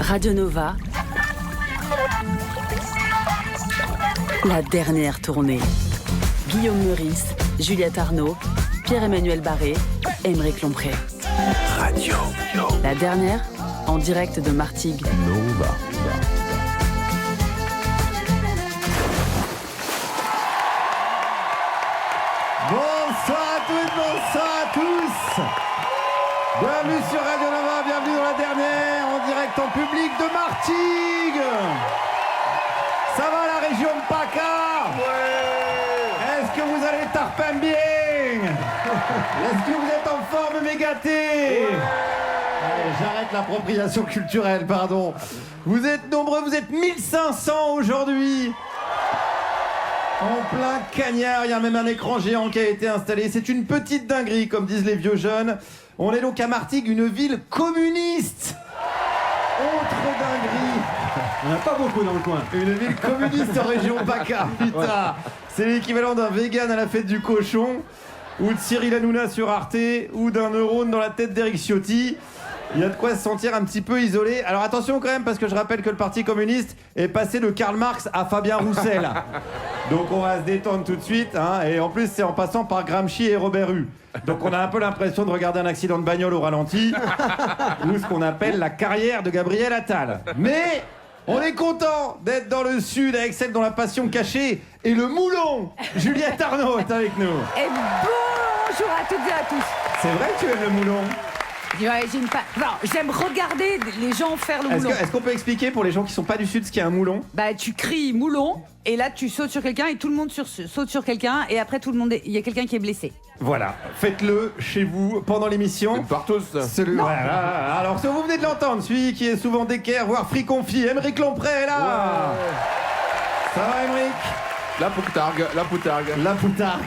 Radio Nova, la dernière tournée. Guillaume Meurice, Juliette Arnaud, Pierre-Emmanuel Barré, Aymeric Lompré. Radio Nova. La dernière, en direct de Martigues. Nova. Bonsoir à toutes, bonsoir à tous. Bienvenue sur Radio Nova, bienvenue dans la dernière, en direct en public de Martigues. Ça va la région de PACA? Ouais. Est-ce que vous allez tarpin bien? Est-ce que vous êtes en forme mégaté? Ouais. Allez, j'arrête l'appropriation culturelle, pardon. Vous êtes nombreux, vous êtes 1500 aujourd'hui. En plein cagnard, il y a même un écran géant qui a été installé. C'est une petite dinguerie, comme disent les vieux jeunes. On est donc à Martigues, une ville communiste. Autre dinguerie. Il n'y en a pas beaucoup dans le coin. Une ville communiste en région PACA. Putain, c'est l'équivalent d'un vegan à la fête du cochon, ou de Cyril Hanouna sur Arte, ou d'un neurone dans la tête d'Éric Ciotti. Il y a de quoi se sentir un petit peu isolé. Alors attention quand même, parce que je rappelle que le Parti communiste est passé de Karl Marx à Fabien Roussel. Donc on va se détendre tout de suite, hein, et en plus c'est en passant par Gramsci et Robert Hue. Donc on a un peu l'impression de regarder un accident de bagnole au ralenti, ou ce qu'on appelle la carrière de Gabriel Attal. Mais on est content d'être dans le sud avec celle dont la passion cachée est le moulon. Juliette Arnaud est avec nous. Et bonjour à toutes et à tous. C'est vrai que tu aimes le moulon? Ouais, j'aime regarder les gens faire le moulon. Est-ce qu'on peut expliquer pour les gens qui sont pas du sud ce qu'est un moulon? Bah tu cries moulon et là tu sautes sur quelqu'un et tout le monde saute sur quelqu'un et après il y a quelqu'un qui est blessé. Voilà, faites-le chez vous pendant l'émission. Partout ça. Voilà. Alors si vous venez de l'entendre, celui qui est souvent d'équerre, voire friconfi, Aymeric Lompré est là. Ouais. Ça va Aymeric? La poutargue. La poutargue.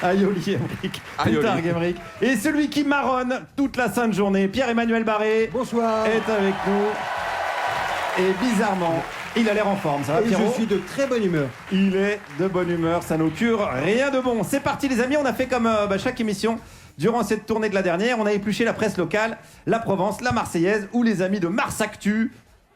Aïoli Aymeric. Poutargue Aymeric. Et celui qui marronne toute la sainte journée, Pierre-Emmanuel Barré. Bonsoir. Est avec nous. Et bizarrement, il a l'air en forme, ça va Pierrot? Je suis de très bonne humeur. Il est de bonne humeur, ça n'augure rien de bon. C'est parti les amis, on a fait comme chaque émission. Durant cette tournée de la dernière, on a épluché la presse locale, la Provence, la Marseillaise ou les amis de Mars Actu.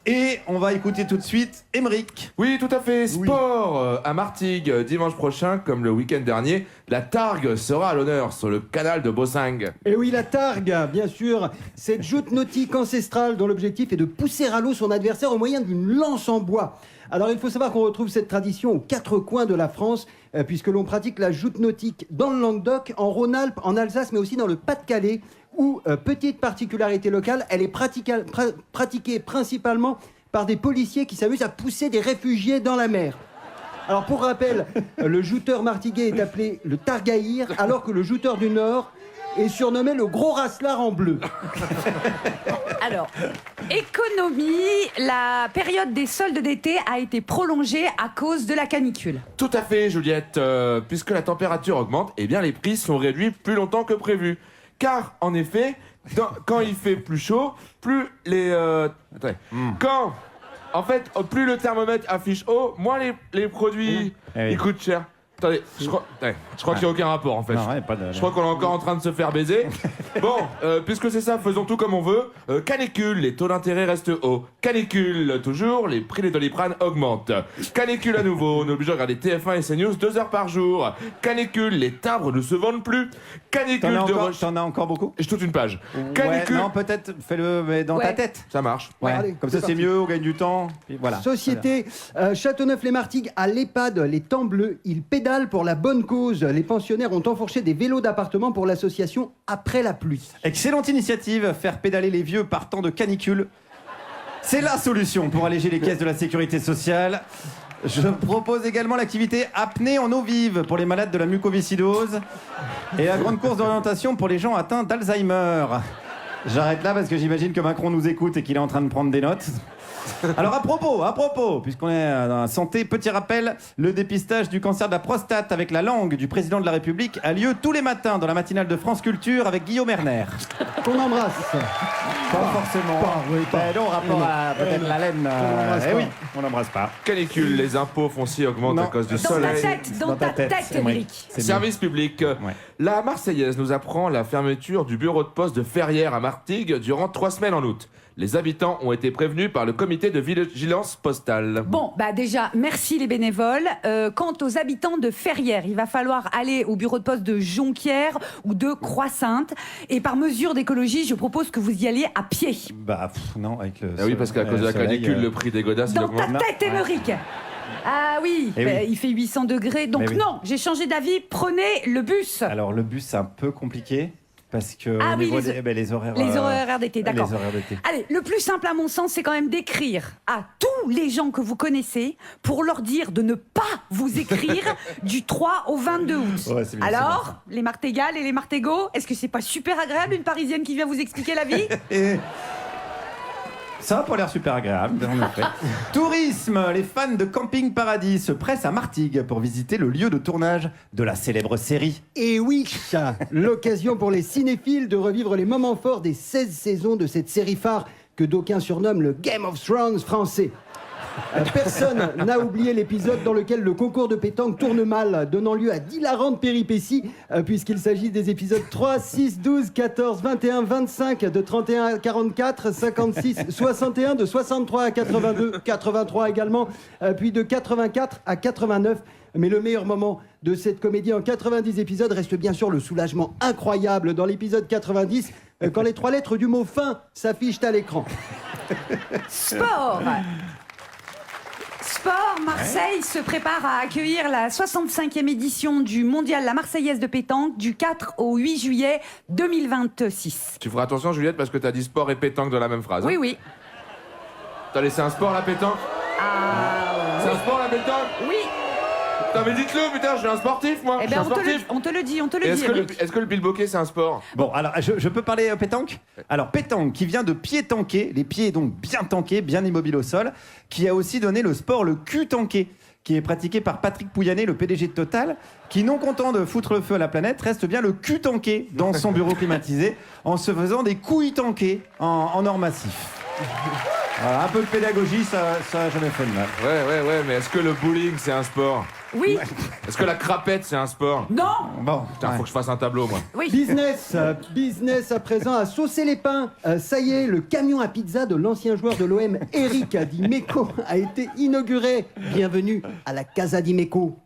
Et on va écouter tout de suite Aymeric. Oui, tout à fait. Sport à Martigues, dimanche prochain, comme le week-end dernier. La Targue sera à l'honneur sur le canal de Bossing. Et oui, la Targue, bien sûr. Cette joute nautique ancestrale dont l'objectif est de pousser à l'eau son adversaire au moyen d'une lance en bois. Alors il faut savoir qu'on retrouve cette tradition aux quatre coins de la France, puisque l'on pratique la joute nautique dans le Languedoc, en Rhône-Alpes, en Alsace, mais aussi dans le Pas-de-Calais, où, petite particularité locale, elle est pratiquée principalement par des policiers qui s'amusent à pousser des réfugiés dans la mer. Alors pour rappel, le jouteur martiguais est appelé le Targaïr, alors que le jouteur du Nord est surnommé le Gros Rasselard en bleu. Alors, économie, la période des soldes d'été a été prolongée à cause de la canicule. Tout à fait, Juliette. Puisque la température augmente, eh bien les prix sont réduits plus longtemps que prévu. Car, en effet, quand il fait plus chaud, plus les... plus le thermomètre affiche haut, moins les produits ils coûtent cher. Attendez, je crois qu'il n'y a aucun rapport en fait. Non, je crois qu'on est encore en train de se faire baiser. Bon, puisque c'est ça, faisons tout comme on veut. Canicule, les taux d'intérêt restent hauts. Canicule, toujours, les prix des Doliprane augmentent. Canicule à nouveau, on est obligé de regarder TF1 et CNews 2 heures par jour. Canicule, les timbres ne se vendent plus. Canicule T'en as encore beaucoup? J'ai toute une page. Canicule. Ouais, non, peut-être fais-le dans ta tête. Ça marche. Ouais. Allez, comme ça c'est mieux, on gagne du temps. Puis voilà. Société Châteauneuf-les-Martigues à l'EHPAD, les Temps Bleus, ils pédalent pour la bonne cause. Les pensionnaires ont enfourché des vélos d'appartement pour l'association Après la pluie. Excellente initiative, faire pédaler les vieux par temps de canicule. C'est la solution pour alléger les caisses de la sécurité sociale. Je propose également l'activité apnée en eau vive pour les malades de la mucoviscidose et la grande course d'orientation pour les gens atteints d'Alzheimer. J'arrête là parce que j'imagine que Macron nous écoute et qu'il est en train de prendre des notes. Alors à propos, puisqu'on est dans la santé, petit rappel, le dépistage du cancer de la prostate avec la langue du président de la République a lieu tous les matins dans la matinale de France Culture avec Guillaume Erner. Qu'on embrasse. Pas forcément. Non, rapport à peut-être la laine. Oui, on n'embrasse pas. Canicule, les impôts fonciers augmentent à cause du soleil. Dans ta tête, Aymeric. Service public. Ouais. La Marseillaise nous apprend la fermeture du bureau de poste de Ferrières à Martigues durant 3 semaines en août. Les habitants ont été prévenus par le comité de vigilance postale. Bon, bah déjà, merci les bénévoles. Quant aux habitants de Ferrières, il va falloir aller au bureau de poste de Jonquière ou de Croix-Sainte. Et par mesure d'écologie, je propose que vous y alliez à pied. Bah non, avec le. Ah oui, parce qu'à cause de la canicule, le prix des godasses, il Dans ta augmente. tête, Émeric. Ah oui, Eh oui. il fait 800 degrés. Donc Mais oui. non, j'ai changé d'avis. Prenez le bus. Alors le bus c'est un peu compliqué parce que Ah au oui, niveau les- les horaires. Les horaires d'été, d'accord. Les horaires d'été. Allez, le plus simple à mon sens, c'est quand même d'écrire à tous les gens que vous connaissez pour leur dire de ne pas vous écrire du 3 au 22 août. Ouais, c'est bien, Alors, les martégales et les martégots, est-ce que c'est pas super agréable une Parisienne qui vient vous expliquer la vie? Et ça a pas l'air super agréable, en effet. Tourisme, les fans de Camping Paradis se pressent à Martigues pour visiter le lieu de tournage de la célèbre série. Et oui, l'occasion pour les cinéphiles de revivre les moments forts des 16 saisons de cette série phare que d'aucuns surnomment le Game of Thrones français. Personne n'a oublié l'épisode dans lequel le concours de pétanque tourne mal, donnant lieu à d'hilarantes péripéties, puisqu'il s'agit des épisodes 3, 6, 12, 14, 21, 25, de 31 à 44, 56, 61, de 63 à 82, 83 également, puis de 84 à 89. Mais le meilleur moment de cette comédie en 90 épisodes reste bien sûr le soulagement incroyable dans l'épisode 90, quand les 3 lettres du mot fin s'affichent à l'écran. Sport. Sport, Marseille se prépare à accueillir la 65e édition du Mondial La Marseillaise de pétanque du 4 au 8 juillet 2026. Tu feras attention, Juliette, parce que t'as dit sport et pétanque dans la même phrase. hein. Oui, oui. T'as laissé un sport, la pétanque? C'est un sport, la pétanque? Oui. Putain, mais dites-le, putain, je suis un sportif, moi. Eh Je suis ben, un sportif. on te le dit, Et Est-ce que, Eric. est-ce que le bilboquet, c'est un sport? Bon, alors, je peux parler pétanque? Alors, pétanque, qui vient de pied tanké, les pieds donc bien tankés, bien immobiles au sol, qui a aussi donné le sport le cul tanké, qui est pratiqué par Patrick Pouyanné, le PDG de Total, qui, non content de foutre le feu à la planète, reste bien le cul tanké dans son bureau climatisé, en se faisant des couilles tankées en or massif. Voilà, un peu de pédagogie, ça a jamais fait de mal. Ouais, mais est-ce que le bowling, c'est un sport? Oui. Est-ce que la crapette, c'est un sport? Non. Bon, Putain, ouais. faut que je fasse un tableau, moi. Oui. Business à présent à saucer les pains. Ça y est, le camion à pizza de l'ancien joueur de l'OM, Eric Dimeco, a été inauguré. Bienvenue à la Casa Dimeco.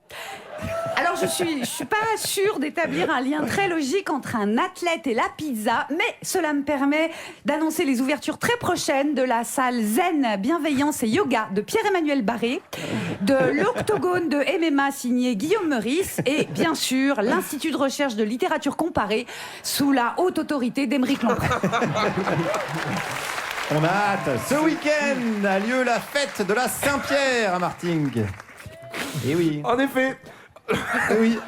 Alors je suis pas sûre d'établir un lien très logique entre un athlète et la pizza, mais cela me permet d'annoncer les ouvertures très prochaines de la salle Zen Bienveillance et Yoga de Pierre-Emmanuel Barré, de l'Octogone de MMA signé Guillaume Meurice et bien sûr l'Institut de recherche de littérature comparée sous la haute autorité d'Émeric Lompré. On a hâte. Ce week-end a lieu la fête de la Saint-Pierre à Martigues. Et oui. En effet. Oui.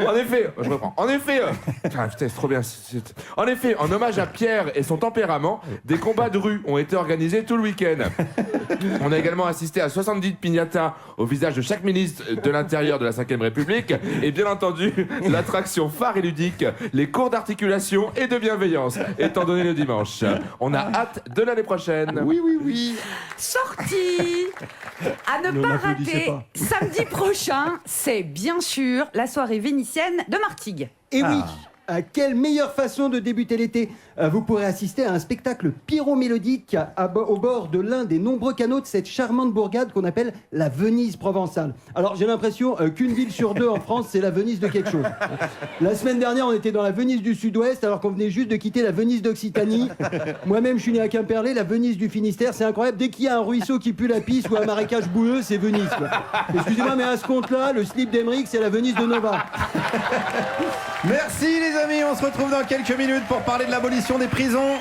En effet, je reprends. En effet, putain, c'est trop bien. En effet, en hommage à Pierre et son tempérament, des combats de rue ont été organisés tout le week-end. On a également assisté à 70 piñatas au visage de chaque ministre de l'Intérieur de la 5ème République et bien entendu, l'attraction phare et ludique, les cours d'articulation et de bienveillance, étant donné le dimanche. On a hâte de l'année prochaine. Oui. Sortie à ne pas rater samedi prochain, c'est bien sûr la soirée vénitienne de Martigues. Et oui, quelle meilleure façon de débuter l'été. Vous pourrez assister à un spectacle pyromélodique au bord de l'un des nombreux canaux de cette charmante bourgade qu'on appelle la Venise provençale. Alors j'ai l'impression qu'une ville sur 2 en France, c'est la Venise de quelque chose. La semaine dernière, on était dans la Venise du Sud-Ouest alors qu'on venait juste de quitter la Venise d'Occitanie. Moi-même, je suis né à Quimperlé, la Venise du Finistère, c'est incroyable. Dès qu'il y a un ruisseau qui pue la pisse ou un marécage boueux, c'est Venise, quoi. Excusez-moi, mais à ce compte-là, le slip d'Emeric, c'est la Venise de Nova. Merci les amis, on se retrouve dans quelques minutes pour parler de l'abolition des prisons.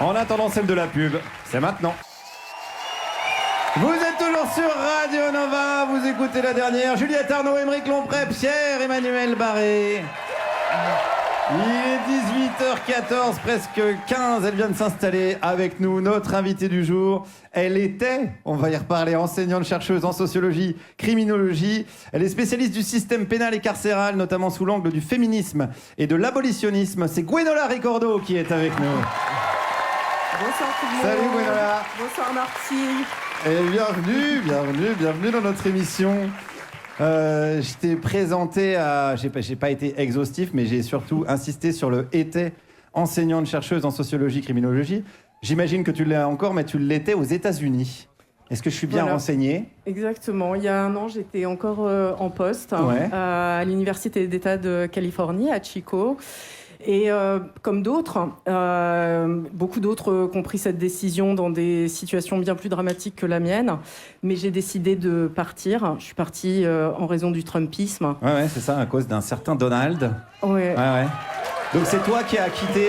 En attendant celle de la pub, c'est maintenant. Vous êtes toujours sur Radio Nova, vous écoutez la dernière. Juliette Arnaud, Émeric Lompré, Pierre-Emmanuel Barré. Il est 18h14, presque 15, elle vient de s'installer avec nous, notre invitée du jour. Elle était, on va y reparler, enseignante chercheuse en sociologie, criminologie. Elle est spécialiste du système pénal et carcéral, notamment sous l'angle du féminisme et de l'abolitionnisme. C'est Gwenola Ricordo qui est avec nous. Bonsoir tout le monde. Salut Gwenola. Bonsoir Martine. Et bienvenue dans notre émission. Je t'ai présenté à... J'ai pas été exhaustif, mais j'ai surtout insisté sur le « était enseignante chercheuse en sociologie, criminologie ». J'imagine que tu l'es encore, mais tu l'étais aux États-Unis. Est-ce que je suis bien renseigné? Exactement. Il y a un an, j'étais encore en poste à l'Université d'État de Californie, à Chico. Et comme d'autres, beaucoup d'autres ont pris cette décision dans des situations bien plus dramatiques que la mienne. Mais j'ai décidé de partir. Je suis partie en raison du Trumpisme. Ouais, c'est ça, à cause d'un certain Donald. Ouais. Donc c'est toi qui as quitté,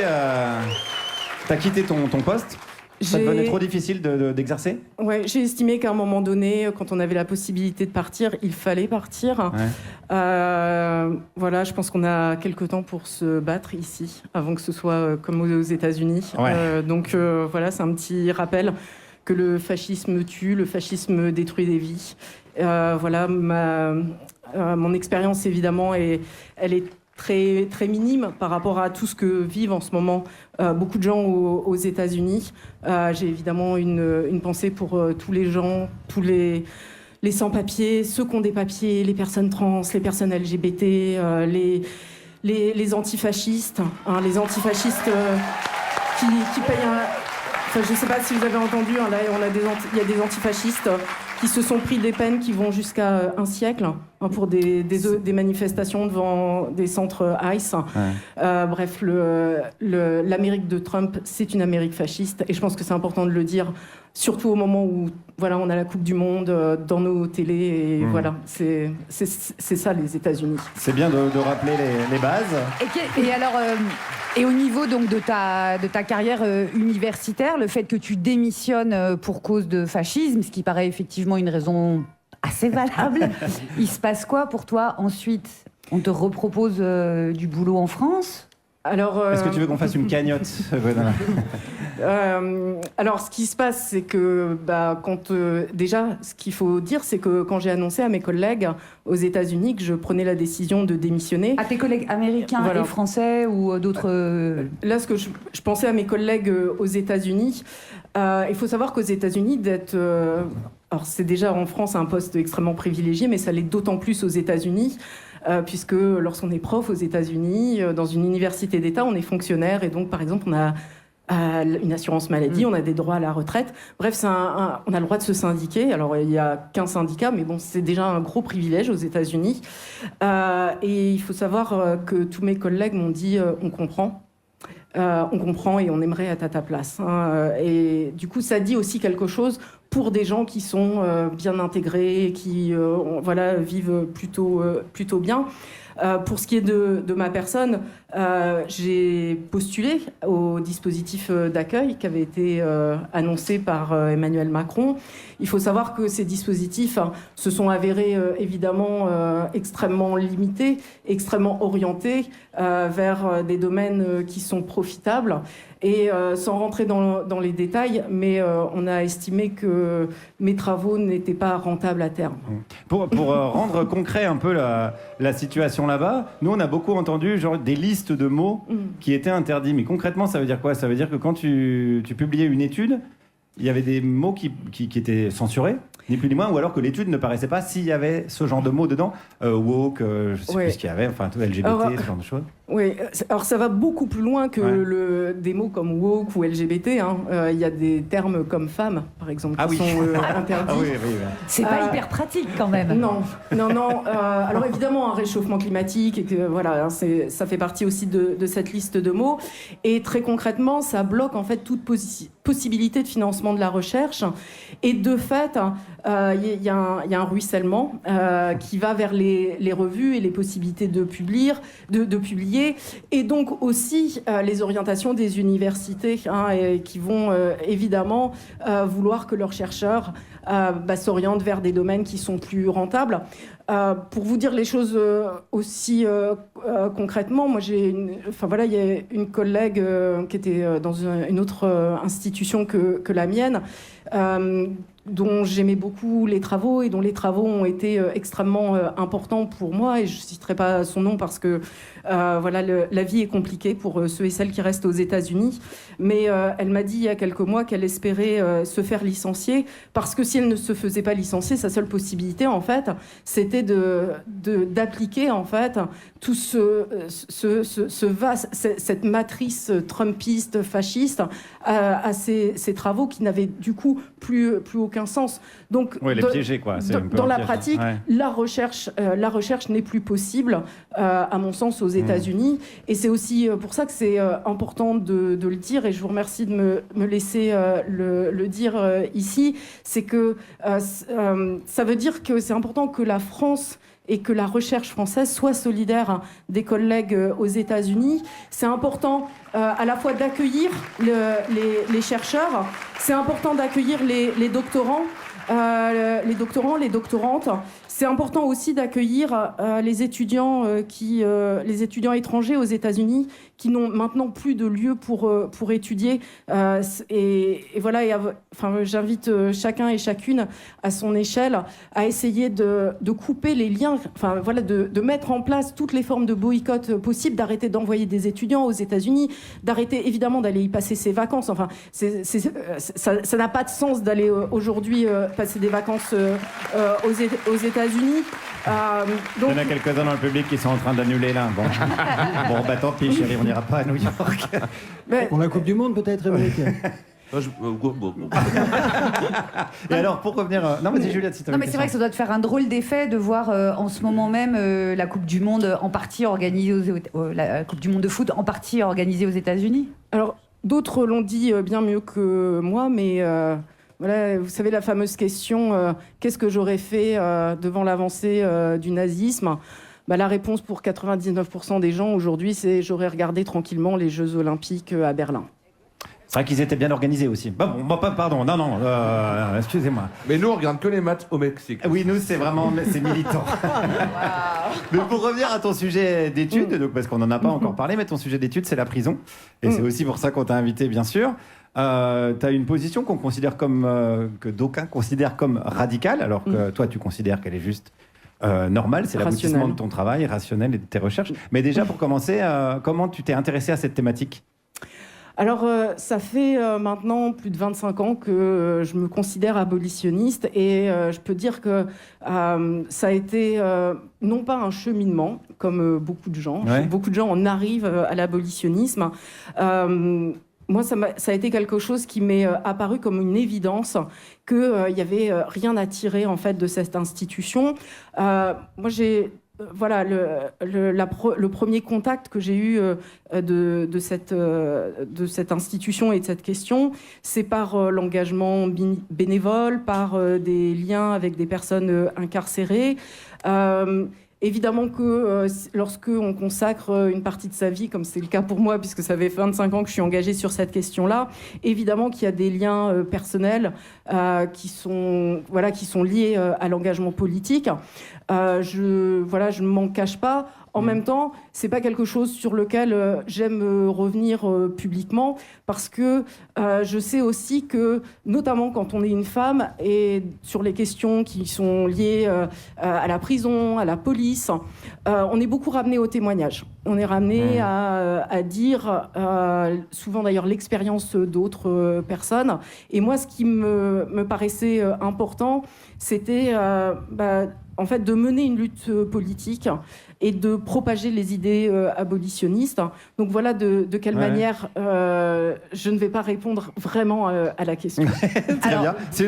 ton poste? Ça devenait trop difficile d'exercer? Ouais, j'ai estimé qu'à un moment donné, quand on avait la possibilité de partir, il fallait partir. Voilà, je pense qu'on a quelques temps pour se battre ici, avant que ce soit comme aux États-Unis. Donc voilà, c'est un petit rappel que le fascisme tue, le fascisme détruit des vies. Voilà, mon expérience, évidemment, elle est très, très minime par rapport à tout ce que vivent en ce moment beaucoup de gens aux États-Unis. J'ai évidemment une pensée pour tous les gens, tous les sans-papiers, ceux qui ont des papiers, les personnes trans, les personnes LGBT, les antifascistes, les antifascistes qui payent un... Enfin, je ne sais pas si vous avez entendu, là, il y a des antifascistes qui se sont pris des peines qui vont jusqu'à 1 siècle pour des manifestations devant des centres ICE. Bref, l'Amérique de Trump, c'est une Amérique fasciste. Et je pense que c'est important de le dire, surtout au moment où on a la Coupe du Monde dans nos télés. Et voilà, c'est ça les États-Unis. C'est bien de rappeler les bases. Et alors... Et au niveau donc de ta carrière universitaire, le fait que tu démissionnes pour cause de fascisme, ce qui paraît effectivement une raison assez valable, il se passe quoi pour toi ensuite? On te repropose du boulot en France? Alors, est-ce que tu veux qu'on fasse une cagnotte? Alors, ce qui se passe, c'est que déjà, ce qu'il faut dire, c'est que quand j'ai annoncé à mes collègues aux États-Unis que je prenais la décision de démissionner... À tes collègues américains et français ou d'autres... Là, ce que je pensais à mes collègues aux États-Unis, il faut savoir qu'aux États-Unis, alors, c'est déjà en France un poste extrêmement privilégié, mais ça l'est d'autant plus aux États-Unis. Puisque lorsqu'on est prof aux États-Unis, dans une université d'État, on est fonctionnaire et donc, par exemple, on a une assurance maladie, on a des droits à la retraite. Bref, on a le droit de se syndiquer. Alors, il n'y a qu'un syndicat, mais bon, c'est déjà un gros privilège aux États-Unis. Et il faut savoir que tous mes collègues m'ont dit on comprend et on aimerait être à ta place. Et du coup, ça dit aussi quelque chose pour des gens qui sont bien intégrés, qui vivent plutôt bien. Pour ce qui est de ma personne, j'ai postulé au dispositif d'accueil qui avait été annoncé par Emmanuel Macron. Il faut savoir que ces dispositifs se sont avérés évidemment extrêmement limités, extrêmement orientés vers des domaines qui sont profitables. Et sans rentrer dans les détails, mais on a estimé que mes travaux n'étaient pas rentables à terme. Pour rendre concret un peu la situation là-bas, nous on a beaucoup entendu des listes de mots qui étaient interdits. Mais concrètement, ça veut dire quoi? Ça veut dire que quand tu publiais une étude, il y avait des mots qui étaient censurés, ni plus ni moins, ou alors que l'étude ne paraissait pas s'il y avait ce genre de mots dedans, woke, je ne sais plus ce qu'il y avait, enfin tout LGBT, ce genre de choses. Oui, alors ça va beaucoup plus loin que des mots comme woke ou LGBT. Il y a des termes comme femme, par exemple, qui sont interdits. C'est pas hyper pratique quand même. Non. Alors évidemment, un réchauffement climatique, et que, ça fait partie aussi de cette liste de mots. Et très concrètement, ça bloque en fait toute possibilité de financement de la recherche. Et de fait, il y a un ruissellement qui va vers les revues et les possibilités de publier. Et donc aussi les orientations des universités qui vont évidemment vouloir que leurs chercheurs s'orientent vers des domaines qui sont plus rentables. Pour vous dire les choses aussi concrètement, moi il y a une collègue qui était dans une autre institution que la mienne. dont j'aimais beaucoup les travaux et dont les travaux ont été extrêmement importants pour moi. Et je ne citerai pas son nom parce que la vie est compliquée pour ceux et celles qui restent aux États-Unis. Mais elle m'a dit il y a quelques mois qu'elle espérait se faire licencier parce que si elle ne se faisait pas licencier, sa seule possibilité, en fait, c'était d'appliquer, en fait, tout cette matrice trumpiste, fasciste, à ces travaux qui n'avaient du coup plus aucun sens. Donc, les piégés, quoi. Dans la pratique, la recherche n'est plus possible, à mon sens, aux États-Unis. Et c'est aussi pour ça que c'est important de le dire, et je vous remercie de me laisser le dire ici, c'est que ça veut dire que c'est important que la France et que la recherche française soit solidaire des collègues aux États-Unis. C'est important à la fois d'accueillir les chercheurs, c'est important d'accueillir les doctorants, les doctorantes. C'est important aussi d'accueillir les étudiants étrangers aux États-Unis qui n'ont maintenant plus de lieu pour étudier. J'invite chacun et chacune à son échelle à essayer de couper les liens, de mettre en place toutes les formes de boycott possibles, d'arrêter d'envoyer des étudiants aux États-Unis, d'arrêter évidemment d'aller y passer ses vacances. Enfin, ça n'a pas de sens d'aller aujourd'hui passer des vacances aux États-Unis. Il y en a quelques-uns dans le public qui sont en train d'annuler là. Bon, tant pis, chérie, on n'ira pas à New York. Pour la Coupe du Monde, peut-être, Émeric. Et alors, pour revenir... Non, vas-y, Juliette, si tu as une mais c'est vrai que ça doit te faire un drôle d'effet de voir en ce moment même la Coupe du Monde en partie organisée la Coupe du Monde de foot en partie organisée aux États-Unis. Alors, d'autres l'ont dit bien mieux que moi, mais... vous savez, la fameuse question qu'est-ce que j'aurais fait devant l'avancée du nazisme ? La réponse pour 99% des gens aujourd'hui, c'est j'aurais regardé tranquillement les Jeux Olympiques à Berlin. C'est vrai qu'ils étaient bien organisés aussi. Pardon, excusez-moi. Mais nous, on regarde que les matchs au Mexique. Oui, nous, c'est militant. Mais pour revenir à ton sujet d'études, donc, parce qu'on n'en a pas encore parlé, mais ton sujet d'études, c'est la prison. Et c'est aussi pour ça qu'on t'a invité, bien sûr. Tu as une position qu'on considère que d'aucuns considèrent comme radicale, alors que toi, tu considères qu'elle est juste normale. C'est l'aboutissement de ton travail, rationnel et de tes recherches. Mais déjà, pour commencer, comment tu t'es intéressé à cette thématique ? Alors, ça fait maintenant plus de 25 ans que je me considère abolitionniste et je peux dire que ça a été non pas un cheminement, comme beaucoup de gens. Ouais. Beaucoup de gens en arrivent à l'abolitionnisme. Moi, ça a été quelque chose qui m'est apparu comme une évidence qu'il n'y avait rien à tirer en fait, de cette institution. Moi, j'ai... le premier contact que j'ai eu de cette institution et de cette question, c'est par l'engagement bénévole, par des liens avec des personnes incarcérées. Évidemment que lorsqu'on consacre une partie de sa vie, comme c'est le cas pour moi, puisque ça fait 25 ans que je suis engagée sur cette question-là, évidemment qu'il y a des liens personnels qui sont liés à l'engagement politique. Je ne m'en cache pas. En même temps, c'est pas quelque chose sur lequel j'aime revenir publiquement parce que je sais aussi que, notamment quand on est une femme et sur les questions qui sont liées à la prison, à la police, on est beaucoup ramené au témoignage. On est ramené à dire, souvent d'ailleurs, l'expérience d'autres personnes. Et moi, ce qui me paraissait important, c'était en fait, de mener une lutte politique et de propager les idées abolitionnistes. Donc voilà de quelle manière je ne vais pas répondre vraiment à la question. Très bien. C'est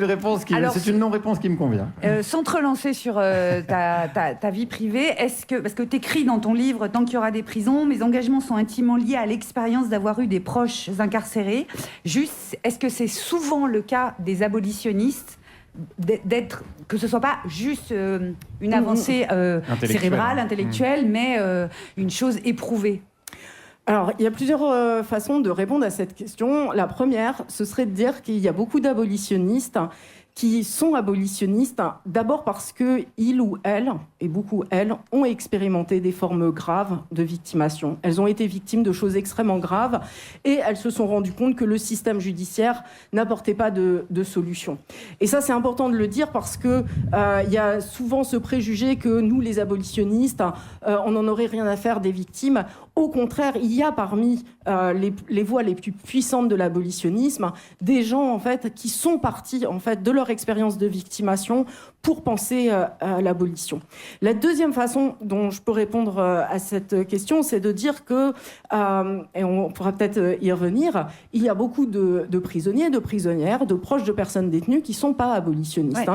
une non-réponse qui me convient. Sans te relancer sur ta vie privée, parce que tu écris dans ton livre « Tant qu'il y aura des prisons, mes engagements sont intimement liés à l'expérience d'avoir eu des proches incarcérés ». Juste, est-ce que c'est souvent le cas des abolitionnistes que ce soit pas juste une avancée cérébrale, intellectuelle, mais une chose éprouvée? Alors, il y a plusieurs façons de répondre à cette question. La première, ce serait de dire qu'il y a beaucoup d'abolitionnistes qui sont abolitionnistes, d'abord parce qu'ils ou elles, et beaucoup elles, ont expérimenté des formes graves de victimation. Elles ont été victimes de choses extrêmement graves et elles se sont rendues compte que le système judiciaire n'apportait pas de solution. Et ça, c'est important de le dire parce que y a souvent ce préjugé que nous, les abolitionnistes, on n'en aurait rien à faire des victimes. Au contraire, il y a parmi les voix les plus puissantes de l'abolitionnisme des gens en fait qui sont partis en fait de leur expérience de victimation pour penser à l'abolition. La deuxième façon dont je peux répondre à cette question, c'est de dire que, et on pourra peut-être y revenir, il y a beaucoup de prisonniers, de prisonnières, de proches de personnes détenues qui ne sont pas abolitionnistes,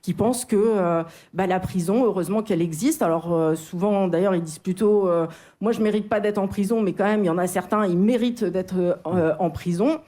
qui pensent que la prison, heureusement qu'elle existe. Alors souvent, d'ailleurs, ils disent plutôt moi, je ne mérite pas d'être en prison, mais quand même, il y en a certains, ils méritent d'être en prison.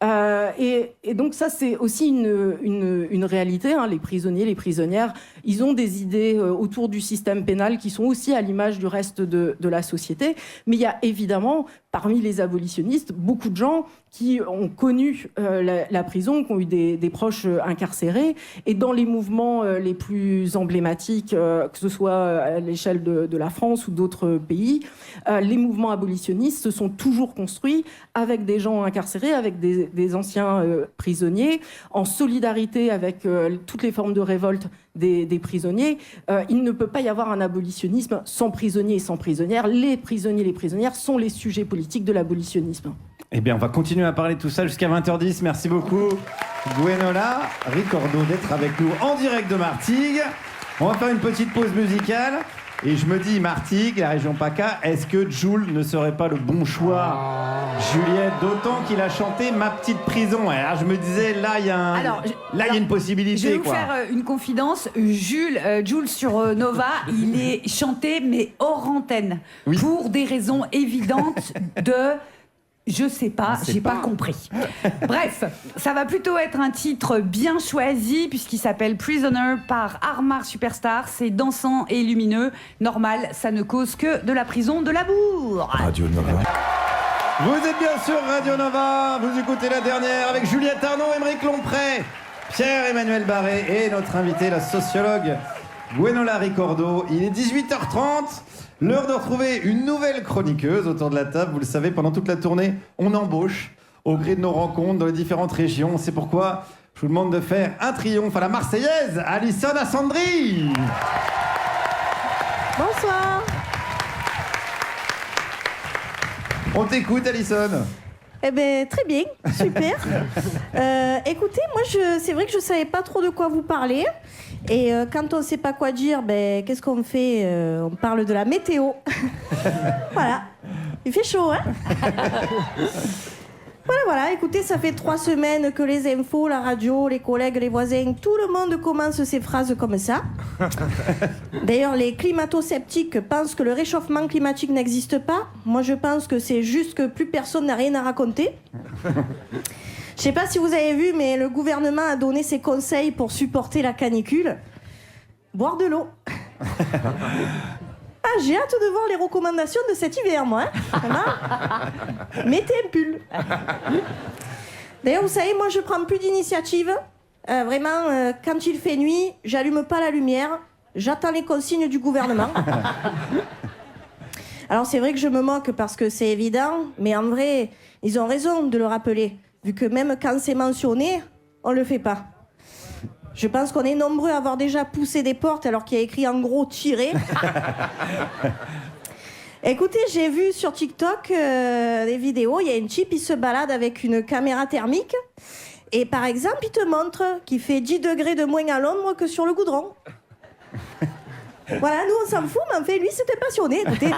Et donc ça, c'est aussi une réalité. Les prisonniers, les prisonnières, ils ont des idées autour du système pénal qui sont aussi à l'image du reste de la société. Mais il y a évidemment, parmi les abolitionnistes, beaucoup de gens qui ont connu la prison, qui ont eu des proches incarcérés. Et dans les mouvements les plus emblématiques, que ce soit à l'échelle de la France ou d'autres pays, les mouvements abolitionnistes se sont toujours construits avec des gens incarcérés, avec des anciens prisonniers, en solidarité avec toutes les formes de révolte des prisonniers. Il ne peut pas y avoir un abolitionnisme sans prisonniers et sans prisonnières. Les prisonniers et les prisonnières sont les sujets politiques de l'abolitionnisme. Eh bien, on va continuer à parler de tout ça jusqu'à 20h10. Merci beaucoup, Gwenola Ricordo, d'être avec nous en direct de Martigues. On va faire une petite pause musicale. Et je me dis, Martigues, la région PACA, est-ce que Jul ne serait pas le bon choix, Juliette, d'autant qu'il a chanté Ma petite prison. Alors je me disais, là, il y a une possibilité. Je vais vous faire une confidence. Jules sur Nova, il est chanté, mais hors antenne. Oui. Pour des raisons évidentes de... Je sais pas, j'ai pas compris. Bref, ça va plutôt être un titre bien choisi puisqu'il s'appelle Prisoner par Armar Superstar. C'est dansant et lumineux. Normal, ça ne cause que de la prison de l'amour. Radio Nova. Vous êtes bien sûr Radio Nova. Vous écoutez la dernière avec Juliette Arnaud, Aymeric Lompré, Pierre-Emmanuel Barré et notre invité, la sociologue Gwenola Ricordo. Il est 18h30. L'heure de retrouver une nouvelle chroniqueuse autour de la table. Vous le savez, pendant toute la tournée, on embauche au gré de nos rencontres dans les différentes régions. C'est pourquoi je vous demande de faire un triomphe à la Marseillaise, Alison Assandri. Bonsoir. On t'écoute, Alison. Eh bien, très bien, super. Écoutez, moi, c'est vrai que je ne savais pas trop de quoi vous parler. Et quand on ne sait pas quoi dire, qu'est-ce qu'on fait? On parle de la météo. Voilà. Il fait chaud, hein? Voilà. Écoutez, ça fait 3 semaines que les infos, la radio, les collègues, les voisins, tout le monde commence ses phrases comme ça. D'ailleurs, les climato-sceptiques pensent que le réchauffement climatique n'existe pas. Moi, je pense que c'est juste que plus personne n'a rien à raconter. Je sais pas si vous avez vu, mais le gouvernement a donné ses conseils pour supporter la canicule. Boire de l'eau. Ah, j'ai hâte de voir les recommandations de cet hiver, moi. Hein. Mettez un pull. D'ailleurs, vous savez, moi, je prends plus d'initiative. Vraiment, quand il fait nuit, j'allume pas la lumière. J'attends les consignes du gouvernement. Alors, c'est vrai que je me moque parce que c'est évident, mais en vrai, ils ont raison de le rappeler. Vu que même quand c'est mentionné, on le fait pas. Je pense qu'on est nombreux à avoir déjà poussé des portes alors qu'il y a écrit en gros « tirer ». Écoutez, j'ai vu sur TikTok des vidéos, il y a une type, il se balade avec une caméra thermique et par exemple, il te montre qu'il fait 10 degrés de moins à l'ombre que sur le goudron. Voilà, nous on s'en fout, mais en fait, lui c'était passionné, écoutez.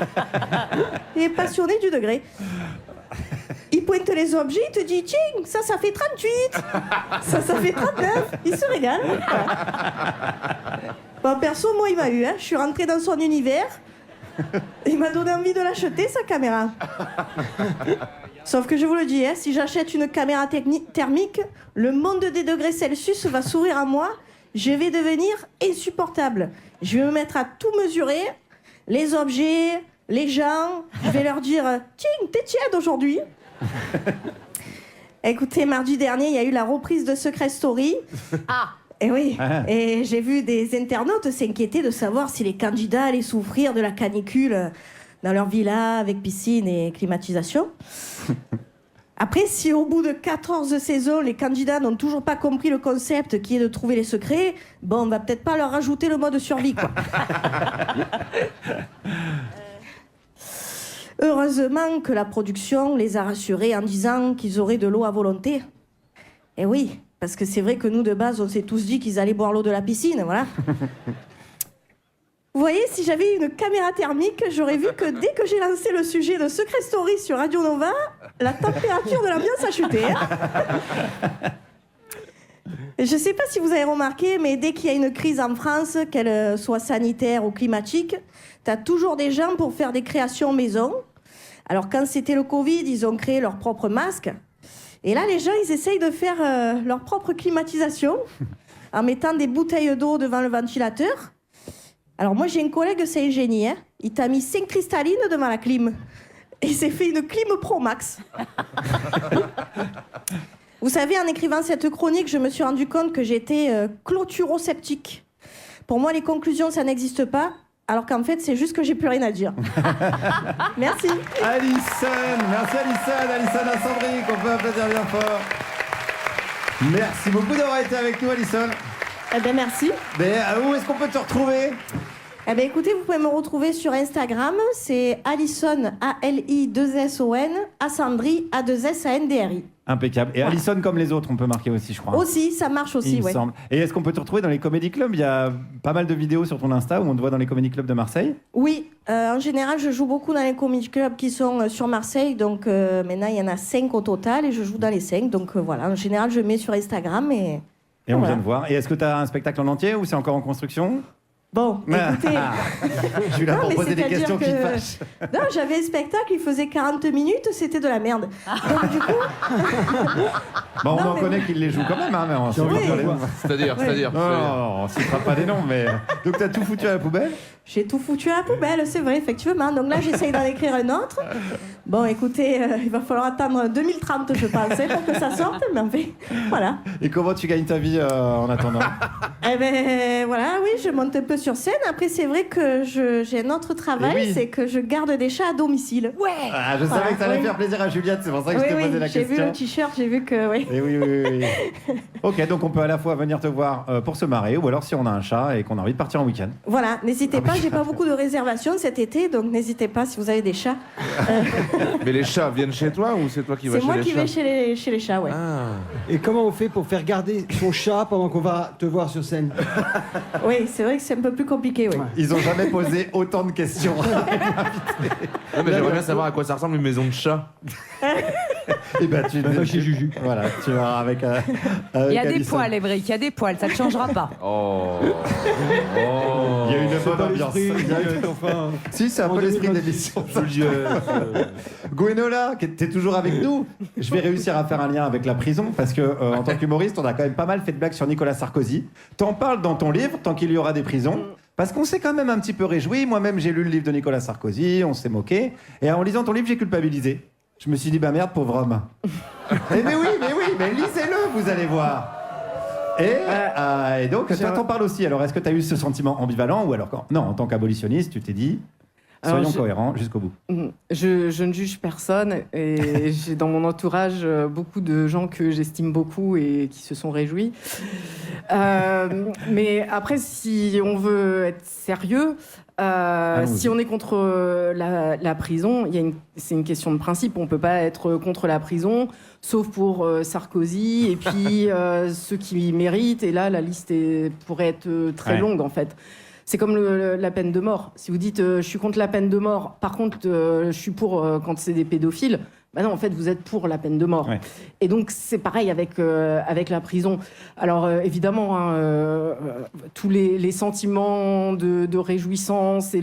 Il est passionné du degré. Il pointe les objets, il te dit « Tiens, ça fait 38 !» Ça fait 39 !» Il se régale. Bon, perso, moi, il m'a eu. Je suis rentrée dans son univers. Il m'a donné envie de l'acheter, sa caméra. Sauf que je vous le dis, si j'achète une caméra thermique, le monde des degrés Celsius va s'ouvrir à moi. Je vais devenir insupportable. Je vais me mettre à tout mesurer. Les objets, les gens. Je vais leur dire « Tiens, t'es tiède aujourd'hui !» Écoutez, mardi dernier, il y a eu la reprise de Secret Story. Ah. Et oui, et j'ai vu des internautes s'inquiéter de savoir si les candidats allaient souffrir de la canicule dans leur villa avec piscine et climatisation. Après, si au bout de 14 saisons, les candidats n'ont toujours pas compris le concept qui est de trouver les secrets, bon, on va peut-être pas leur rajouter le mode survie, quoi. Heureusement que la production les a rassurés en disant qu'ils auraient de l'eau à volonté. Et oui, parce que c'est vrai que nous, de base, on s'est tous dit qu'ils allaient boire l'eau de la piscine, voilà. Vous voyez, si j'avais une caméra thermique, j'aurais vu que dès que j'ai lancé le sujet de Secret Story sur Radio Nova, la température de l'ambiance a chuté. Hein. Je ne sais pas si vous avez remarqué, mais dès qu'il y a une crise en France, qu'elle soit sanitaire ou climatique, t'as toujours des gens pour faire des créations maison. Alors quand c'était le Covid, ils ont créé leur propre masque. Et là, les gens, ils essayent de faire leur propre climatisation en mettant des bouteilles d'eau devant le ventilateur. Alors moi, j'ai un collègue, c'est un génie. Hein. Il t'a mis 5 cristallines devant la clim. Et il s'est fait une clim Pro Max. Vous savez, en écrivant cette chronique, je me suis rendu compte que j'étais clôturosceptique. Pour moi, les conclusions, ça n'existe pas. Alors qu'en fait, c'est juste que j'ai plus rien à dire. Merci. Alison, merci Alison Assandry, qu'on peut applaudir bien fort. Merci beaucoup d'avoir été avec nous, Alison. Eh bien, merci. Mais où est-ce qu'on peut te retrouver? Eh bien, écoutez, vous pouvez me retrouver sur Instagram. C'est Alison, A-L-I-2-S-O-N, Assandry, A-2-S-A-N-D-R-I. Impeccable. Et Alison comme les autres, on peut marquer aussi, je crois. Aussi, ça marche aussi, Il me semble. Et est-ce qu'on peut te retrouver dans les comédie clubs? Il y a pas mal de vidéos sur ton Insta où on te voit dans les comédie clubs de Marseille. Oui, en général, je joue beaucoup dans les comédie clubs qui sont sur Marseille. Donc maintenant, il y en a 5 au total et je joue dans les 5. Donc voilà, en général, je mets sur Instagram et on voilà. vient de voir. Et est-ce que tu as un spectacle en entier ou c'est encore en construction? Bon, écoutez... Je lui ai Non, mais proposé des c'est-à-dire questions qui que- fâchent. Non, j'avais un spectacle, il faisait 40 minutes, c'était de la merde. Donc du coup... Bon, on Non, en mais connaît oui. qui les jouent quand même, hein, mais on sait Oui. pas dire les noms. C'est-à-dire. Non, on citera pas des noms, mais... Donc t'as tout foutu à la poubelle? J'ai tout foutu à la poubelle, c'est vrai, effectivement. Donc là, j'essaye d'en écrire un autre. Bon, écoutez, il va falloir attendre 2030, je pense, hein, pour que ça sorte. Mais en fait, voilà. Et comment tu gagnes ta vie en attendant? Eh ben voilà, oui, je monte un peu sur scène. Après, c'est vrai que j'ai un autre travail, Eh oui. c'est que je garde des chats à domicile. Ouais. Ah, je savais Voilà, que ça allait oui. faire plaisir à Juliette, c'est pour ça que Oui, je t'ai posé la j'ai vu question. le t-shirt, j'ai vu que... Oui. Et oui. Ok, donc on peut à la fois venir te voir pour se marrer, ou alors si on a un chat et qu'on a envie de partir en week-end. Voilà, n'hésitez pas, j'ai pas beaucoup de réservations cet été, donc n'hésitez pas si vous avez des chats. Mais les chats viennent chez toi ou c'est toi qui vas C'est chez moi les qui chats vais chez les chats, ouais. Ah. Et comment on fait pour faire garder son chat pendant qu'on va te voir sur scène? Oui, c'est vrai que c'est un peu plus compliqué, oui. Ils ont jamais posé autant de questions. Non, mais j'aimerais bien savoir à quoi ça ressemble une maison de chat. Et ben tu Va chez Juju. Voilà, tu vas avec. Il y a des poils, Ébric, il y a des poils, ça ne changera pas. Oh. Il y a une C'est bonne pas ambiance. l'esprit, Juliette, enfin. Si, c'est un En peu l'esprit de 2026. l'émission. Gwenola, t'es toujours avec nous. Je vais réussir à faire un lien avec la prison parce que en tant qu'humoriste, on a quand même pas mal fait de blagues sur Nicolas Sarkozy. T'en parles dans ton livre, tant qu'il y aura des prisons. Parce qu'on s'est quand même un petit peu réjoui. Moi-même, j'ai lu le livre de Nicolas Sarkozy, on s'est moqué. Et en lisant ton livre, j'ai culpabilisé. Je me suis dit, bah merde, pauvre homme. Mais oui, lisez-le, vous allez voir. Et donc, toi, t'en parles aussi. Alors, est-ce que tu as eu ce sentiment ambivalent ou alors non, en tant qu'abolitionniste, tu t'es dit, soyons Alors, cohérents jusqu'au bout. Je ne juge personne et j'ai dans mon entourage beaucoup de gens que j'estime beaucoup et qui se sont réjouis. Mais après, si on veut être sérieux, si on est contre la prison, c'est une question de principe. On ne peut pas être contre la prison, sauf pour Sarkozy et puis ceux qui méritent. Et là, la liste pourrait être très longue, en fait. C'est comme la peine de mort. Si vous dites je suis contre la peine de mort, par contre je suis pour quand c'est des pédophiles, bah non, en fait vous êtes pour la peine de mort. Ouais. Et donc c'est pareil avec la prison. Alors évidemment, tous les sentiments de réjouissance et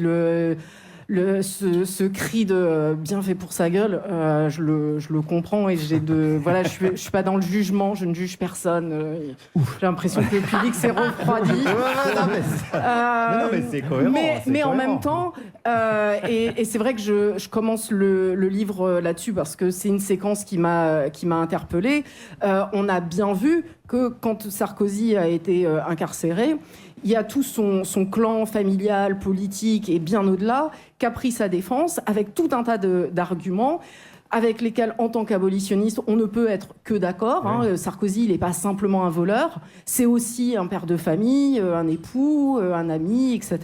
ce cri de bien fait pour sa gueule, je le comprends et voilà, je suis pas dans le jugement, je ne juge personne. J'ai l'impression que le public s'est refroidi. Non, mais c'est cohérent. Mais en même temps, et c'est vrai que je commence le livre là-dessus parce que c'est une séquence qui m'a interpellée. On a bien vu que quand Sarkozy a été incarcéré, il y a tout son clan familial, politique et bien au-delà qui a pris sa défense avec tout un tas d'arguments avec lesquels, en tant qu'abolitionniste, on ne peut être que d'accord. Sarkozy, il n'est pas simplement un voleur, c'est aussi un père de famille, un époux, un ami, etc.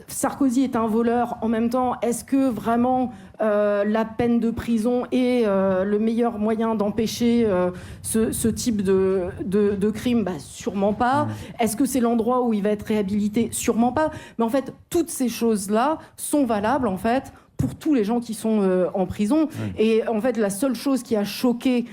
Sarkozy est un voleur. En même temps, est-ce que vraiment la peine de prison est le meilleur moyen d'empêcher ce type de crime? Sûrement pas. Est-ce que c'est l'endroit où il va être réhabilité? Sûrement pas. Mais en fait, toutes ces choses-là sont valables, en fait, pour tous les gens qui sont en prison. Et en fait, la seule chose qui a choqué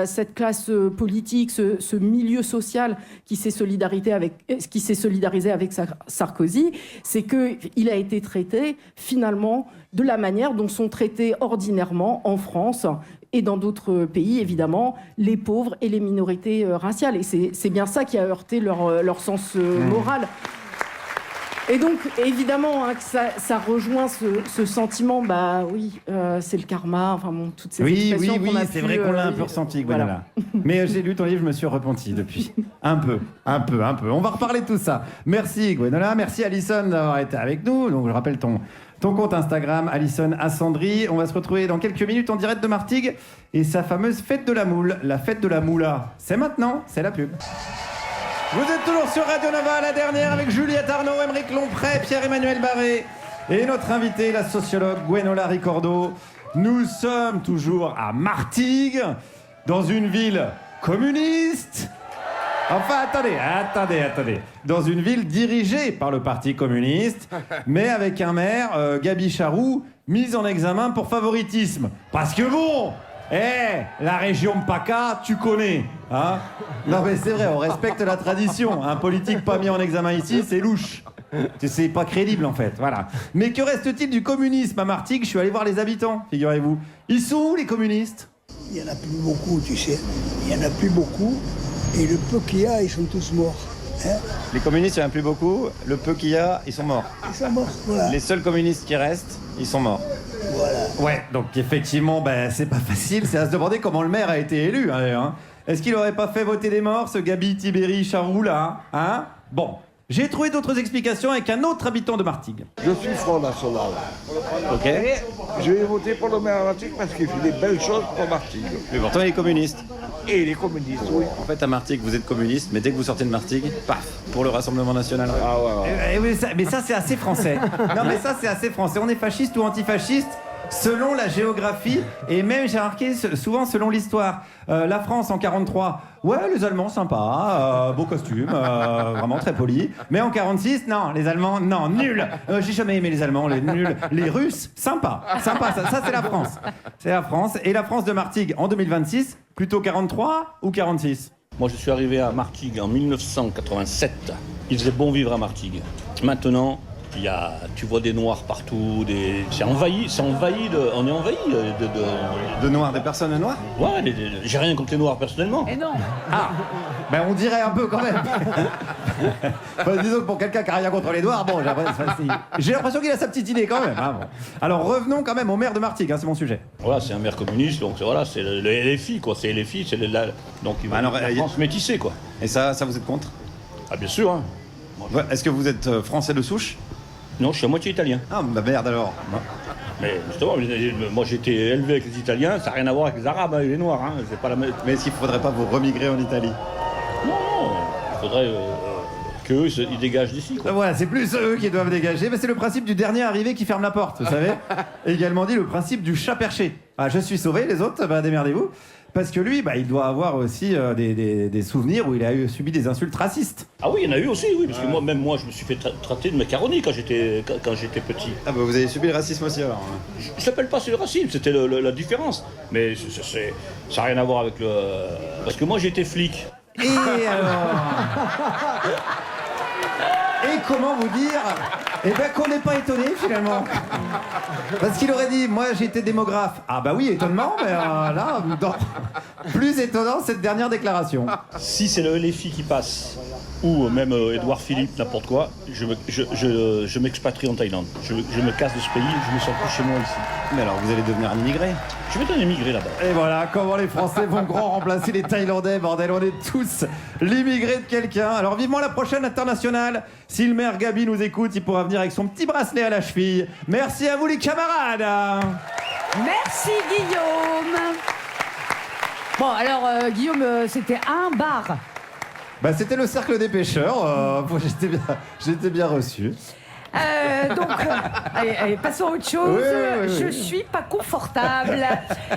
cette classe politique, ce milieu social qui s'est solidarisé avec Sarkozy, c'est qu'il a été traité finalement de la manière dont sont traités ordinairement en France et dans d'autres pays, évidemment, les pauvres et les minorités raciales. Et c'est bien ça qui a heurté leur sens moral. Et donc, évidemment, que ça rejoint ce sentiment, c'est le karma, enfin bon, toutes ces expressions qu'on a pu... c'est vrai qu'on l'a un peu ressenti, Gwenola. Voilà. Mais j'ai lu ton livre, je me suis repenti depuis. Un peu. On va reparler de tout ça. Merci, Gwenola. Merci, Alison, d'avoir été avec nous. Donc, je rappelle ton compte Instagram, Alison Assandri. On va se retrouver dans quelques minutes en direct de Martigues et sa fameuse fête de la moule, la fête de la moula. C'est maintenant, c'est la pub. Vous êtes toujours sur Radio Nova, la dernière, avec Juliette Arnaud, Aymeric Lompré, Pierre-Emmanuel Barré et notre invitée, la sociologue Gwenola Ricordo. Nous sommes toujours à Martigues, dans une ville communiste. Enfin, attendez. Dans une ville dirigée par le Parti communiste, mais avec un maire, Gaby Charroux, mis en examen pour favoritisme. Parce que bon... la région PACA, tu connais, hein? Non mais c'est vrai, on respecte la tradition. Un politique pas mis en examen ici, c'est louche. C'est pas crédible en fait, voilà. Mais que reste-t-il du communisme à Martigues? Je suis allé voir les habitants, figurez-vous. Ils sont où les communistes? Il n'y en a plus beaucoup, tu sais. Il n'y en a plus beaucoup. Et le peu qu'il y a, ils sont tous morts. Les communistes, il n'y en a plus beaucoup. Le peu qu'il y a, ils sont morts. Ils sont morts, voilà. Les seuls communistes qui restent, ils sont morts. Voilà. Ouais, donc effectivement, c'est pas facile. C'est à se demander comment le maire a été élu. Hein. Est-ce qu'il aurait pas fait voter des morts, ce Gaby Tibéri Charroux là, hein? Bon, j'ai trouvé d'autres explications avec un autre habitant de Martigues. Je suis Front National. Ok. Et je vais voter pour le maire de Martigues parce qu'il fait des belles choses pour Martigues. Mais pourtant, il est communiste. Et les communistes, oui. En fait, à Martigues, vous êtes communiste, mais dès que vous sortez de Martigues, paf, pour le Rassemblement National. Ah ouais. Mais ça, c'est assez français. Non, mais ça, c'est assez français. On est fasciste ou antifasciste selon la géographie et même, j'ai remarqué, souvent selon l'histoire. La France en 43, ouais, les Allemands, sympa, beau costume, vraiment très poli. Mais en 46, non, les Allemands, non, nul. J'ai jamais aimé les Allemands, les nuls. Les Russes, sympa, ça c'est la France. C'est la France. Et la France de Martigues en 2026, plutôt 43 ou 46? Moi, je suis arrivé à Martigues en 1987. Il faisait bon vivre à Martigues. Maintenant, tu vois des noirs partout, on est envahi de noirs, des personnes noires. Ouais, j'ai rien contre les noirs personnellement. Et non. Ah, on dirait un peu quand même. Disons que pour quelqu'un qui n'a rien contre les noirs, bon, j'ai l'impression qu'il a sa petite idée quand même. Hein, bon. Alors revenons quand même au maire de Martigues, hein, c'est mon sujet. Voilà, c'est un maire communiste, donc voilà, c'est le LFI, quoi. C'est LFI, donc il va la France métissée, quoi. Et ça vous êtes contre? Ah bien sûr. Hein. Est-ce que vous êtes français de souche? Non, je suis à moitié italien. Ah, merde alors. Mais justement, moi j'ai été élevé avec les Italiens, ça n'a rien à voir avec les Arabes et les Noirs. Hein. C'est pas la même... Mais est-ce qu'il ne faudrait pas vous remigrer en Italie? Non, il faudrait qu'eux, ils dégagent d'ici. Quoi. Voilà, c'est plus eux qui doivent dégager. Mais c'est le principe du dernier arrivé qui ferme la porte, vous savez. Également dit le principe du chat perché. Ah, je suis sauvé, les autres, démerdez-vous. Parce que lui, il doit avoir aussi des souvenirs où il a subi des insultes racistes. Ah oui, il y en a eu aussi, oui, parce que moi, je me suis fait traiter de macaroni quand j'étais petit. Ah vous avez subi le racisme aussi alors? Je l'appelle pas c'est le racisme, c'était la différence. Mais ça n'a rien à voir avec le... Parce que moi, j'étais flic. Et alors comment vous dire qu'on n'est pas étonné finalement. Parce qu'il aurait dit, moi j'étais démographe. Ah bah oui, étonnement, mais là, plus étonnant cette dernière déclaration. Si c'est le LFI qui passe, ou même Édouard Philippe, n'importe quoi, je m'expatrie en Thaïlande. Je me casse de ce pays, je me sens plus chez moi ici. Mais alors vous allez devenir un immigré? Je vais être un immigré là-bas. Et voilà, comment les Français vont grand remplacer les Thaïlandais, bordel, on est tous l'immigré de quelqu'un. Alors vivement la prochaine internationale. Si le maire Gabi nous écoute, il pourra venir avec son petit bracelet à la cheville. Merci à vous les camarades. Merci Guillaume. Bon alors Guillaume, c'était un bar. Bah c'était le cercle des pêcheurs, j'étais bien reçu. Allez, passons à autre chose. Oui. Je suis pas confortable.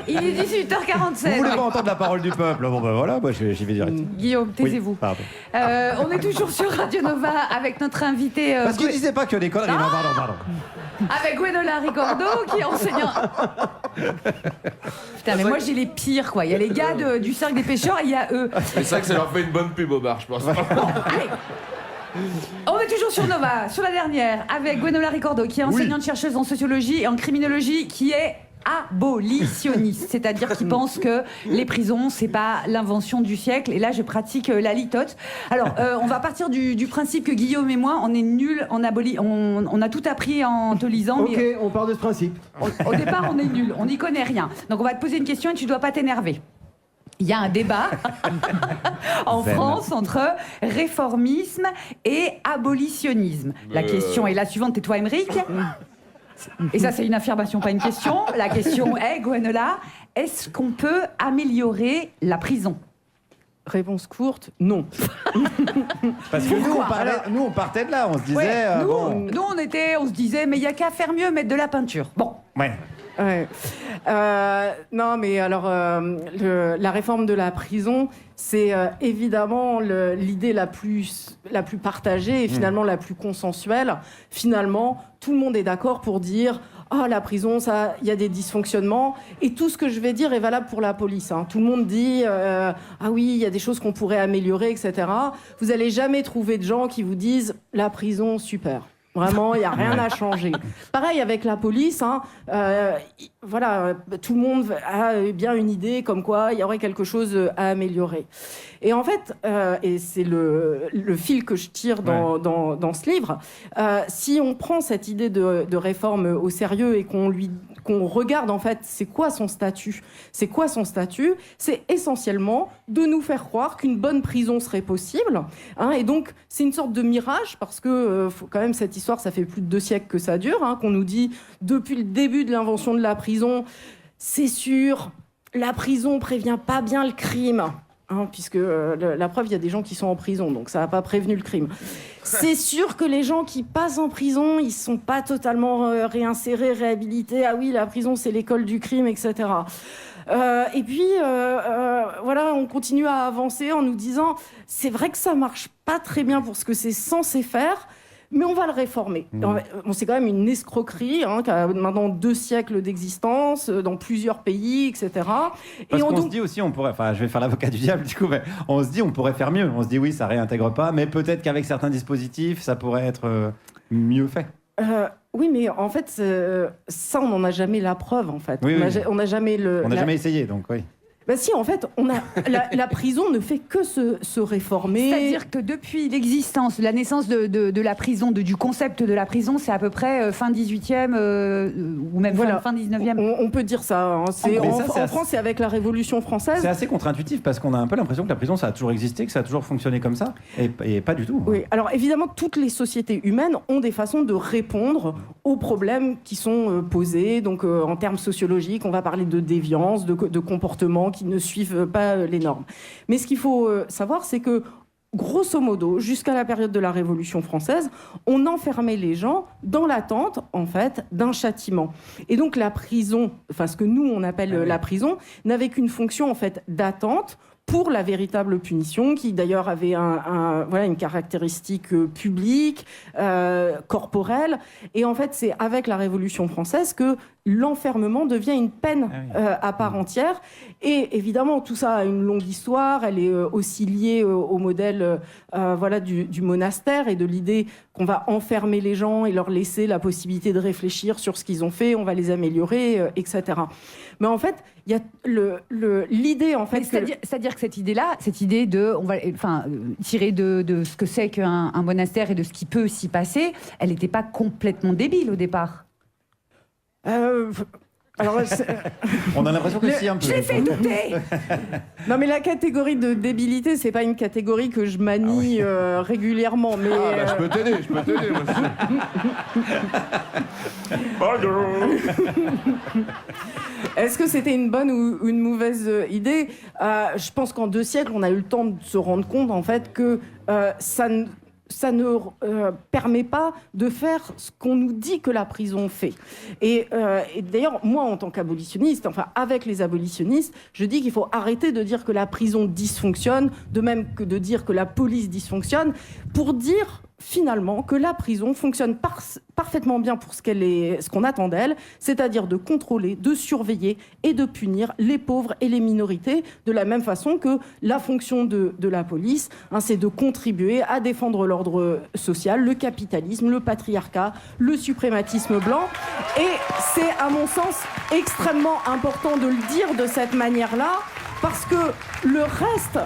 Il est 18h47. Vous voulez pas entendre la parole du peuple? Bon ben voilà, moi j'y vais direct. Guillaume, taisez-vous. Oui, pardon. On est toujours sur Radio Nova avec notre invité. Parce qu'il disait pas que des conneries. Non, pardon. Avec Gwenola Ricordo qui est enseignant. Putain, mais moi j'ai les pires quoi. Il y a les gars du cercle des pêcheurs et il y a eux. C'est ça que ça leur fait une bonne pub au bar, je pense. Allez. On est toujours sur Nova, sur la dernière, avec Gwenola Ricordo, qui est enseignante-chercheuse en sociologie et en criminologie, qui est abolitionniste, c'est-à-dire qui pense que les prisons, c'est pas l'invention du siècle. Et là, je pratique la litote. Alors, on va partir du principe que Guillaume et moi, on est nuls en on a tout appris en te lisant. Ok, mais on part de ce principe. au départ, on est nuls, on n'y connaît rien. Donc, on va te poser une question et tu dois pas t'énerver. Il y a un débat en France entre réformisme et abolitionnisme. La question est la suivante, tais-toi Émeric. Et ça c'est une affirmation, pas une question. La question est, Gwenola, est-ce qu'on peut améliorer la prison? Réponse courte, non. Parce que nous on partait de là, on se disait... Nous on se disait, mais il y a qu'à faire mieux, mettre de la peinture. Bon. Ouais. Ouais. Non, mais alors, la réforme de la prison, c'est évidemment l'idée la plus partagée et finalement la plus consensuelle. Finalement, tout le monde est d'accord pour dire la prison, il y a des dysfonctionnements. Et tout ce que je vais dire est valable pour la police. Hein. Tout le monde dit oui, il y a des choses qu'on pourrait améliorer, etc. Vous n'allez jamais trouver de gens qui vous disent la prison, super. Vraiment, il n'y a rien à changer. Pareil avec la police, hein, voilà, tout le monde a bien une idée comme quoi il y aurait quelque chose à améliorer. Et en fait, et c'est le fil que je tire dans ce livre, si on prend cette idée de réforme au sérieux et qu'on regarde en fait c'est quoi son statut, c'est essentiellement de nous faire croire qu'une bonne prison serait possible, hein, et donc c'est une sorte de mirage parce que faut quand même cette histoire, ça fait plus de 2 siècles que ça dure, hein, qu'on nous dit depuis le début de l'invention de la prison, c'est sûr, la prison prévient pas bien le crime. Hein, puisque la preuve, il y a des gens qui sont en prison, donc ça n'a pas prévenu le crime. C'est sûr que les gens qui passent en prison, ils ne sont pas totalement réinsérés, réhabilités. Ah oui, la prison, c'est l'école du crime, etc. Et puis, voilà, on continue à avancer en nous disant, c'est vrai que ça ne marche pas très bien pour ce que c'est censé faire, mais on va le réformer. Bon, c'est quand même une escroquerie, hein, qui a maintenant 2 siècles d'existence, dans plusieurs pays, etc. Parce qu'on se dit aussi, on pourrait, enfin je vais faire l'avocat du diable du coup, mais on se dit on pourrait faire mieux. On se dit oui, ça réintègre pas, mais peut-être qu'avec certains dispositifs, ça pourrait être mieux fait. Oui, mais en fait, ça, on n'en a jamais la preuve, en fait. Oui, on n'a jamais jamais essayé, donc oui. Ben si, en fait, la prison ne fait que se réformer. C'est-à-dire que depuis l'existence, la naissance de la prison, du concept de la prison, c'est à peu près fin 18e ou même fin 19e. On peut dire ça. Hein. En France, c'est avec la Révolution française. C'est assez contre-intuitif parce qu'on a un peu l'impression que la prison, ça a toujours existé, que ça a toujours fonctionné comme ça, et pas du tout. Oui, alors évidemment, toutes les sociétés humaines ont des façons de répondre aux problèmes qui sont posés. Donc, en termes sociologiques, on va parler de déviance, de comportement qui ne suivent pas les normes. Mais ce qu'il faut savoir, c'est que, grosso modo, jusqu'à la période de la Révolution française, on enfermait les gens dans l'attente, en fait, d'un châtiment. Et donc la prison, enfin ce que nous, on appelle la prison, n'avait qu'une fonction, en fait, d'attente pour la véritable punition, qui d'ailleurs avait une caractéristique publique, corporelle. Et en fait, c'est avec la Révolution française que l'enfermement devient une peine à part entière. Et évidemment, tout ça a une longue histoire. Elle est aussi liée au modèle du monastère et de l'idée qu'on va enfermer les gens et leur laisser la possibilité de réfléchir sur ce qu'ils ont fait, on va les améliorer, etc. Mais en fait, il y a l'idée, en fait... C'est-à-dire que cette idée de... tirée de ce que c'est qu'un monastère et de ce qui peut s'y passer, elle n'était pas complètement débile au départ. On a l'impression que si, un peu. Je l'ai fait douter. Non, mais la catégorie de débilité, c'est pas une catégorie que je manie régulièrement. Mais je peux t'aider, moi aussi. Est-ce que c'était une bonne ou une mauvaise idée ? Je pense qu'en 2 siècles, on a eu le temps de se rendre compte, en fait, que ça ne permet pas de faire ce qu'on nous dit que la prison fait. Et d'ailleurs, moi, en tant qu'abolitionniste, avec les abolitionnistes, je dis qu'il faut arrêter de dire que la prison dysfonctionne, de même que de dire que la police dysfonctionne, pour dire finalement que la prison fonctionne parfaitement bien pour ce qu'on attend d'elle, c'est-à-dire de contrôler, de surveiller et de punir les pauvres et les minorités, de la même façon que la fonction de la police, c'est de contribuer à défendre l'ordre social, le capitalisme, le patriarcat, le suprématisme blanc. Et c'est, à mon sens, extrêmement important de le dire de cette manière-là, parce que le reste,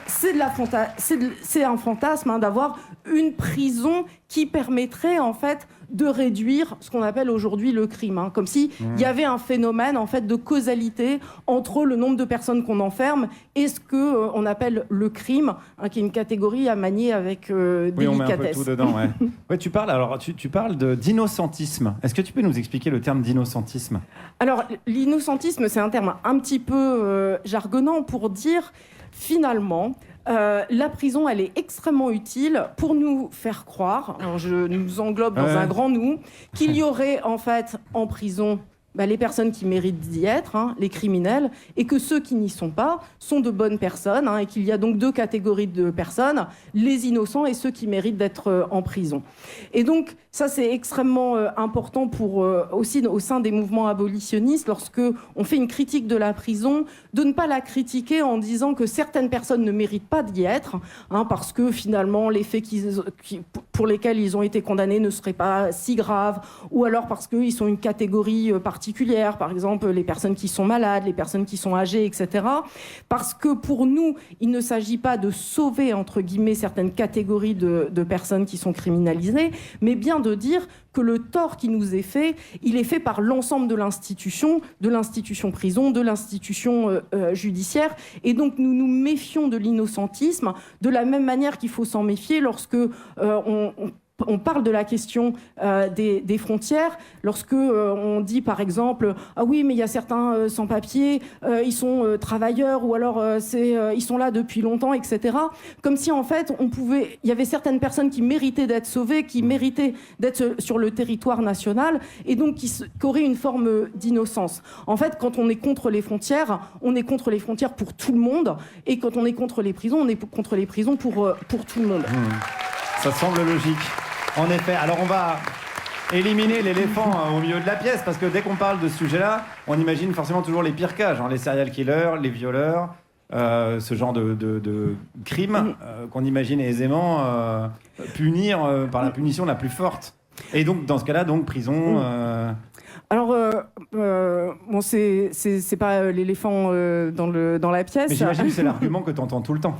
c'est un fantasme d'avoir une prison qui permettrait en fait de réduire ce qu'on appelle aujourd'hui le crime, comme si il y avait un phénomène en fait de causalité entre le nombre de personnes qu'on enferme et ce que on appelle le crime, qui est une catégorie à manier avec délicatesse. Oui, on met un peu tout dedans. Ouais. Ouais, tu parles d'innocentisme. Est-ce que tu peux nous expliquer le terme d'innocentisme ? Alors, l'innocentisme, c'est un terme un petit peu jargonnant pour dire finalement. La prison, elle est extrêmement utile pour nous faire croire, alors je nous englobe dans un grand nous, qu'il y aurait en fait en prison les personnes qui méritent d'y être, les criminels, et que ceux qui n'y sont pas sont de bonnes personnes, et qu'il y a donc 2 catégories de personnes, les innocents et ceux qui méritent d'être en prison. Et donc, ça c'est extrêmement important pour aussi au sein des mouvements abolitionnistes, lorsque on fait une critique de la prison, de ne pas la critiquer en disant que certaines personnes ne méritent pas d'y être, parce que finalement les faits pour lesquels ils ont été condamnés ne seraient pas si graves, ou alors parce qu'ils sont une catégorie particulière, par exemple les personnes qui sont malades, les personnes qui sont âgées, etc. Parce que pour nous, il ne s'agit pas de sauver, entre guillemets, certaines catégories de personnes qui sont criminalisées, mais bien de dire que le tort qui nous est fait, il est fait par l'ensemble de l'institution prison, de l'institution judiciaire. Et donc, nous nous méfions de l'innocentisme de la même manière qu'il faut s'en méfier lorsque on parle de la question des frontières, lorsque on dit par exemple « Ah oui, mais il y a certains sans-papiers, ils sont travailleurs, ou alors ils sont là depuis longtemps, etc. » Comme si en fait, il y avait certaines personnes qui méritaient d'être sauvées, qui méritaient d'être sur le territoire national, et donc qui auraient une forme d'innocence. En fait, quand on est contre les frontières, on est contre les frontières pour tout le monde, et quand on est contre les prisons, on est contre les prisons pour tout le monde. Ça semble logique. En effet, alors on va éliminer l'éléphant au milieu de la pièce, parce que dès qu'on parle de ce sujet-là, on imagine forcément toujours les pires cas, genre les serial killers, les violeurs, ce genre de crimes qu'on imagine aisément punir par la punition la plus forte. Et donc, dans ce cas-là, prison... Alors, bon, c'est pas l'éléphant dans la pièce. Mais j'imagine que c'est l'argument que tu entends tout le temps.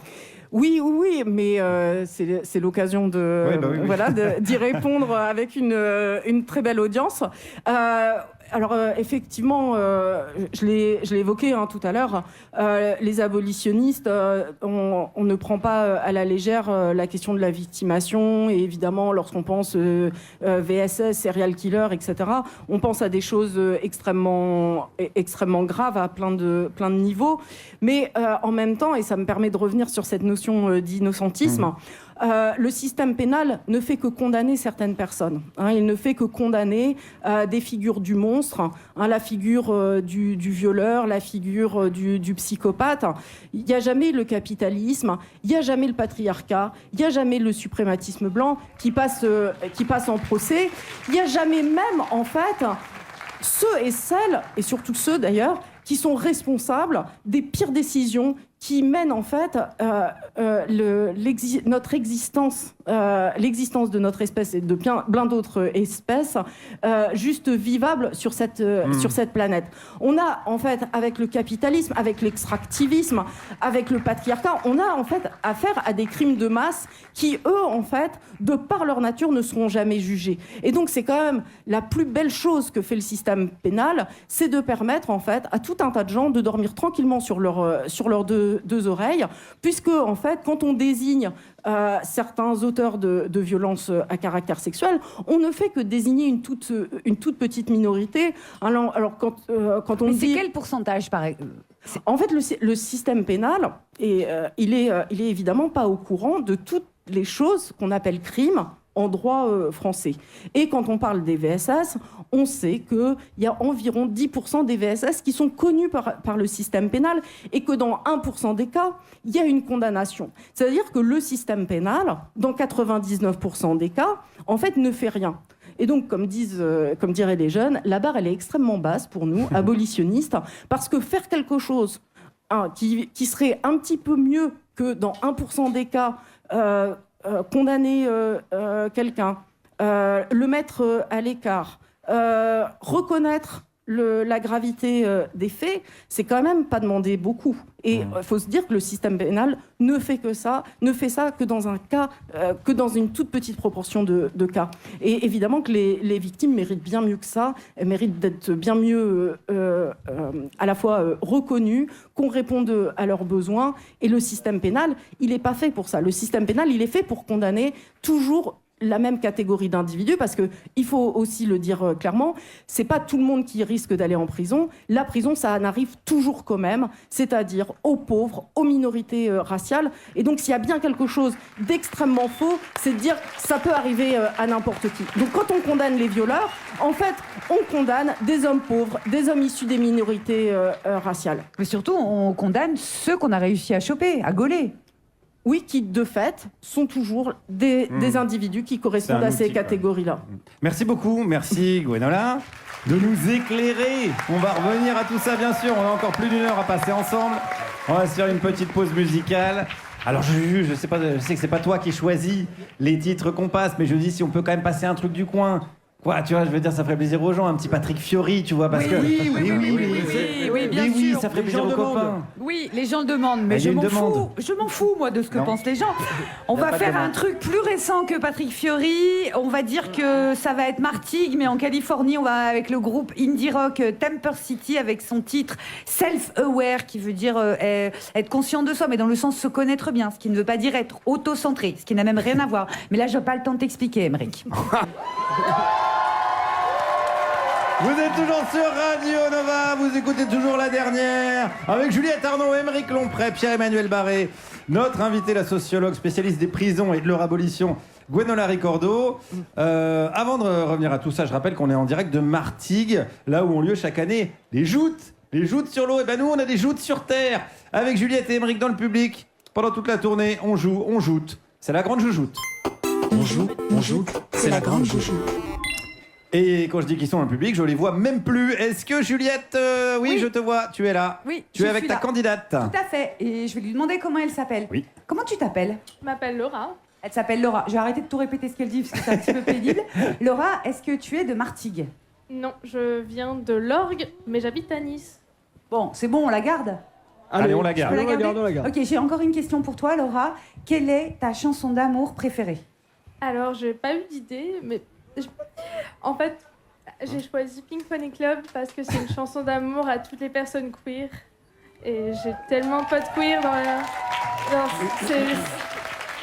Oui, mais c'est l'occasion d'y répondre avec une très belle audience. Alors effectivement, je l'ai évoqué tout à l'heure, les abolitionnistes, on ne prend pas à la légère la question de la victimation, et évidemment lorsqu'on pense VSS, serial killer, etc., on pense à des choses extrêmement graves à plein de niveaux, mais en même temps, et ça me permet de revenir sur cette notion d'innocentisme, le système pénal ne fait que condamner certaines personnes. Il ne fait que condamner des figures du monstre, la figure du violeur, la figure du psychopathe. Il n'y a jamais le capitalisme, il n'y a jamais le patriarcat, il n'y a jamais le suprématisme blanc qui passe en procès. Il n'y a jamais même, en fait, ceux et celles, et surtout ceux d'ailleurs, qui sont responsables des pires décisions qui mènent en fait notre existence, l'existence de notre espèce et de plein d'autres espèces, juste vivables sur cette planète. On a en fait, avec le capitalisme, avec l'extractivisme, avec le patriarcat, on a en fait affaire à des crimes de masse qui, eux, en fait, de par leur nature, ne seront jamais jugés. Et donc, c'est quand même la plus belle chose que fait le système pénal, c'est de permettre en fait à tout un tas de gens de dormir tranquillement sur leurs deux oreilles, puisque en fait, quand on désigne certains auteurs de violences à caractère sexuel, on ne fait que désigner une toute petite minorité. Alors quand on Mais dit... c'est quel pourcentage En fait, le système pénal, il est évidemment pas au courant de toutes les choses qu'on appelle crimes en droit français. Et quand on parle des VSS, on sait qu'il y a environ 10% des VSS qui sont connus par le système pénal et que dans 1% des cas, il y a une condamnation. C'est-à-dire que le système pénal, dans 99% des cas, en fait, ne fait rien. Et donc, comme diraient les jeunes, la barre, elle est extrêmement basse pour nous, abolitionnistes, parce que faire quelque chose qui serait un petit peu mieux que dans 1% des cas, condamner quelqu'un, le mettre à l'écart, reconnaître la gravité des faits, c'est quand même pas demander beaucoup. Et il faut se dire que le système pénal ne fait ça que dans un cas, que dans une toute petite proportion de cas. Et évidemment que les victimes méritent bien mieux que ça, elles méritent d'être bien mieux à la fois reconnues, qu'on réponde à leurs besoins. Et le système pénal, il n'est pas fait pour ça. Le système pénal, il est fait pour condamner toujours la même catégorie d'individus, parce qu'il faut aussi le dire clairement, c'est pas tout le monde qui risque d'aller en prison. La prison, ça en arrive toujours quand même, c'est-à-dire aux pauvres, aux minorités raciales. Et donc, s'il y a bien quelque chose d'extrêmement faux, c'est de dire ça peut arriver à n'importe qui. Donc, quand on condamne les violeurs, en fait, on condamne des hommes pauvres, des hommes issus des minorités raciales. Mais surtout, on condamne ceux qu'on a réussi à choper, à gauler. Oui, qui de fait sont toujours des individus qui correspondent à ces catégories-là. Merci beaucoup, merci Gwenola de nous éclairer. On va revenir à tout ça bien sûr, on a encore plus d'1 heure à passer ensemble. On va se faire une petite pause musicale. Alors je sais que c'est pas toi qui choisis les titres qu'on passe, mais je dis si on peut quand même passer un truc du coin. Quoi, tu vois, je veux dire, ça ferait plaisir aux gens, un petit Patrick Fiori, tu vois, parce que... Oui, bien sûr. Ça ferait plaisir aux copains. Oui, les gens le demandent, mais je m'en fous, moi, de ce que pensent les gens. On va faire un truc plus récent que Patrick Fiori. On va dire que ça va être Martigues, mais en Californie, on va avec le groupe indie rock Temper City avec son titre Self-Aware, qui veut dire être conscient de soi, mais dans le sens se connaître bien, ce qui ne veut pas dire être auto-centré, ce qui n'a même rien à voir. Mais là, je n'ai pas le temps de t'expliquer, Émeric. Vous êtes toujours sur Radio Nova, vous écoutez toujours La Dernière, avec Juliette Arnaud, Émeric Lompré, Pierre-Emmanuel Barré, notre invité, la sociologue spécialiste des prisons et de leur abolition, Gwenola Ricordo. Avant de revenir à tout ça, je rappelle qu'on est en direct de Martigues, là où ont lieu chaque année les joutes sur l'eau. Et ben nous, on a des joutes sur terre, avec Juliette et Émeric dans le public. Pendant toute la tournée, on joue, on joute. C'est la grande joujoute. On joue, c'est la grande joujoute. Et quand je dis qu'ils sont dans le public, je les vois même plus. Est-ce que Juliette, oui, je te vois, tu es là. Oui, tu es avec ta candidate. Tout à fait. Et je vais lui demander comment elle s'appelle. Oui. Comment tu t'appelles? Je m'appelle Laura. Elle s'appelle Laura. Je vais arrêter de tout répéter ce qu'elle dit parce que c'est un petit peu pénible. Laura, est-ce que tu es de Martigues? Non, je viens de l'Orgue, mais j'habite à Nice. Bon, c'est bon, on la garde? Allez, on la garde. On la garde. Ok, j'ai encore une question pour toi, Laura. Quelle est ta chanson d'amour préférée? Alors, j'ai pas eu d'idée, mais en fait, j'ai choisi Pink Pony Club parce que c'est une chanson d'amour à toutes les personnes queer. Et j'ai tellement pas de queer dans la...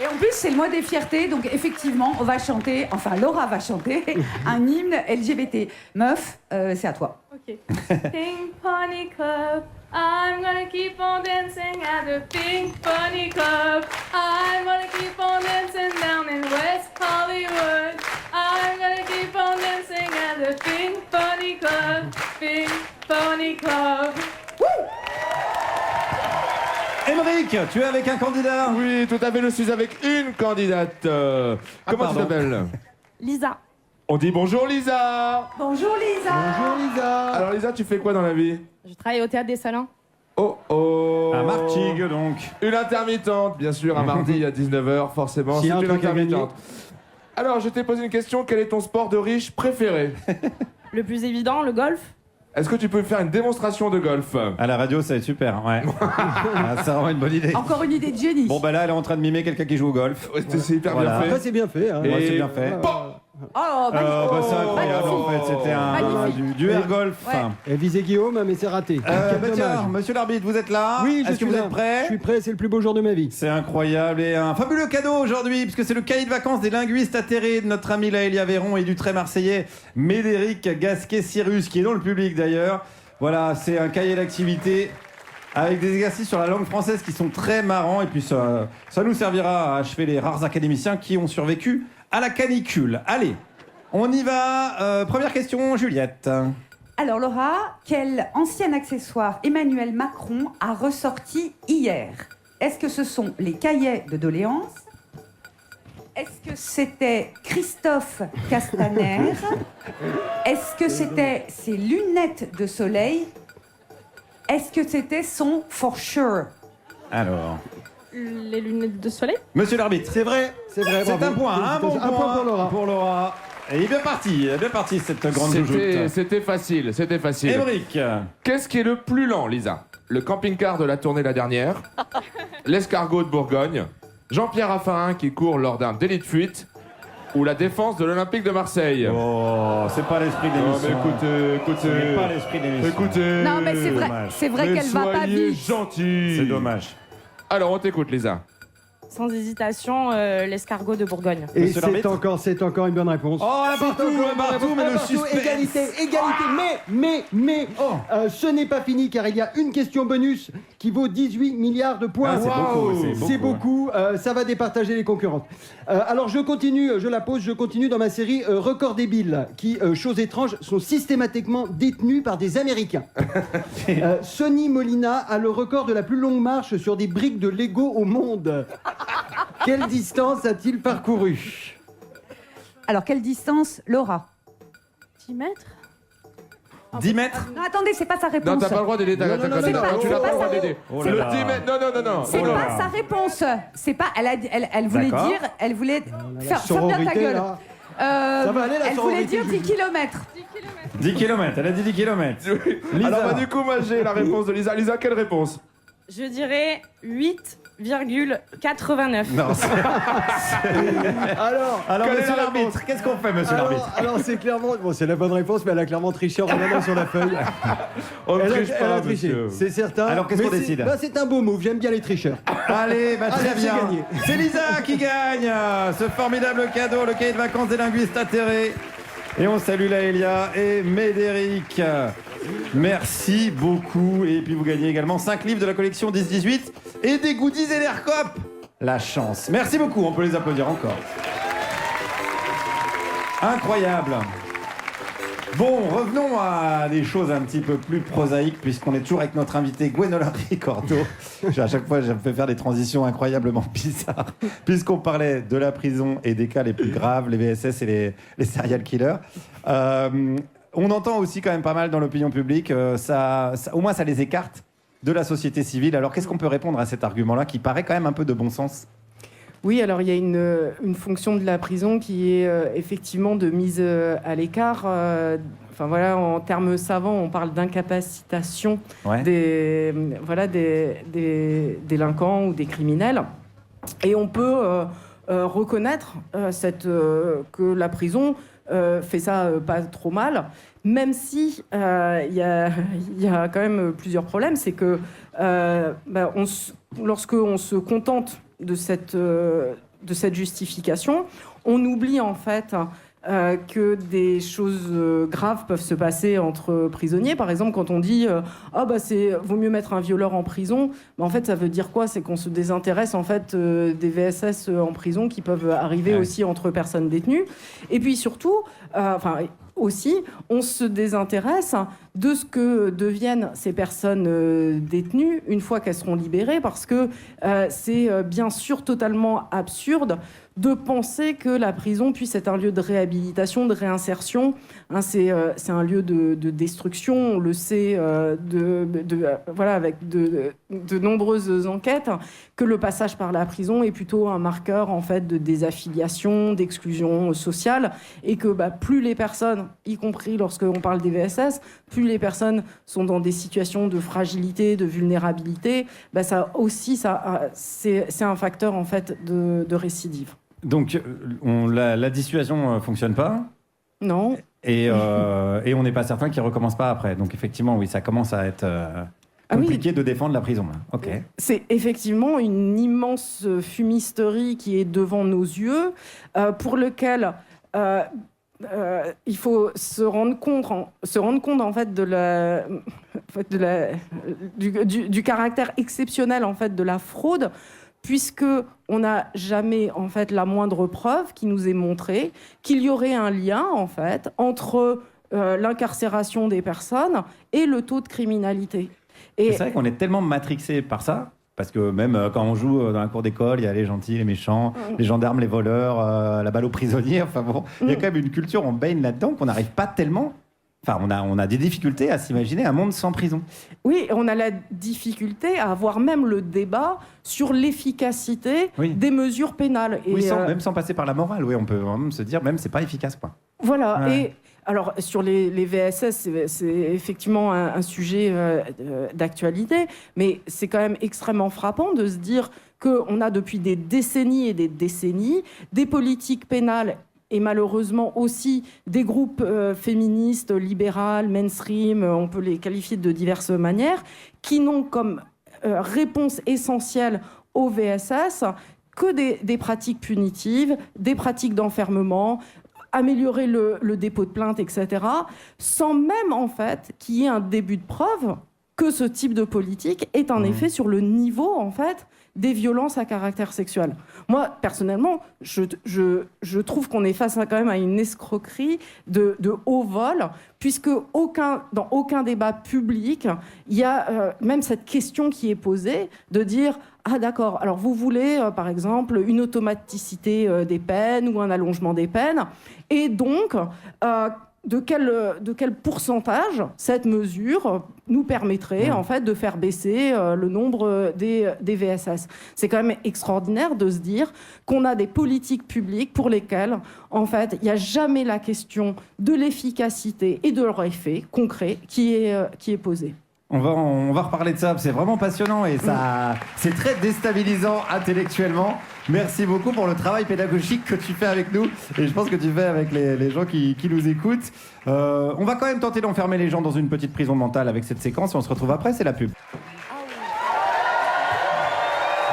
Et en plus, c'est le mois des fiertés, donc effectivement, on va chanter, enfin Laura va chanter, un hymne LGBT. Meuf, c'est à toi. Ok. Pink Pony Club, I'm gonna keep on dancing at the Pink Pony Club. I'm gonna keep on dancing Émeric, tu es avec un candidat? Oui, tout à fait, je suis avec une candidate. Comment tu t'appelles? Lisa. On dit bonjour Lisa. Bonjour Lisa. Bonjour Lisa. Alors Lisa, tu fais quoi dans la vie? Je travaille au Théâtre des Salins. Oh oh. À Martigues, donc. Une intermittente, bien sûr, un mardi à 19h, forcément, S'il y c'est a un une truc à gagner. intermittente. Alors, je t'ai posé une question, quel est ton sport de riche préféré? Le plus évident, le golf. Est-ce que tu peux faire une démonstration de golf? À la radio, ça va être super, ouais. Ah, c'est vraiment une bonne idée. Encore une idée de génie. Bon, bah là, elle est en train de mimer quelqu'un qui joue au golf. Ouais, c'est hyper Voilà. bien Après, fait. c'est bien fait. Hein. Et- Ouais, c'est bien fait. Oh, Bah, c'est incroyable, en fait. C'était du air golf. Ouais. Elle visait Guillaume, mais c'est raté. Quel Tiens, dommage. monsieur l'arbitre, vous êtes là? Oui, Est-ce que vous êtes prêt? Je suis prêt, c'est le plus beau jour de ma vie. C'est incroyable et un fabuleux cadeau aujourd'hui puisque c'est le cahier de vacances des linguistes atterrés de notre ami Laëlia Véron et du très marseillais Médéric Gasquet-Cyrus qui est dans le public d'ailleurs. Voilà, c'est un cahier d'activité avec des exercices sur la langue française qui sont très marrants et puis ça nous servira à achever les rares académiciens qui ont survécu à la canicule. Allez, on y va. Première question, Juliette. Alors Laura, quel ancien accessoire Emmanuel Macron a ressorti hier? Est-ce que ce sont les cahiers de doléances? Est-ce que c'était Christophe Castaner? Est-ce que c'était ses lunettes de soleil? Est-ce que c'était son for sure? Alors, Les lunettes de soleil. monsieur l'arbitre. C'est vrai, c'est vrai. C'est bravo. un point, un bon Un point pour Laura. pour Laura. Et il est bien parti cette grande joujoute. C'était facile, c'était facile. Émeric. Qu'est-ce qui est le plus lent, Lisa? Le camping-car de la tournée la dernière, l'escargot de Bourgogne, Jean-Pierre Raffarin qui court lors d'un délit de fuite, ou la défense de l'Olympique de Marseille? Oh, c'est pas l'esprit de Non, l'émission. mais écoutez, Ce n'est pas l'esprit de l'émission. écoutez. Non mais c'est vrai Mais qu'elle va pas soyez vite. gentil. C'est dommage. Alors, on t'écoute, Lisa. Sans hésitation, l'escargot de Bourgogne. Et Monsieur l'arbitre. c'est encore une bonne réponse. Oh, là, partout, mais le suspense. Égalité, mais, ce n'est pas fini car il y a une question bonus qui vaut 18 milliards de points. Ah, c'est beaucoup, C'est beaucoup, ça va départager les concurrentes. Alors je continue, je continue dans ma série Records débiles, qui, chose étrange, sont systématiquement détenus par des Américains. Sonny Molina a le record de la plus longue marche sur des briques de Lego au monde. Quelle distance a-t-il parcouru? Alors quelle distance, Laura? 10 mètres. 10 mètres. Non attendez, c'est pas sa réponse. Non, t'as pas le droit d'aider ta Non, non, non, candidate. non, Tu non, n'as pas le non, droit non, d'aider. oh là Le là. 10 mètres. Non. C'est Oh là pas là. sa réponse. C'est pas. Elle voulait D'accord. dire. Elle voulait faire bien ta sororité, gueule. là. Ça va aller, la Elle voulait sororité, dire 10 Julie. km. 10 km, elle a dit 10 km. Lisa. Alors, bah, du coup, moi, j'ai la réponse de Lisa. Lisa, quelle réponse? Je dirais 8,89. Non, Alors, alors Quelle est monsieur la l'arbitre, qu'est-ce qu'on fait, monsieur l'arbitre? alors c'est clairement, bon, c'est la bonne réponse, mais elle a clairement triché en regardant sur la feuille. On ne Elle triche a pas, triché, monsieur. c'est certain. Alors, qu'est-ce Mais qu'on décide? c'est un beau move, j'aime bien les tricheurs. Allez, bah, très Allez, bien. c'est gagné. C'est Lisa qui gagne ce formidable cadeau, le cahier de vacances des linguistes atterrés. Et on salue Laëlia et Médéric. Merci beaucoup. Et puis vous gagnez également 5 livres de la collection 10-18 et des goodies et l'ERCOP. La chance. Merci beaucoup, on peut les applaudir encore. Incroyable. Bon, revenons à des choses un petit peu plus prosaïques, puisqu'on est toujours avec notre invité Gwénola Ricordo. À chaque fois, je me fais faire des transitions incroyablement bizarres, puisqu'on parlait de la prison et des cas les plus graves, les VSS et les serial killers. On entend aussi quand même pas mal dans l'opinion publique, au moins ça les écarte de la société civile. Alors qu'est-ce qu'on peut répondre à cet argument-là, qui paraît quand même un peu de bon sens? Oui, alors il y a une fonction de la prison qui est effectivement de mise à l'écart. Enfin voilà, en termes savants, on parle d'incapacitation des délinquants ou des criminels. Et on peut reconnaître que la prison fait ça pas trop mal, même si il y a quand même plusieurs problèmes. C'est que lorsqu'on se contente de cette justification, on oublie en fait que des choses graves peuvent se passer entre prisonniers. Par exemple, quand on dit vaut mieux mettre un violeur en prison, en fait ça veut dire quoi? C'est qu'on se désintéresse en fait des VSS en prison qui peuvent arriver aussi entre personnes détenues. Et puis surtout, aussi, on se désintéresse de ce que deviennent ces personnes détenues une fois qu'elles seront libérées, parce que c'est bien sûr totalement absurde de penser que la prison puisse être un lieu de réhabilitation, de réinsertion. Hein, c'est un lieu de destruction, on le sait voilà, avec de nombreuses enquêtes, que le passage par la prison est plutôt un marqueur en fait, de désaffiliation, d'exclusion sociale, et que plus les personnes, y compris lorsqu'on parle des VSS, plus les personnes sont dans des situations de fragilité, de vulnérabilité, ça aussi, c'est un facteur en fait, de récidive. Donc, la dissuasion ne fonctionne pas. Non. Et on n'est pas certain qu'il ne recommence pas après. Donc, effectivement, oui, ça commence à être compliqué de défendre la prison. Là. Ok. C'est effectivement une immense fumisterie qui est devant nos yeux, pour lequel il faut se rendre compte en fait, du caractère exceptionnel en fait, de la fraude, puisque on n'a jamais en fait la moindre preuve qui nous est montrée qu'il y aurait un lien en fait entre l'incarcération des personnes et le taux de criminalité. Et c'est vrai qu'on est tellement matrixé par ça. Parce que même quand on joue dans la cour d'école, il y a les gentils, les méchants, les gendarmes, les voleurs, la balle aux prisonniers. Enfin bon, il y a quand même une culture, on baigne là-dedans, qu'on n'arrive pas tellement... Enfin, on a des difficultés à s'imaginer un monde sans prison. Oui, on a la difficulté à avoir même le débat sur l'efficacité des mesures pénales. Et oui, même sans passer par la morale. Oui, on peut même se dire, même c'est pas efficace, quoi. Voilà. Ouais. Et alors, sur les VSS, c'est effectivement un sujet d'actualité, mais c'est quand même extrêmement frappant de se dire qu'on a depuis des décennies et des décennies des politiques pénales et malheureusement aussi des groupes féministes, libérales, mainstream, on peut les qualifier de diverses manières, qui n'ont comme réponse essentielle au VSS que des pratiques punitives, des pratiques d'enfermement, améliorer le dépôt de plainte, etc., sans même en fait qu'il y ait un début de preuve que ce type de politique est un effet sur le niveau en fait des violences à caractère sexuel. Moi, personnellement, je trouve qu'on est face quand même à une escroquerie de haut vol, puisque dans aucun débat public, il y a même cette question qui est posée de dire « Ah d'accord, alors vous voulez, par exemple, une automaticité des peines ou un allongement des peines, et donc... de quel pourcentage cette mesure nous permettrait en fait de faire baisser le nombre des VSS. C'est quand même extraordinaire de se dire qu'on a des politiques publiques pour lesquelles en fait il n'y a jamais la question de l'efficacité et de leur effet concret qui est posée. On va reparler de ça, c'est vraiment passionnant et ça, c'est très déstabilisant intellectuellement. Merci beaucoup pour le travail pédagogique que tu fais avec nous et je pense que tu fais avec les gens qui nous écoutent. On va quand même tenter d'enfermer les gens dans une petite prison mentale avec cette séquence et on se retrouve après, c'est la pub.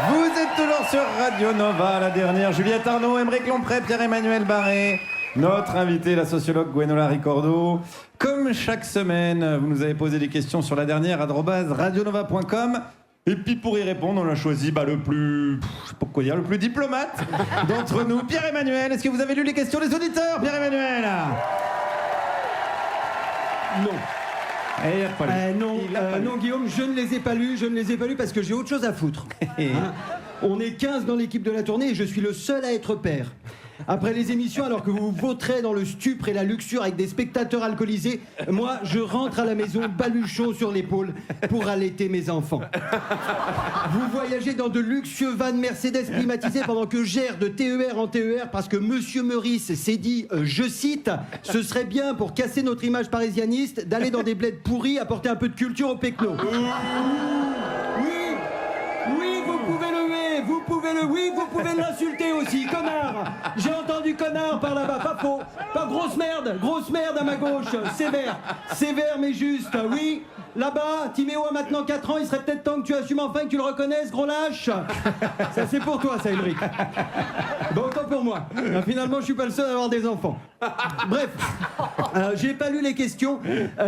Vous êtes toujours sur Radio Nova, la dernière. Juliette Arnaud, Aymeric Lompré, Pierre-Emmanuel Barré. Notre invité, la sociologue Gwenola Ricordo. Comme chaque semaine, vous nous avez posé des questions sur la dernière @radionova.com. Et puis pour y répondre, on a choisi le plus diplomate d'entre nous, Pierre-Emmanuel. Est-ce que vous avez lu les questions des auditeurs, Pierre-Emmanuel? Non. Non, Guillaume, je ne les ai pas lus parce que j'ai autre chose à foutre. Hein, on est 15 dans l'équipe de la tournée et je suis le seul à être père. Après les émissions, alors que vous vautrez dans le stupre et la luxure avec des spectateurs alcoolisés, moi, je rentre à la maison baluchon sur l'épaule pour allaiter mes enfants. Vous voyagez dans de luxueux vannes Mercedes climatisées pendant que j'erre de TER en TER parce que Monsieur Meurice s'est dit, je cite, « Ce serait bien pour casser notre image parisianiste d'aller dans des bleds pourris apporter un peu de culture au pecno. » Vous pouvez l'insulter aussi, connard. J'ai entendu connard par là-bas, pas faux. Pas grosse merde à ma gauche, sévère mais juste, oui. Là-bas, Timéo a maintenant 4 ans, il serait peut-être temps que tu assumes enfin que tu le reconnaisses, gros lâche. Ça c'est pour toi, ça, Aymeric. Bon, autant pour moi. Finalement, je suis pas le seul à avoir des enfants. Bref, j'ai pas lu les questions,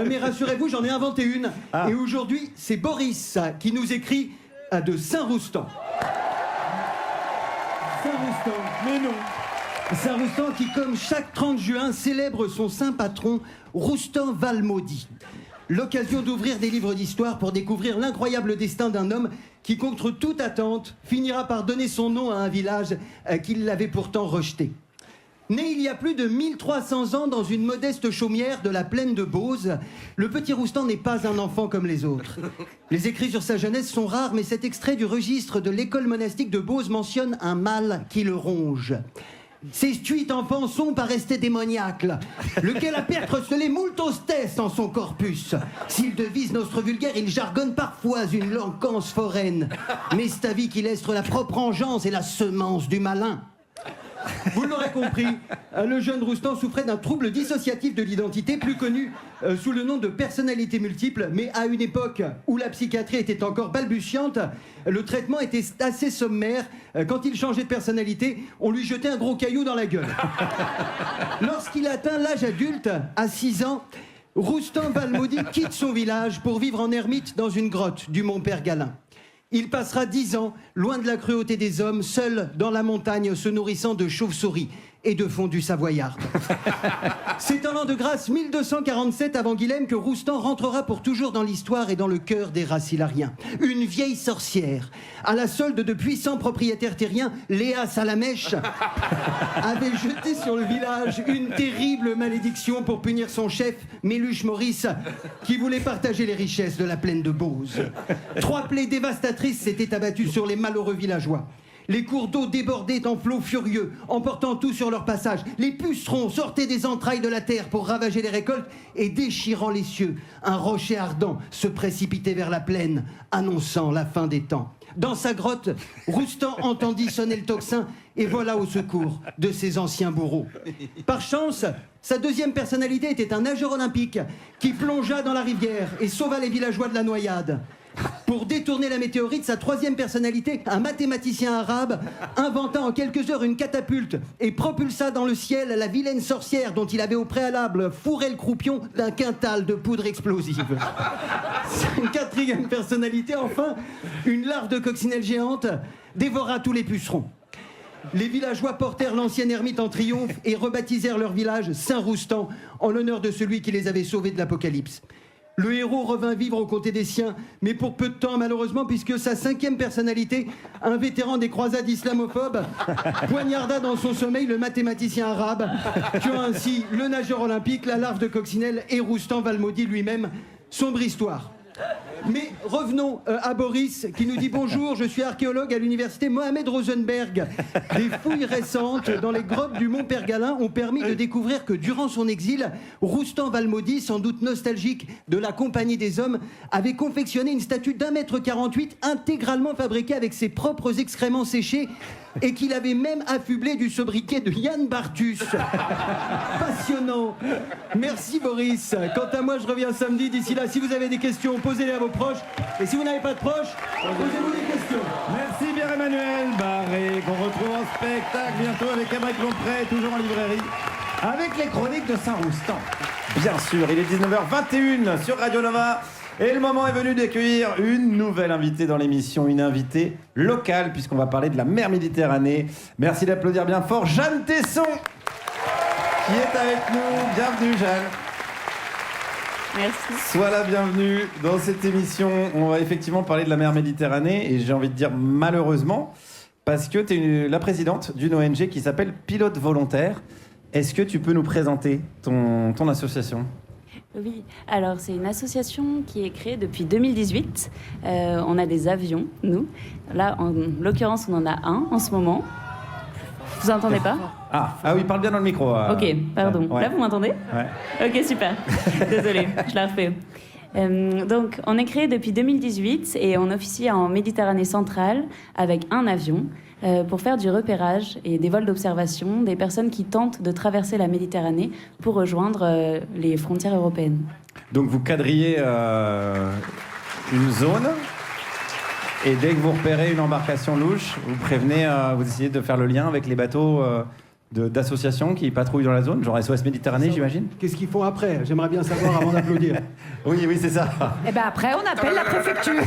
mais rassurez-vous, j'en ai inventé une. Et aujourd'hui, c'est Boris qui nous écrit de Saint-Roustan. Saint-Roustan, mais non. Saint-Roustan qui, comme chaque 30 juin, célèbre son saint patron, Roustan Valmaudit. L'occasion d'ouvrir des livres d'histoire pour découvrir l'incroyable destin d'un homme qui, contre toute attente, finira par donner son nom à un village qu'il avait pourtant rejeté. Né il y a plus de 1300 ans dans une modeste chaumière de la plaine de Beauce, le petit Roustan n'est pas un enfant comme les autres. Les écrits sur sa jeunesse sont rares, mais cet extrait du registre de l'école monastique de Beauce mentionne un mal qui le ronge. Ces stuits enfants sont par rester démoniaques, lequel a perceler moultos test en son corpus. S'il devise notre vulgaire, il jargonne parfois une lanquance foraine. Mais c'est à vie qu'il estre la propre engeance et la semence du malin. Vous l'aurez compris, le jeune Roustan souffrait d'un trouble dissociatif de l'identité, plus connu sous le nom de personnalité multiple, mais à une époque où la psychiatrie était encore balbutiante, le traitement était assez sommaire. Quand il changeait de personnalité, on lui jetait un gros caillou dans la gueule. Lorsqu'il atteint l'âge adulte, à 6 ans, Roustan Valmaudit quitte son village pour vivre en ermite dans une grotte du mont Père-Galin. Il passera 10 ans, loin de la cruauté des hommes, seul dans la montagne, se nourrissant de chauves-souris et de fondue savoyarde. C'est en l'an de grâce 1247 avant Guilhem que Roustan rentrera pour toujours dans l'histoire et dans le cœur des Racilariens. Une vieille sorcière, à la solde de puissants propriétaires terriens, Léa Salamèche, avait jeté sur le village une terrible malédiction pour punir son chef, Méluche Maurice, qui voulait partager les richesses de la plaine de Beauce. 3 plaies dévastatrices s'étaient abattues sur les malheureux villageois. Les cours d'eau débordaient en flots furieux, emportant tout sur leur passage. Les pucerons sortaient des entrailles de la terre pour ravager les récoltes et, déchirant les cieux, un rocher ardent se précipitait vers la plaine, annonçant la fin des temps. Dans sa grotte, Roustan entendit sonner le tocsin et voilà au secours de ses anciens bourreaux. Par chance, sa deuxième personnalité était un nageur olympique qui plongea dans la rivière et sauva les villageois de la noyade. Pour détourner la météorite, sa troisième personnalité, un mathématicien arabe, inventa en quelques heures une catapulte et propulsa dans le ciel la vilaine sorcière dont il avait au préalable fourré le croupion d'un quintal de poudre explosive. Sa quatrième personnalité, enfin, une larve de coccinelle géante, dévora tous les pucerons. Les villageois portèrent l'ancienne ermite en triomphe et rebaptisèrent leur village Saint-Roustan en l'honneur de celui qui les avait sauvés de l'apocalypse. Le héros revint vivre aux côtés des siens, mais pour peu de temps malheureusement, puisque sa cinquième personnalité, un vétéran des croisades islamophobes, poignarda dans son sommeil le mathématicien arabe, tuant ainsi le nageur olympique, la larve de coccinelle et Roustan Valmaudit lui-même. Sombre histoire. Mais revenons à Boris qui nous dit bonjour, je suis archéologue à l'université Mohamed Rosenberg. Des fouilles récentes dans les grottes du mont Père-Galin ont permis de découvrir que durant son exil, Roustan Valmaudit, sans doute nostalgique de la compagnie des hommes, avait confectionné une statue d'1,48 m intégralement fabriquée avec ses propres excréments séchés et qu'il avait même affublé du sobriquet de Yann Barthus. Passionnant. Merci Boris. Quant à moi, je reviens samedi. D'ici là, si vous avez des questions, posez-les à vos proches. Et si vous n'avez pas de proches, posez-vous des questions. Merci Pierre-Emmanuel Barré, qu'on retrouve en spectacle bientôt avec Émeric Lompré, toujours en librairie, avec les chroniques de Saint-Roustan. Bien sûr, il est 19h21 sur Radio Nova. Et le moment est venu d'accueillir une nouvelle invitée dans l'émission, une invitée locale, puisqu'on va parler de la mer Méditerranée. Merci d'applaudir bien fort Jeanne Tesson, qui est avec nous. Bienvenue Jeanne. Merci. Sois la bienvenue dans cette émission. On va effectivement parler de la mer Méditerranée, et j'ai envie de dire malheureusement, parce que tu es la présidente d'une ONG qui s'appelle Pilote Volontaire. Est-ce que tu peux nous présenter ton association ? Oui, alors c'est une association qui est créée depuis 2018. On a des avions, nous. Là, en l'occurrence, on en a un en ce moment. Vous entendez pas ? Ah oui, parle bien dans le micro. Ok, pardon. Ouais. Là, vous m'entendez ? Ouais. Ok, super. Désolée, je la refais. Donc, on est créé depuis 2018 et on officie en Méditerranée centrale avec un avion pour faire du repérage et des vols d'observation des personnes qui tentent de traverser la Méditerranée pour rejoindre les frontières européennes. Donc vous quadrillez une zone et dès que vous repérez une embarcation louche, vous prévenez, vous essayez de faire le lien avec les bateaux d'associations qui patrouillent dans la zone, genre SOS Méditerranée, j'imagine? Qu'est-ce qu'ils font après? J'aimerais bien savoir avant d'applaudir. Oui, c'est ça. Et ben après, on appelle la préfecture.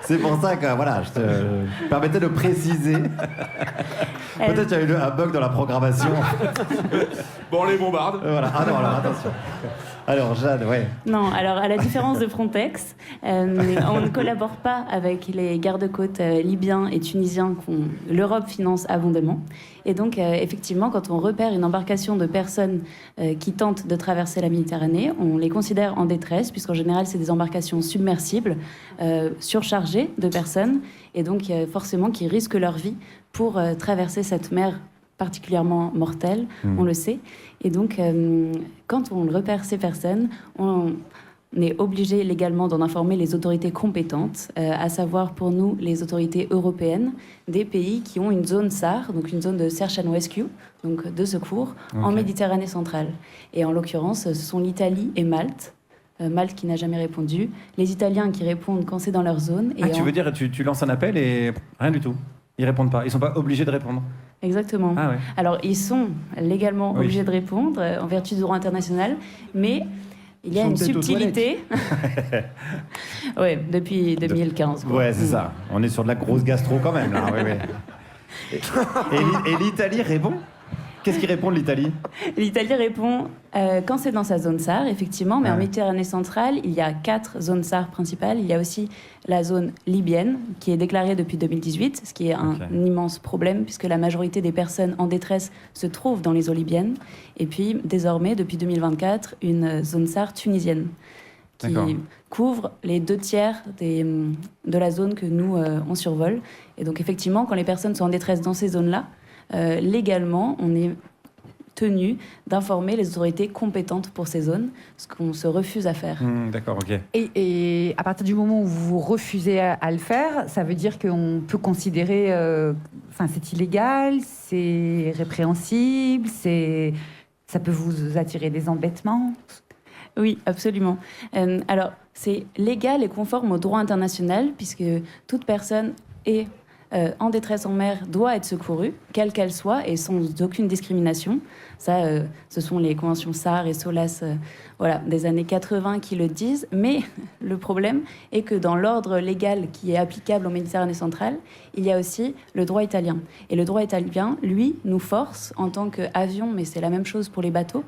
C'est pour ça que, voilà, je te permettais de préciser. Peut-être qu'il y a eu un bug dans la programmation. Bon, on les bombarde. Voilà. Ah non, alors attention. Alors, Jeanne, ouais. Non, alors à la différence de Frontex, on ne collabore pas avec les gardes-côtes libyens et tunisiens que l'Europe finance abondamment. Et donc, effectivement, quand on repère une embarcation de personnes qui tentent de traverser la Méditerranée, on les considère en détresse, puisqu'en général, c'est des embarcations submersibles, surchargées de personnes, et donc forcément qui risquent leur vie pour traverser cette mer particulièrement mortelle, on le sait. Et donc, quand on repère ces personnes, on est obligé légalement d'en informer les autorités compétentes, à savoir pour nous les autorités européennes des pays qui ont une zone SAR, donc une zone de Search and Rescue, donc de secours, en Méditerranée centrale. Et en l'occurrence, ce sont l'Italie et Malte. Malte qui n'a jamais répondu, les Italiens qui répondent quand c'est dans leur zone. Et tu veux dire, tu lances un appel et rien du tout? Ils répondent pas, ils sont pas obligés de répondre? Exactement. Ah ouais. Alors, ils sont légalement obligés de répondre en vertu du droit international, mais il y a une subtilité. Oui, depuis 2015. Quoi. Ouais, c'est ça. On est sur de la grosse gastro quand même, là. Et l'Italie répond? Qu'est-ce qu'il répond, l'Italie? L'Italie répond quand c'est dans sa zone SAR, effectivement, mais en Méditerranée centrale, il y a 4 zones SAR principales. Il y a aussi la zone libyenne, qui est déclarée depuis 2018, ce qui est un immense problème, puisque la majorité des personnes en détresse se trouvent dans les eaux libyennes. Et puis, désormais, depuis 2024, une zone SAR tunisienne, qui couvre les 2/3 de la zone que nous, on survole. Et donc, effectivement, quand les personnes sont en détresse dans ces zones-là, légalement, on est tenu d'informer les autorités compétentes pour ces zones, ce qu'on se refuse à faire. D'accord, ok. Et à partir du moment où vous refusez à le faire, ça veut dire qu'on peut considérer... c'est illégal, c'est répréhensible, ça peut vous attirer des embêtements? Oui, absolument. Alors, c'est légal et conforme au droit international, puisque toute personne est... en détresse en mer doit être secourue, quelle qu'elle soit, et sans aucune discrimination. Ça, ce sont les conventions SAR et SOLAS des années 80 qui le disent. Mais le problème est que dans l'ordre légal qui est applicable en Méditerranée centrale, il y a aussi le droit italien. Et le droit italien, lui, nous force, en tant qu'avion, mais c'est la même chose pour les bateaux,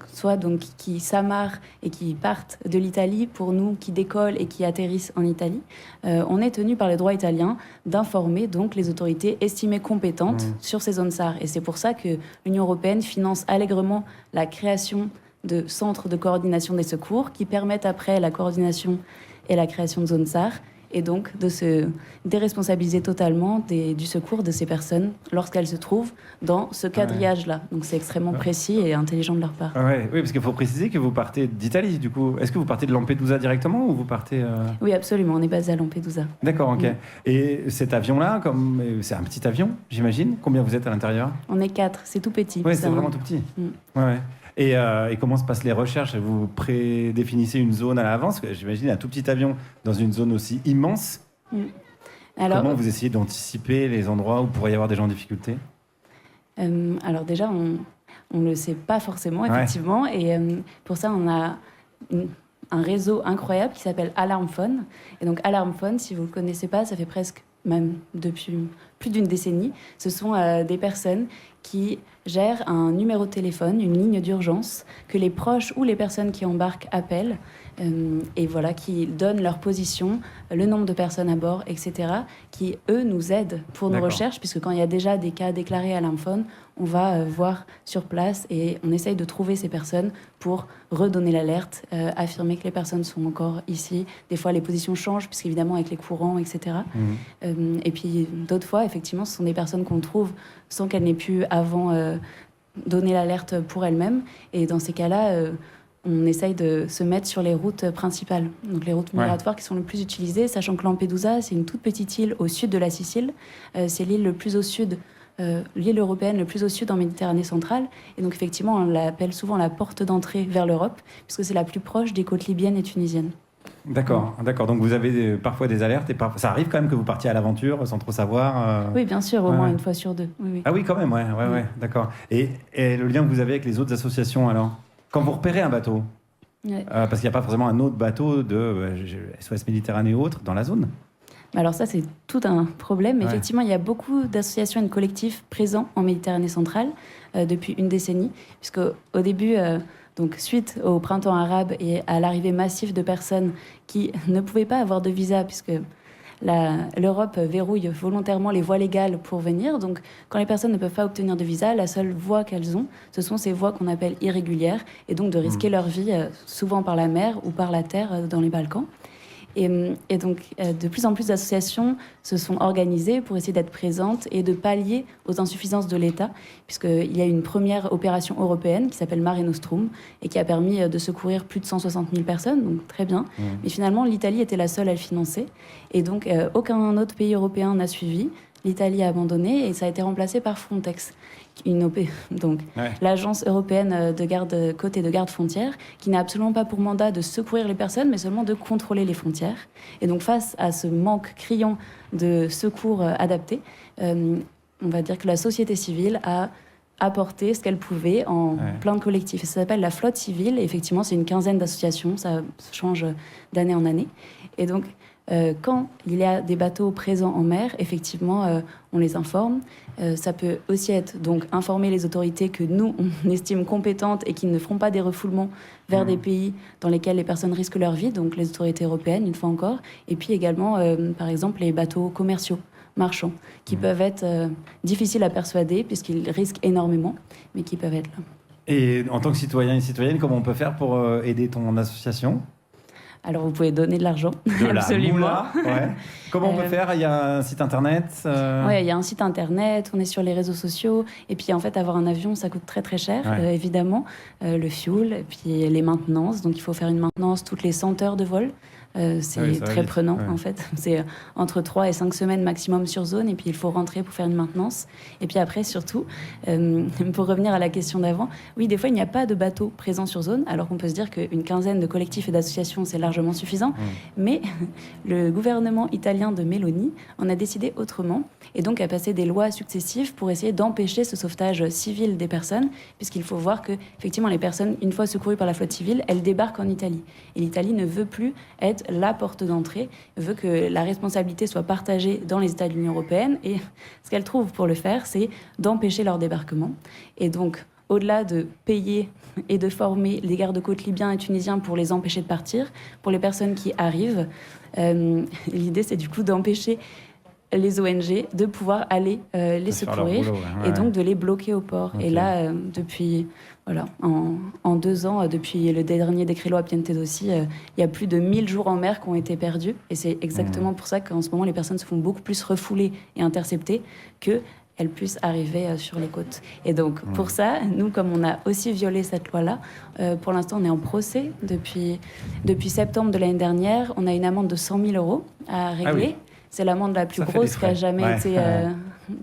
soit donc qui s'amarrent et qui partent de l'Italie pour nous, qui décollent et qui atterrissent en Italie, on est tenu par le droit italien d'informer donc les autorités estimées compétentes sur ces zones SAR. Et c'est pour ça que l'Union européenne finance allègrement la création de centres de coordination des secours qui permettent après la coordination et la création de zones SAR, et donc de se déresponsabiliser totalement du secours de ces personnes lorsqu'elles se trouvent dans ce quadrillage-là. Donc c'est extrêmement précis et intelligent de leur part. Oui, parce qu'il faut préciser que vous partez d'Italie, du coup. Est-ce que vous partez de Lampedusa directement ou vous partez... Oui, absolument, on est basé à Lampedusa. D'accord, ok. Et cet avion-là, c'est un petit avion, j'imagine. Combien vous êtes à l'intérieur? On est 4, c'est tout petit. Oui, c'est vraiment tout petit. Et comment se passent les recherches? Vous prédéfinissez une zone à l'avance? J'imagine un tout petit avion dans une zone aussi immense. Alors, comment vous essayez d'anticiper les endroits où pourrait y avoir des gens en difficulté? Alors déjà, on ne le sait pas forcément, effectivement. Et pour ça, on a un réseau incroyable qui s'appelle Alarm Phone. Et donc Alarm Phone, si vous ne le connaissez pas, ça fait presque, même depuis plus d'une décennie, ce sont des personnes qui gèrent un numéro de téléphone, une ligne d'urgence, que les proches ou les personnes qui embarquent appellent, et voilà, qui donnent leur position, le nombre de personnes à bord, etc., qui, eux, nous aident pour nos recherches, puisque quand il y a déjà des cas déclarés à l'Infone, on va voir sur place et on essaye de trouver ces personnes pour redonner l'alerte, affirmer que les personnes sont encore ici. Des fois, les positions changent, puisqu'évidemment, avec les courants, etc. Et puis, d'autres fois, effectivement, ce sont des personnes qu'on trouve sans qu'elles n'aient pu avant donner l'alerte pour elles-mêmes. Et dans ces cas-là, on essaye de se mettre sur les routes principales, donc les routes migratoires qui sont les plus utilisées, sachant que Lampedusa, c'est une toute petite île au sud de la Sicile. C'est l'île le plus au sud, l'île européenne le plus au sud en Méditerranée centrale. Et donc, effectivement, on l'appelle souvent la porte d'entrée vers l'Europe, puisque c'est la plus proche des côtes libyennes et tunisiennes. D'accord. Donc vous avez parfois des alertes et ça arrive quand même que vous partiez à l'aventure sans trop savoir. Oui, bien sûr, au moins une fois sur deux. Oui. Ah oui, quand même, ouais, d'accord. Et le lien que vous avez avec les autres associations alors, quand vous repérez un bateau, parce qu'il n'y a pas forcément un autre bateau de SOS Méditerranée ou autre dans la zone. Alors ça, c'est tout un problème. Effectivement, il y a beaucoup d'associations et de collectifs présents en Méditerranée centrale depuis une décennie, puisque au début, donc suite au printemps arabe et à l'arrivée massive de personnes qui ne pouvaient pas avoir de visa, puisque l'Europe verrouille volontairement les voies légales pour venir. Donc, quand les personnes ne peuvent pas obtenir de visa, la seule voie qu'elles ont, ce sont ces voies qu'on appelle irrégulières, et donc de risquer leur vie, souvent par la mer ou par la terre dans les Balkans. Et donc, de plus en plus d'associations se sont organisées pour essayer d'être présentes et de pallier aux insuffisances de l'État, puisqu'il y a une première opération européenne qui s'appelle Mare Nostrum et qui a permis de secourir plus de 160 000 personnes, donc très bien. Mais finalement, l'Italie était la seule à le financer. Et donc, aucun autre pays européen n'a suivi. L'Italie a abandonné et ça a été remplacé par Frontex, l'agence européenne de garde-côte et de garde-frontières, qui n'a absolument pas pour mandat de secourir les personnes, mais seulement de contrôler les frontières. Et donc, face à ce manque criant de secours adaptés, on va dire que la société civile a apporté ce qu'elle pouvait en plein de collectifs. Ça s'appelle la flotte civile, et effectivement, c'est une quinzaine d'associations, ça change d'année en année. Et donc, quand il y a des bateaux présents en mer, effectivement, on les informe. Ça peut aussi être donc informer les autorités que nous, on estime compétentes et qui ne feront pas des refoulements vers des pays dans lesquels les personnes risquent leur vie, donc les autorités européennes, une fois encore. Et puis également, par exemple, les bateaux commerciaux, marchands, qui peuvent être difficiles à persuader puisqu'ils risquent énormément, mais qui peuvent être là. Et en tant que citoyen et citoyenne, comment on peut faire pour aider ton association ? Alors, vous pouvez donner de l'argent, absolument. Comment on peut faire ? Il y a un site internet Oui, il y a un site internet, on est sur les réseaux sociaux. Et puis, en fait, avoir un avion, ça coûte très, très cher, évidemment. Le fuel, et puis les maintenances. Donc, il faut faire une maintenance toutes les 100 heures de vol. C'est très prenant, en fait. C'est entre 3 et 5 semaines maximum sur zone, et puis il faut rentrer pour faire une maintenance. Et puis après, surtout, pour revenir à la question d'avant, oui, des fois, il n'y a pas de bateau présent sur zone, alors qu'on peut se dire qu'une quinzaine de collectifs et d'associations, c'est largement suffisant. Mais le gouvernement italien de Meloni en a décidé autrement, et donc a passé des lois successives pour essayer d'empêcher ce sauvetage civil des personnes, puisqu'il faut voir que, effectivement, les personnes, une fois secourues par la flotte civile, elles débarquent en Italie. Et l'Italie ne veut plus être la porte d'entrée, veut que la responsabilité soit partagée dans les États de l'Union européenne, et ce qu'elle trouve pour le faire, c'est d'empêcher leur débarquement. Et donc, au-delà de payer et de former les gardes-côtes libyens et tunisiens pour les empêcher de partir, pour les personnes qui arrivent, l'idée c'est du coup d'empêcher les ONG de pouvoir aller les secourir et donc de les bloquer au port. Okay. Et là, depuis... Voilà, en 2 ans, depuis le dernier décret-loi Piantedosi, il y a plus de 1000 jours en mer qui ont été perdus. Et c'est exactement pour ça qu'en ce moment, les personnes se font beaucoup plus refouler et intercepter qu'elles puissent arriver sur les côtes. Et donc, pour ça, nous, comme on a aussi violé cette loi-là, pour l'instant, on est en procès. Depuis septembre de l'année dernière, on a une amende de 100 000 € à régler. Ah oui. C'est l'amende la plus grosse qui a jamais été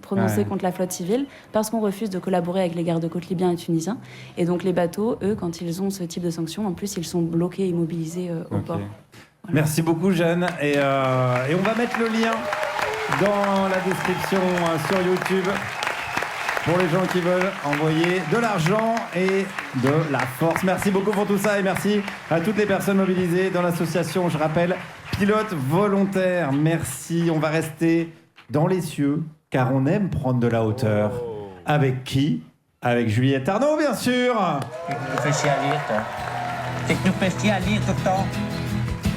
prononcée contre la flotte civile, parce qu'on refuse de collaborer avec les gardes-côtes libyens et tunisiens. Et donc les bateaux, eux, quand ils ont ce type de sanctions, en plus, ils sont bloqués et immobilisés au port. Voilà. Merci beaucoup, Jeanne. Et on va mettre le lien dans la description sur YouTube pour les gens qui veulent envoyer de l'argent et de la force. Merci beaucoup pour tout ça et merci à toutes les personnes mobilisées dans l'association, je rappelle, Pilote Volontaire. Merci, on va rester dans les cieux car on aime prendre de la hauteur. Avec qui ? Avec Juliette Arnaud, bien sûr. Qu'est-ce que tu fais chialer, toi ? Qu'est-ce que tu fais chialer tout le temps ?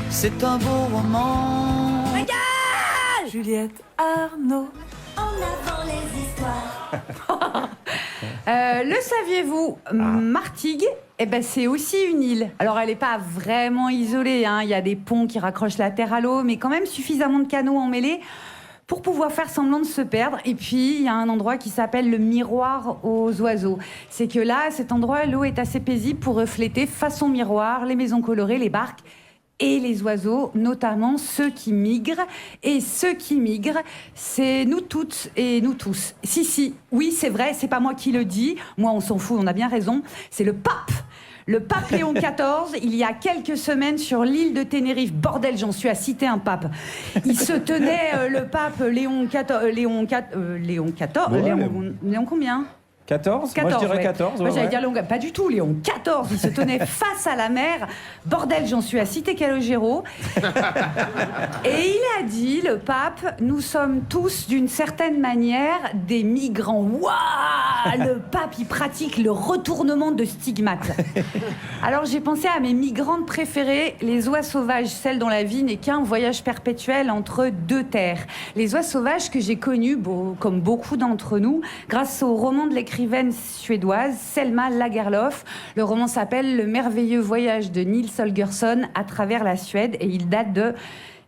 C'est un beau roman. Regarde ! Juliette Arnaud. En avant les histoires. Le saviez-vous, Martigues, c'est aussi une île. Alors, elle n'est pas vraiment isolée, hein. Il y a des ponts qui raccrochent la terre à l'eau, mais quand même suffisamment de canaux emmêlés pour pouvoir faire semblant de se perdre. Et puis, il y a un endroit qui s'appelle le miroir aux oiseaux. C'est que là, à cet endroit, l'eau est assez paisible pour refléter façon miroir les maisons colorées, les barques et les oiseaux, notamment ceux qui migrent. Et ceux qui migrent, c'est nous toutes et nous tous. Si, oui, c'est vrai, c'est pas moi qui le dis. Moi, on s'en fout, on a bien raison. C'est le pape Le pape Léon XIV, il y a quelques semaines sur l'île de Tenerife, bordel, j'en suis à citer un pape. Il se tenait, le pape Léon combien 14, moi je dirais 14. Moi, j'allais dire Léon, pas du tout, Léon 14. Il se tenait face à la mer. Bordel, j'en suis à citer Calogero. Et il a dit, le pape, nous sommes tous d'une certaine manière des migrants. Waouh, le pape, il pratique le retournement de stigmate. Alors j'ai pensé à mes migrantes préférées, les oies sauvages, celles dont la vie n'est qu'un voyage perpétuel entre deux terres. Les oies sauvages que j'ai connues, comme beaucoup d'entre nous, grâce au roman de l'écrivaine suédoise Selma Lagerlöf. Le roman s'appelle Le merveilleux voyage de Nils Holgersson à travers la Suède et il date de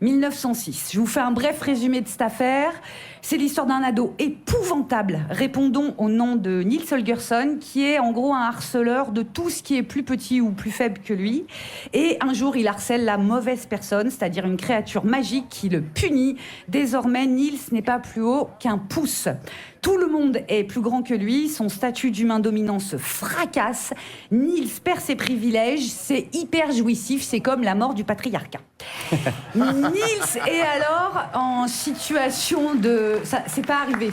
1906. Je vous fais un bref résumé de cette affaire. C'est l'histoire d'un ado épouvantable, répondons au nom de Nils Holgersson, qui est en gros un harceleur de tout ce qui est plus petit ou plus faible que lui. Et un jour, il harcèle la mauvaise personne, c'est-à-dire une créature magique qui le punit. Désormais, Nils n'est pas plus haut qu'un pouce. Tout le monde est plus grand que lui, son statut d'humain dominant se fracasse, Nils perd ses privilèges, c'est hyper jouissif, c'est comme la mort du patriarcat. Nils est alors en situation de... C'est pas arrivé.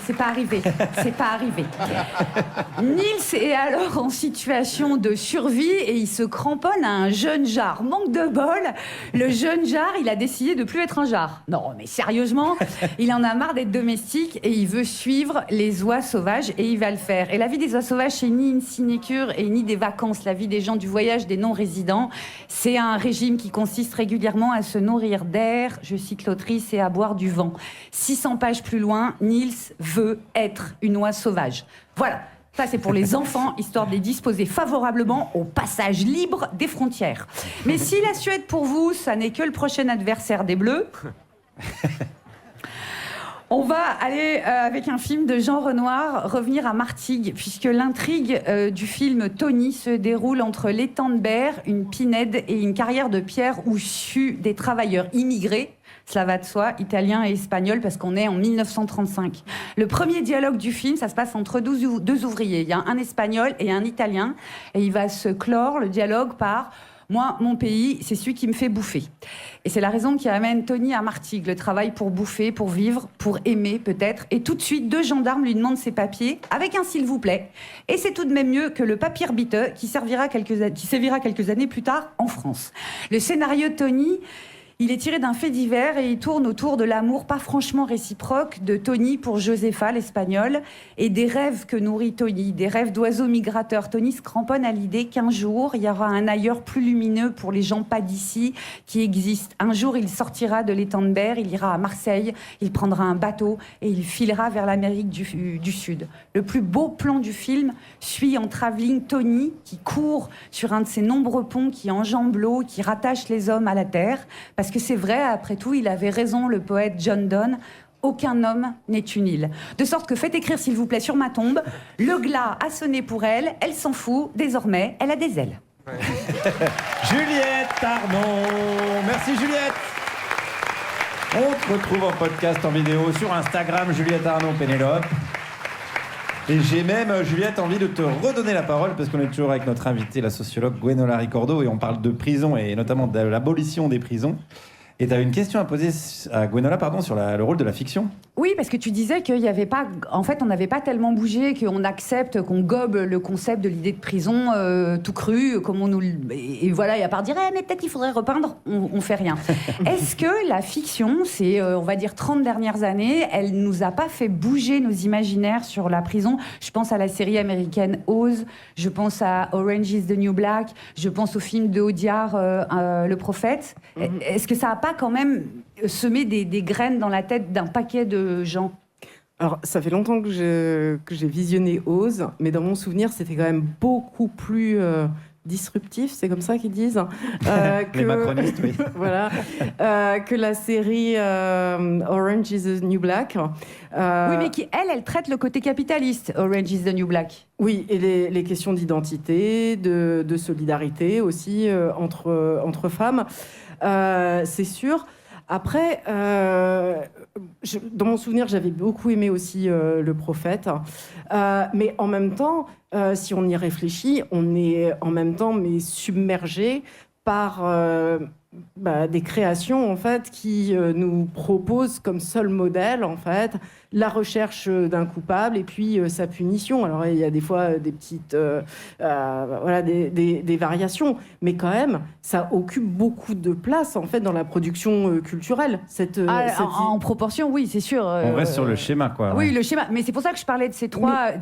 Nils est alors en situation de survie et il se cramponne à un jeune jar. Manque de bol, le jeune jar, il a décidé de plus être un jar. Non, mais sérieusement, il en a marre d'être domestique et il veut suivre les oies sauvages et il va le faire. Et la vie des oies sauvages, c'est ni une sinécure et ni des vacances. La vie des gens du voyage, des non-résidents, c'est un régime qui consiste régulièrement à se nourrir d'air, je cite l'autrice, et à boire du vent. 600 pages plus loin, Nils veut être une oie sauvage. Voilà. Ça, c'est pour les enfants, histoire de les disposer favorablement au passage libre des frontières. Mais si la Suède, pour vous, ça n'est que le prochain adversaire des Bleus... On va aller, avec un film de Jean Renoir, revenir à Martigues, puisque l'intrigue du film Tony se déroule entre l'étang de Berre, une pinède et une carrière de pierre où suent des travailleurs immigrés, cela va de soi, italiens et espagnols, parce qu'on est en 1935. Le premier dialogue du film, ça se passe entre deux ouvriers. Il y a un espagnol et un italien, et il va se clore, le dialogue, par... Moi, mon pays, c'est celui qui me fait bouffer. Et c'est la raison qui amène Tony à Martigues, le travail pour bouffer, pour vivre, pour aimer peut-être. Et tout de suite, 2 gendarmes lui demandent ses papiers, avec un s'il vous plaît. Et c'est tout de même mieux que le papierbite qui servira quelques années plus tard en France. Le scénario de Tony... Il est tiré d'un fait divers et il tourne autour de l'amour pas franchement réciproque de Tony pour Josefa, l'espagnole, et des rêves que nourrit Tony, des rêves d'oiseaux migrateurs. Tony se cramponne à l'idée qu'un jour, il y aura un ailleurs plus lumineux pour les gens pas d'ici qui existe. Un jour, il sortira de l'étang de Berre, il ira à Marseille, il prendra un bateau et il filera vers l'Amérique du Sud. Le plus beau plan du film suit en travelling Tony qui court sur un de ces nombreux ponts qui enjambent l'eau, qui rattachent les hommes à la terre, parce que c'est vrai, après tout, il avait raison, le poète John Donne, aucun homme n'est une île. De sorte que faites écrire, s'il vous plaît, sur ma tombe, le glas a sonné pour elle, elle s'en fout, désormais, elle a des ailes. Juliette Arnaud, merci Juliette. On te retrouve en podcast, en vidéo, sur Instagram, Juliette Arnaud Pénélope. Et j'ai même, Juliette, envie de te redonner la parole parce qu'on est toujours avec notre invitée, la sociologue Gwenola Ricordo, et on parle de prison et notamment de l'abolition des prisons. Et tu as une question à poser à Gwenola, sur le rôle de la fiction. Oui, parce que tu disais qu'il n'y avait pas... En fait, on n'avait pas tellement bougé, qu'on accepte, qu'on gobe le concept de l'idée de prison tout cru, comme on nous... Et voilà, et à part dire « mais peut-être qu'il faudrait repeindre », on fait rien. Est-ce que la fiction, c'est, on va dire, 30 dernières années, elle nous a pas fait bouger nos imaginaires sur la prison? Je pense à la série américaine Oz, je pense à Orange is the New Black, je pense au film de Audiard, Le Prophète. Est-ce que ça n'a pas quand même semer des graines dans la tête d'un paquet de gens? Alors, ça fait longtemps que j'ai visionné Oz, mais dans mon souvenir, c'était quand même beaucoup plus disruptif, c'est comme ça qu'ils disent. Les macronistes, oui. Voilà. Que la série Orange is the New Black. Oui, mais qui, elle traite le côté capitaliste, Orange is the New Black. Oui, et les questions d'identité, de solidarité aussi entre femmes, c'est sûr. Après, dans mon souvenir, j'avais beaucoup aimé aussi Le Prophète. Mais en même temps, si on y réfléchit, on est en même temps submergé par des créations en fait qui nous proposent comme seul modèle en fait la recherche d'un coupable et puis sa punition. Alors il y a des fois des petites des variations, mais quand même ça occupe beaucoup de place en fait dans la production culturelle. En proportion, oui, c'est sûr. On reste sur le schéma, quoi. Oui, le schéma. Mais c'est pour ça que je parlais de ces trois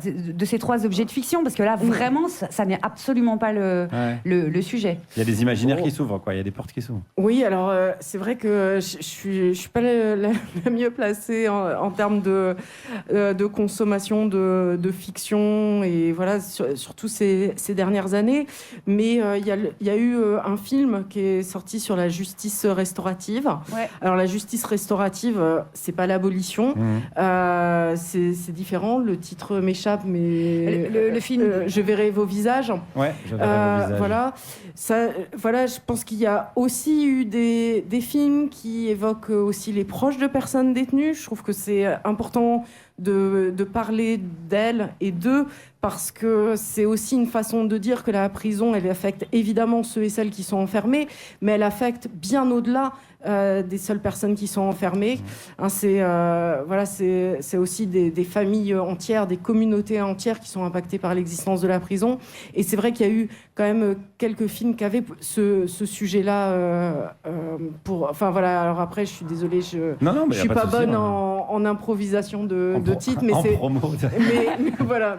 objets de fiction, parce que là, vraiment, ça n'est absolument pas le sujet. Il y a des imaginaires qui s'ouvrent, quoi. Il y a des portes qui s'ouvrent. Oui, alors c'est vrai que je suis pas la mieux placée en termes de consommation de fiction et voilà, surtout ces dernières années. Mais il y a eu un film qui est sorti sur la justice restaurative. Ouais. Alors la justice restaurative, c'est pas l'abolition, c'est différent. Le titre m'échappe, mais le film. Je verrai vos visages. Ouais, je verrai vos visages. Voilà, je pense qu'il y a aussi eu des films qui évoquent aussi les proches de personnes détenues. Je trouve que c'est important de parler d'elles et d'eux, parce que c'est aussi une façon de dire que la prison, elle affecte évidemment ceux et celles qui sont enfermés, mais elle affecte bien au-delà des seules personnes qui sont enfermées. Hein, c'est aussi des familles entières, des communautés entières qui sont impactées par l'existence de la prison. Et c'est vrai qu'il y a eu quand même quelques films qui avaient ce sujet-là. Alors après, je suis désolée, je suis pas bonne en improvisation de titres, mais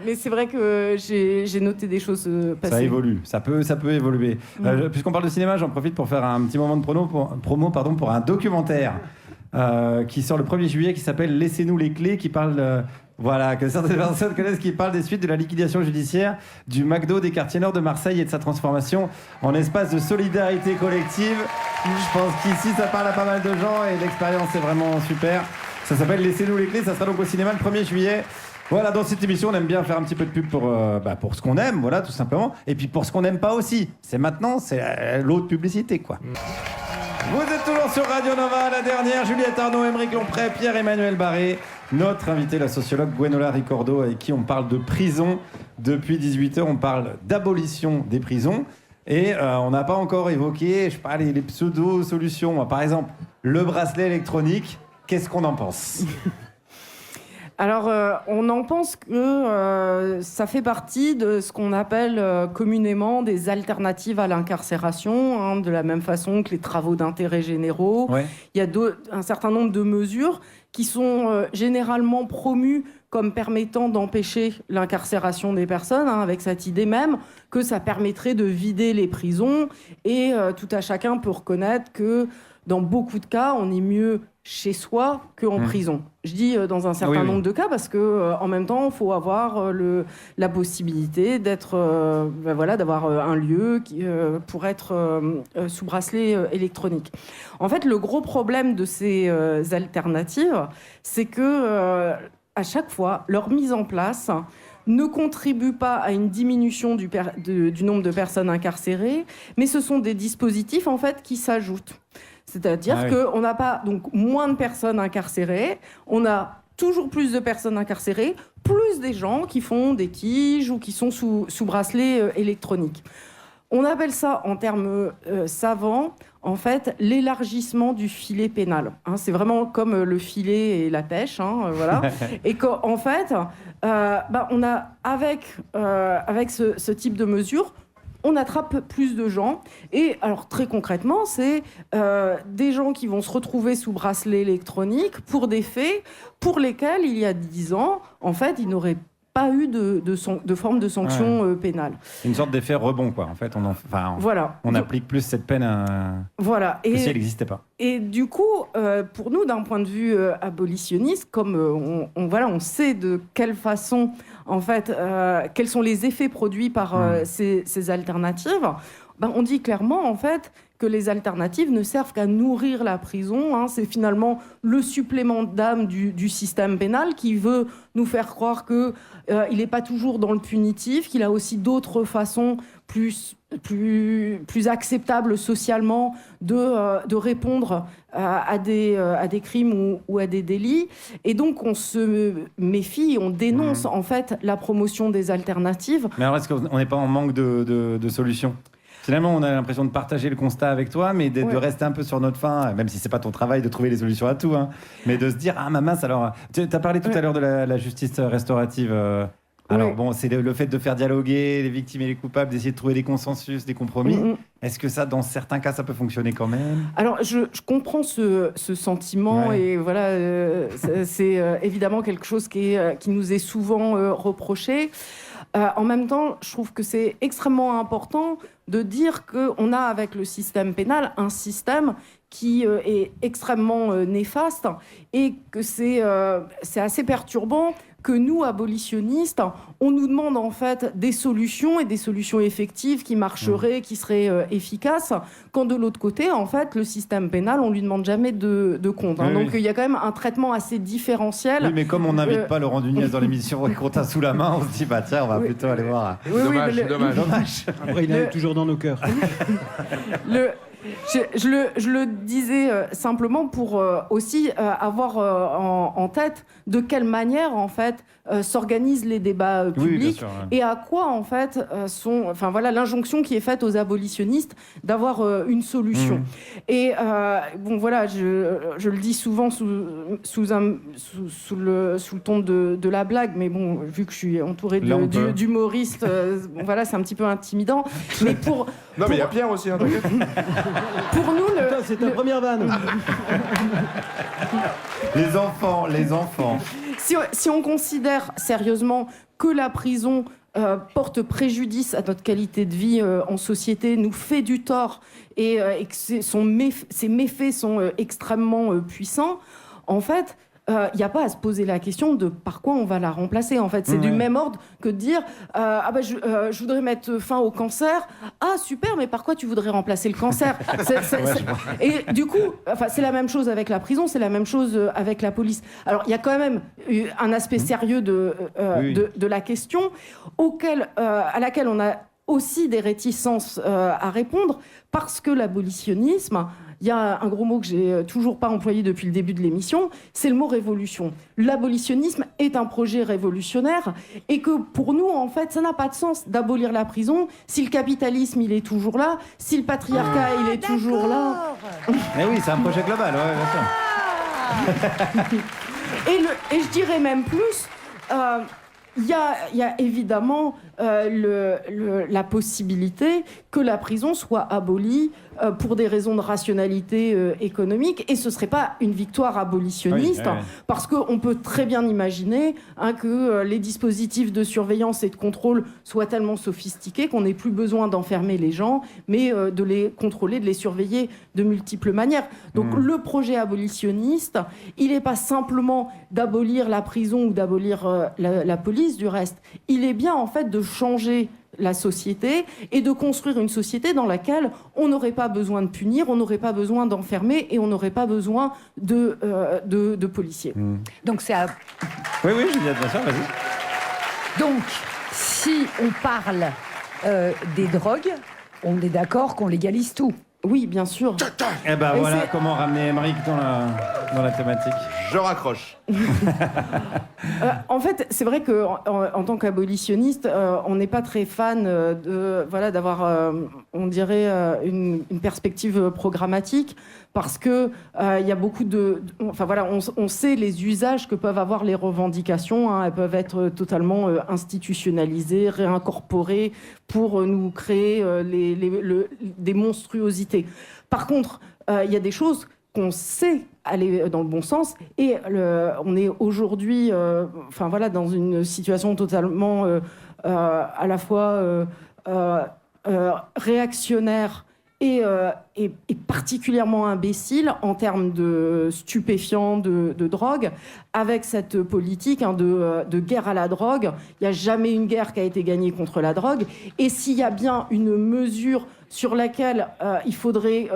mais c'est vrai que j'ai noté des choses passées. Ça évolue, ça peut évoluer. Puisqu'on parle de cinéma, j'en profite pour faire un petit moment de promo pour un documentaire qui sort le 1er juillet, qui s'appelle Laissez-nous les clés, qui parle que certaines personnes connaissent, qui parle des suites de la liquidation judiciaire du McDo des quartiers nord de Marseille et de sa transformation en espace de solidarité collective. Je pense qu'ici ça parle à pas mal de gens et l'expérience est vraiment super. Ça s'appelle Laissez-nous les clés, ça sera donc au cinéma le 1er juillet. Voilà, dans cette émission, on aime bien faire un petit peu de pub pour ce qu'on aime, voilà, tout simplement. Et puis pour ce qu'on n'aime pas aussi. C'est l'autre publicité, quoi. Vous êtes toujours sur Radio Nova, la dernière. Juliette Arnaud, Aymeric Lompré, Pierre-Emmanuel Barré. Notre invité, la sociologue Gwenola Ricordo, avec qui on parle de prison. Depuis 18h, on parle d'abolition des prisons. Et on n'a pas encore évoqué, les pseudo-solutions. Par exemple, le bracelet électronique. Qu'est-ce qu'on en pense ? Alors, on en pense que ça fait partie de ce qu'on appelle communément des alternatives à l'incarcération, hein, de la même façon que les travaux d'intérêt généraux. Ouais. Il y a un certain nombre de mesures qui sont généralement promues comme permettant d'empêcher l'incarcération des personnes, hein, avec cette idée même que ça permettrait de vider les prisons. Et tout à chacun peut reconnaître que dans beaucoup de cas, on est mieux chez soi qu'en prison. Je dis dans un certain nombre de cas parce que en même temps, il faut avoir la possibilité d'avoir un lieu pour être sous bracelet électronique. En fait, le gros problème de ces alternatives, c'est que à chaque fois, leur mise en place ne contribue pas à une diminution du nombre de personnes incarcérées, mais ce sont des dispositifs en fait qui s'ajoutent. C'est-à-dire qu'on n'a pas donc moins de personnes incarcérées, on a toujours plus de personnes incarcérées, plus des gens qui font des tiges ou qui sont sous bracelet électronique. On appelle ça, en termes savants, en fait, l'élargissement du filet pénal. Hein, c'est vraiment comme le filet et la pêche, hein, voilà. Et qu'en fait, on a avec ce type de mesures, on attrape plus de gens. Et alors, très concrètement, c'est des gens qui vont se retrouver sous bracelet électronique pour des faits pour lesquels, il y a 10 ans, en fait, ils n'auraient pas eu de forme de sanction pénale. Une sorte d'effet rebond, quoi. En fait, on applique plus cette peine que si elle n'existait pas. Et du coup, pour nous, d'un point de vue abolitionniste, comme on sait de quelle façon, en fait, quels sont les effets produits par ces alternatives, on dit clairement, en fait, que les alternatives ne servent qu'à nourrir la prison. Hein. C'est finalement le supplément d'âme du système pénal qui veut nous faire croire qu'il n'est pas toujours dans le punitif, qu'il a aussi d'autres façons plus plus acceptable socialement de répondre à des crimes ou à des délits. Et donc, on se méfie, on dénonce en fait la promotion des alternatives. Mais alors, est-ce qu'on n'est pas en manque de solutions ? Finalement, on a l'impression de partager le constat avec toi, mais de rester un peu sur notre faim, même si c'est pas ton travail de trouver les solutions à tout, hein, mais de se dire, ah ma mince, alors... Tu as parlé tout à l'heure de la justice restaurative. Alors bon, c'est le fait de faire dialoguer les victimes et les coupables, d'essayer de trouver des consensus, des compromis. Est-ce que ça, dans certains cas, ça peut fonctionner quand même ? Alors, je comprends ce sentiment et voilà, c'est évidemment quelque chose qui nous est souvent reproché. En même temps, je trouve que c'est extrêmement important de dire qu'on a avec le système pénal un système qui est extrêmement néfaste et que c'est assez perturbant que nous, abolitionnistes, on nous demande en fait des solutions et des solutions effectives qui marcheraient, qui seraient efficaces, quand de l'autre côté, en fait, le système pénal, on lui demande jamais de compte. Hein. Donc il y a quand même un traitement assez différentiel. Oui, mais comme on n'invite pas Laurent Nunez dans l'émission et qu'on t'a sous la main, on se dit, bah tiens, on va plutôt aller voir. Dommage. Après, il est toujours dans nos cœurs. Je le disais simplement pour aussi avoir en tête de quelle manière en fait s'organisent les débats publics et à quoi en fait l'injonction qui est faite aux abolitionnistes d'avoir une solution. Et bon voilà, je le dis souvent sous le ton de la blague, mais bon, vu que je suis entourée d'humoristes, bon, voilà, c'est un petit peu intimidant. Mais non, mais il y a Pierre aussi, hein, t'inquiète. Pour nous, c'est ta première vanne. Les enfants. Si on considère sérieusement que la prison porte préjudice à notre qualité de vie en société, nous fait du tort et que ces méfaits sont extrêmement puissants, en fait, il n'y a pas à se poser la question de par quoi on va la remplacer. En fait, c'est du même ordre que de dire je voudrais mettre fin au cancer. Ah super, mais par quoi tu voudrais remplacer le cancer ? Et du coup, c'est la même chose avec la prison, c'est la même chose avec la police. Alors il y a quand même un aspect sérieux de la question à laquelle on a aussi des réticences à répondre, parce que l'abolitionnisme, il y a un gros mot que j'ai toujours pas employé depuis le début de l'émission, c'est le mot révolution. L'abolitionnisme est un projet révolutionnaire et que pour nous, en fait, ça n'a pas de sens d'abolir la prison si le capitalisme, il est toujours là, si le patriarcat, il est toujours là. Mais oui, c'est un projet global, bien sûr. Et je dirais même plus... Il y a évidemment la possibilité que la prison soit abolie pour des raisons de rationalité économique, et ce ne serait pas une victoire abolitionniste, parce qu'on peut très bien imaginer que les dispositifs de surveillance et de contrôle soient tellement sophistiqués qu'on n'ait plus besoin d'enfermer les gens, mais de les contrôler, de les surveiller de multiples manières. Donc le projet abolitionniste, il n'est pas simplement d'abolir la prison ou d'abolir la police, du reste. Il est bien en fait de changer la société et de construire une société dans laquelle on n'aurait pas besoin de punir, on n'aurait pas besoin d'enfermer et on n'aurait pas besoin de policiers. Donc c'est Oui, Juliette, bien sûr, vas-y. Donc, si on parle des drogues, on est d'accord qu'on légalise tout. Oui, bien sûr. Eh ben voilà comment ramener Émeric dans la thématique. Je raccroche. En fait, c'est vrai qu'en tant qu'abolitionniste, on n'est pas très fan d'avoir, on dirait, une perspective programmatique, parce que il y a beaucoup on sait les usages que peuvent avoir les revendications. Hein, elles peuvent être totalement institutionnalisées, réincorporées pour nous créer des monstruosités. Par contre, il y a des choses qu'on sait aller dans le bon sens, et on est aujourd'hui dans une situation totalement à la fois réactionnaire et particulièrement imbécile en termes de stupéfiants, de drogue, avec cette politique de guerre à la drogue. Il n'y a jamais une guerre qui a été gagnée contre la drogue, et s'il y a bien une mesure sur laquelle il faudrait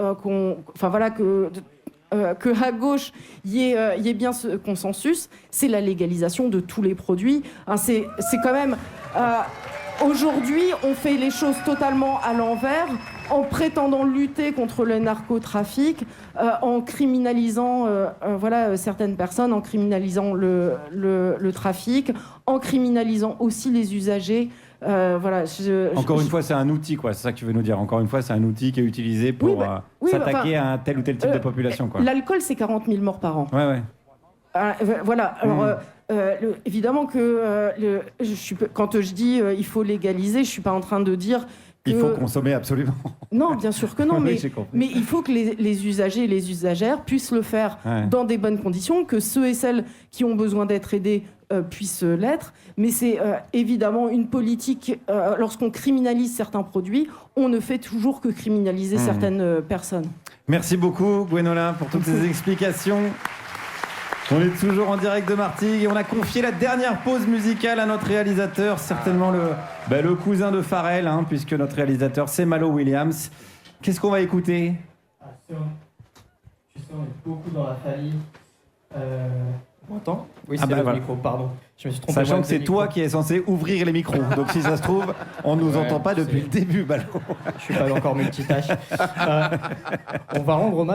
que à gauche il y ait bien ce consensus, c'est la légalisation de tous les produits. Hein, c'est quand même Aujourd'hui, on fait les choses totalement à l'envers, en prétendant lutter contre le narcotrafic, en criminalisant certaines personnes, en criminalisant le trafic, en criminalisant aussi les usagers. Encore une fois, c'est un outil, quoi. C'est ça que tu veux nous dire. Encore une fois, c'est un outil qui est utilisé pour s'attaquer à un tel ou tel type de population, quoi. L'alcool, c'est 40 000 morts par an. Ouais. Voilà. Alors, évidemment que quand je dis il faut légaliser, je suis pas en train de dire que... Il faut consommer absolument. Non, bien sûr que non, Oui, j'ai compris. mais il faut que les usagers et les usagères puissent le faire dans des bonnes conditions, que ceux et celles qui ont besoin d'être aidés puissent l'être. Mais c'est évidemment une politique, lorsqu'on criminalise certains produits, on ne fait toujours que criminaliser certaines personnes. Merci beaucoup, Gwenola, pour toutes ces explications. On est toujours en direct de Martigues et on a confié la dernière pause musicale à notre réalisateur, certainement le cousin de Pharrell, puisque notre réalisateur c'est Malo Williams. Qu'est-ce qu'on va écouter ? Tu sais, on est beaucoup dans la famille. On m'entend ? Oui, c'est le micro, pardon. Je me suis trompé. Sachant que c'est toi qui es censé ouvrir les micros. Donc si ça se trouve, on ne nous entend pas depuis le début, Malo. Je suis pas encore multitâche. On va rendre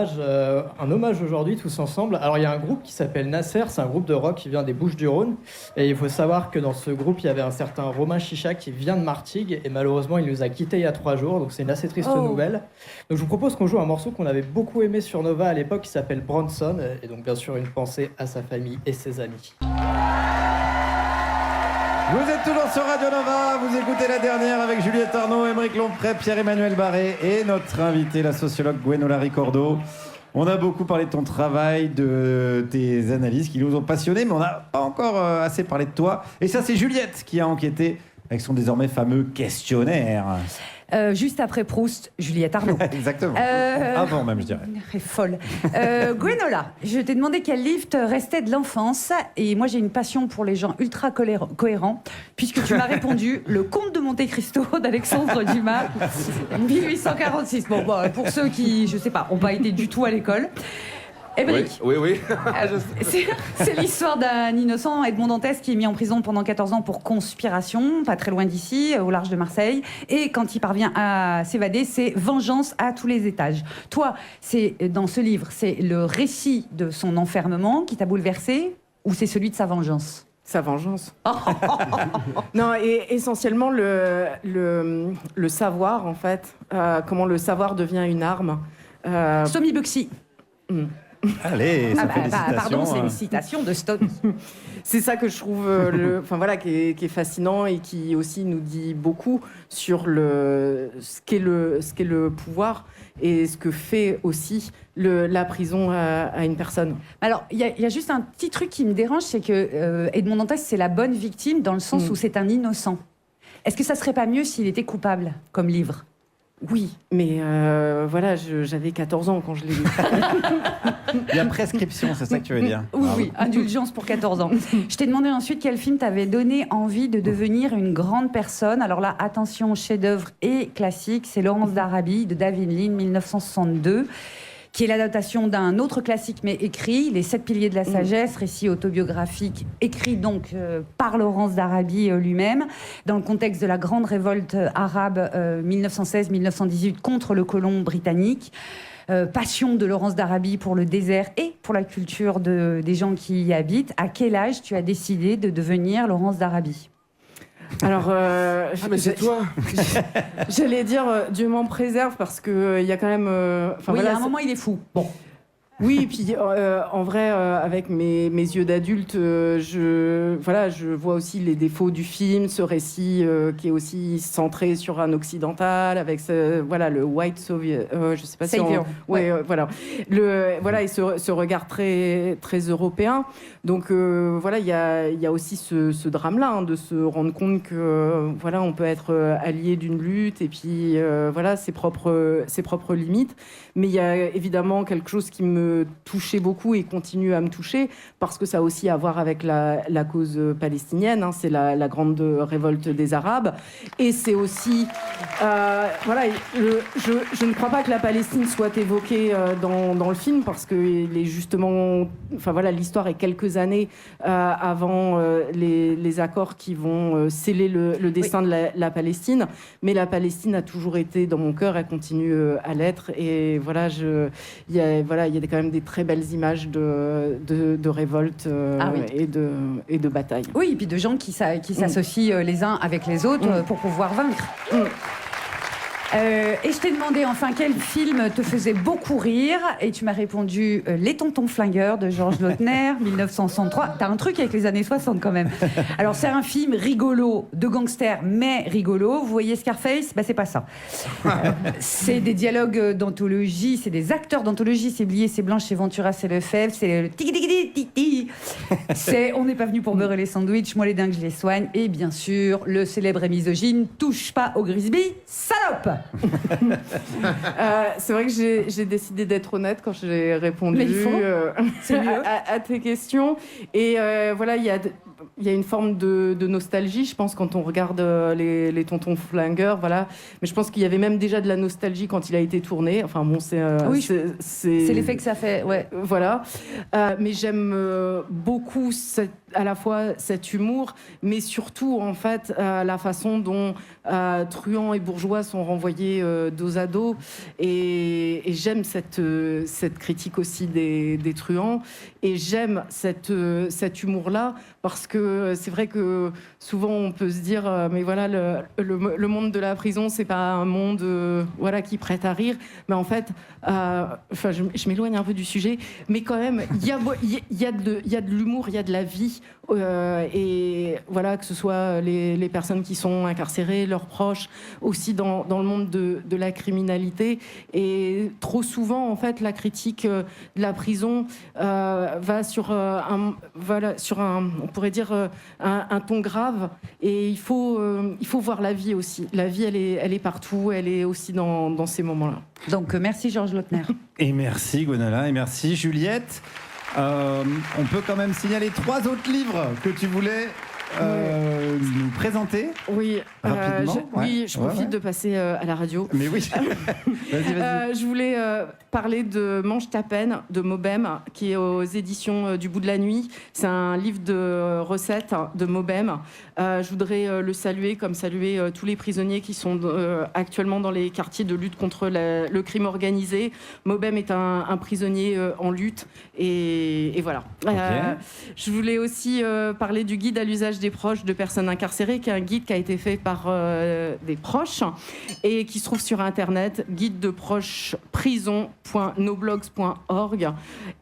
un hommage aujourd'hui tous ensemble. Alors il y a un groupe qui s'appelle Nasser, c'est un groupe de rock qui vient des Bouches-du-Rhône. Et il faut savoir que dans ce groupe, il y avait un certain Romain Chicha qui vient de Martigues. Et malheureusement, il nous a quittés il y a 3 jours. Donc c'est une assez triste nouvelle. Donc je vous propose qu'on joue un morceau qu'on avait beaucoup aimé sur Nova à l'époque qui s'appelle Bronson. Et donc bien sûr une pensée à sa famille et ses amis. Vous êtes toujours sur Radio Nova, vous écoutez La Dernière avec Juliette Arnaud, Aymeric Lompré, Pierre-Emmanuel Barré et notre invitée, la sociologue Gwenola Ricordo. On a beaucoup parlé de ton travail, de tes analyses qui nous ont passionnés, mais on n'a pas encore assez parlé de toi. Et ça, c'est Juliette qui a enquêté avec son désormais fameux questionnaire. Juste après Proust, Juliette Arnaud. Exactement. Avant même, je dirais. Elle est folle. Gwenola, je t'ai demandé quel livre te restait de l'enfance. Et moi, j'ai une passion pour les gens ultra cohérents, puisque tu m'as répondu Le Comte de Monte Cristo d'Alexandre Dumas, 1846. Bon, pour ceux qui, je sais pas, n'ont pas été du tout à l'école. Aymeric. Oui. C'est l'histoire d'un innocent, Edmond Dantès, qui est mis en prison pendant 14 ans pour conspiration, pas très loin d'ici, au large de Marseille. Et quand il parvient à s'évader, c'est vengeance à tous les étages. Toi, dans ce livre, c'est le récit de son enfermement qui t'a bouleversé ou c'est celui de sa vengeance ? Sa vengeance. Non, et essentiellement le savoir, en fait. Comment le savoir devient une arme. Stomy Bugsy. Allez, pardon, c'est une citation de Stomy. C'est ça que je trouve qui est fascinant et qui aussi nous dit beaucoup sur ce qu'est le pouvoir et ce que fait aussi la prison à une personne. Alors, il y a juste un petit truc qui me dérange, c'est que Edmond Dantès, c'est la bonne victime dans le sens où c'est un innocent. Est-ce que ça serait pas mieux s'il était coupable comme livre ? Oui, mais j'avais 14 ans quand je l'ai lu. Il y a prescription, c'est ça que tu veux dire ? Oui, indulgence pour 14 ans. Je t'ai demandé ensuite quel film t'avait donné envie de devenir une grande personne. Alors là, attention, chef-d'œuvre et classique, c'est Laurence d'Arabie de David Lean, 1962. Qui est l'adaptation d'un autre classique mais écrit, Les 7 piliers de la sagesse, récit autobiographique écrit donc par Laurence d'Arabie lui-même, dans le contexte de la grande révolte arabe 1916-1918 contre le colon britannique. Passion de Laurence d'Arabie pour le désert et pour la culture des gens qui y habitent. À quel âge tu as décidé de devenir Laurence d'Arabie ? Alors, mais c'est toi. J'allais dire Dieu m'en préserve parce que il y a quand même. À un moment il est fou. Bon. Oui, et puis en vrai, avec mes yeux d'adulte, je vois aussi les défauts du film, ce récit qui est aussi centré sur un occidental, avec le white Soviet, je sais pas si Savior. Et ce regard très très européen. Donc il y a aussi ce drame-là, de se rendre compte que on peut être allié d'une lutte et puis ses propres limites. Mais il y a évidemment quelque chose qui me me touchait beaucoup et continue à me toucher, parce que ça a aussi à voir avec la cause palestinienne, hein, c'est la grande révolte des Arabes, et c'est aussi... voilà, je ne crois pas que la Palestine soit évoquée dans le film, parce que il est justement... Enfin voilà, l'histoire est quelques années avant les accords qui vont sceller le destin de la Palestine, mais la Palestine a toujours été dans mon cœur, elle continue à l'être, et voilà, il y a quand même des très belles images de révolte et de bataille. Oui, et puis de gens qui s'associent les uns avec les autres pour pouvoir vaincre. Et je t'ai demandé enfin quel film te faisait beaucoup rire, et tu m'as répondu Les Tontons Flingueurs de Georges Lautner, 1963. T'as un truc avec les années 60 quand même. Alors c'est un film rigolo, de gangsters, mais rigolo. Vous voyez Scarface? Bah c'est pas ça. C'est des dialogues d'anthologie, c'est des acteurs d'anthologie. C'est Blier, c'est Blanche, c'est Ventura, c'est Lefebvre, c'est le tiki-tiki-tiki. C'est On n'est pas venu pour beurrer les sandwichs, moi les dingues je les soigne. Et bien sûr, le célèbre et misogyne Touche pas au Grisby, salope. C'est vrai que j'ai décidé d'être honnête quand j'ai répondu à tes questions. Et voilà, il y a une forme de nostalgie, je pense, quand on regarde les Tontons Flingueurs, voilà. Mais je pense qu'il y avait même déjà de la nostalgie quand il a été tourné. Enfin bon, c'est l'effet que ça fait, ouais. Voilà. Mais j'aime beaucoup à la fois cet humour, mais surtout en fait la façon dont truands et bourgeois sont renvoyés dos à dos, et j'aime cette critique aussi des truands, et j'aime cet humour-là, parce que c'est vrai que souvent on peut se dire mais voilà, le monde de la prison, c'est pas un monde voilà, qui prête à rire, mais en fait enfin je m'éloigne un peu du sujet, mais quand même il y a de l'humour, il y a de la vie, et voilà, que ce soit les personnes qui sont incarcérées, leurs proches, aussi dans le monde de la criminalité. Et trop souvent en fait la critique de la prison va sur un on pourrait dire un ton grave, et il faut voir la vie aussi. La vie elle est partout, elle est aussi dans ces moments-là. Donc merci Georges Lautner. Et merci Gwenola, et merci Juliette. On peut quand même signaler 3 autres livres que tu voulais nous présenter. Oui, rapidement. Je profite de passer à la radio. Mais oui. Vas-y. Je voulais parler de Mange ta peine de Mobem, qui est aux éditions du Bout de la Nuit. C'est un livre de recettes de Mobem. Je voudrais le saluer, comme saluer tous les prisonniers qui sont actuellement dans les quartiers de lutte contre le crime organisé. Mobem est un prisonnier en lutte, et voilà. Okay. Je voulais aussi parler du guide à l'usage des proches de personnes incarcérées, qui est un guide qui a été fait par des proches et qui se trouve sur internet, guidedeprochesprison.noblogs.org.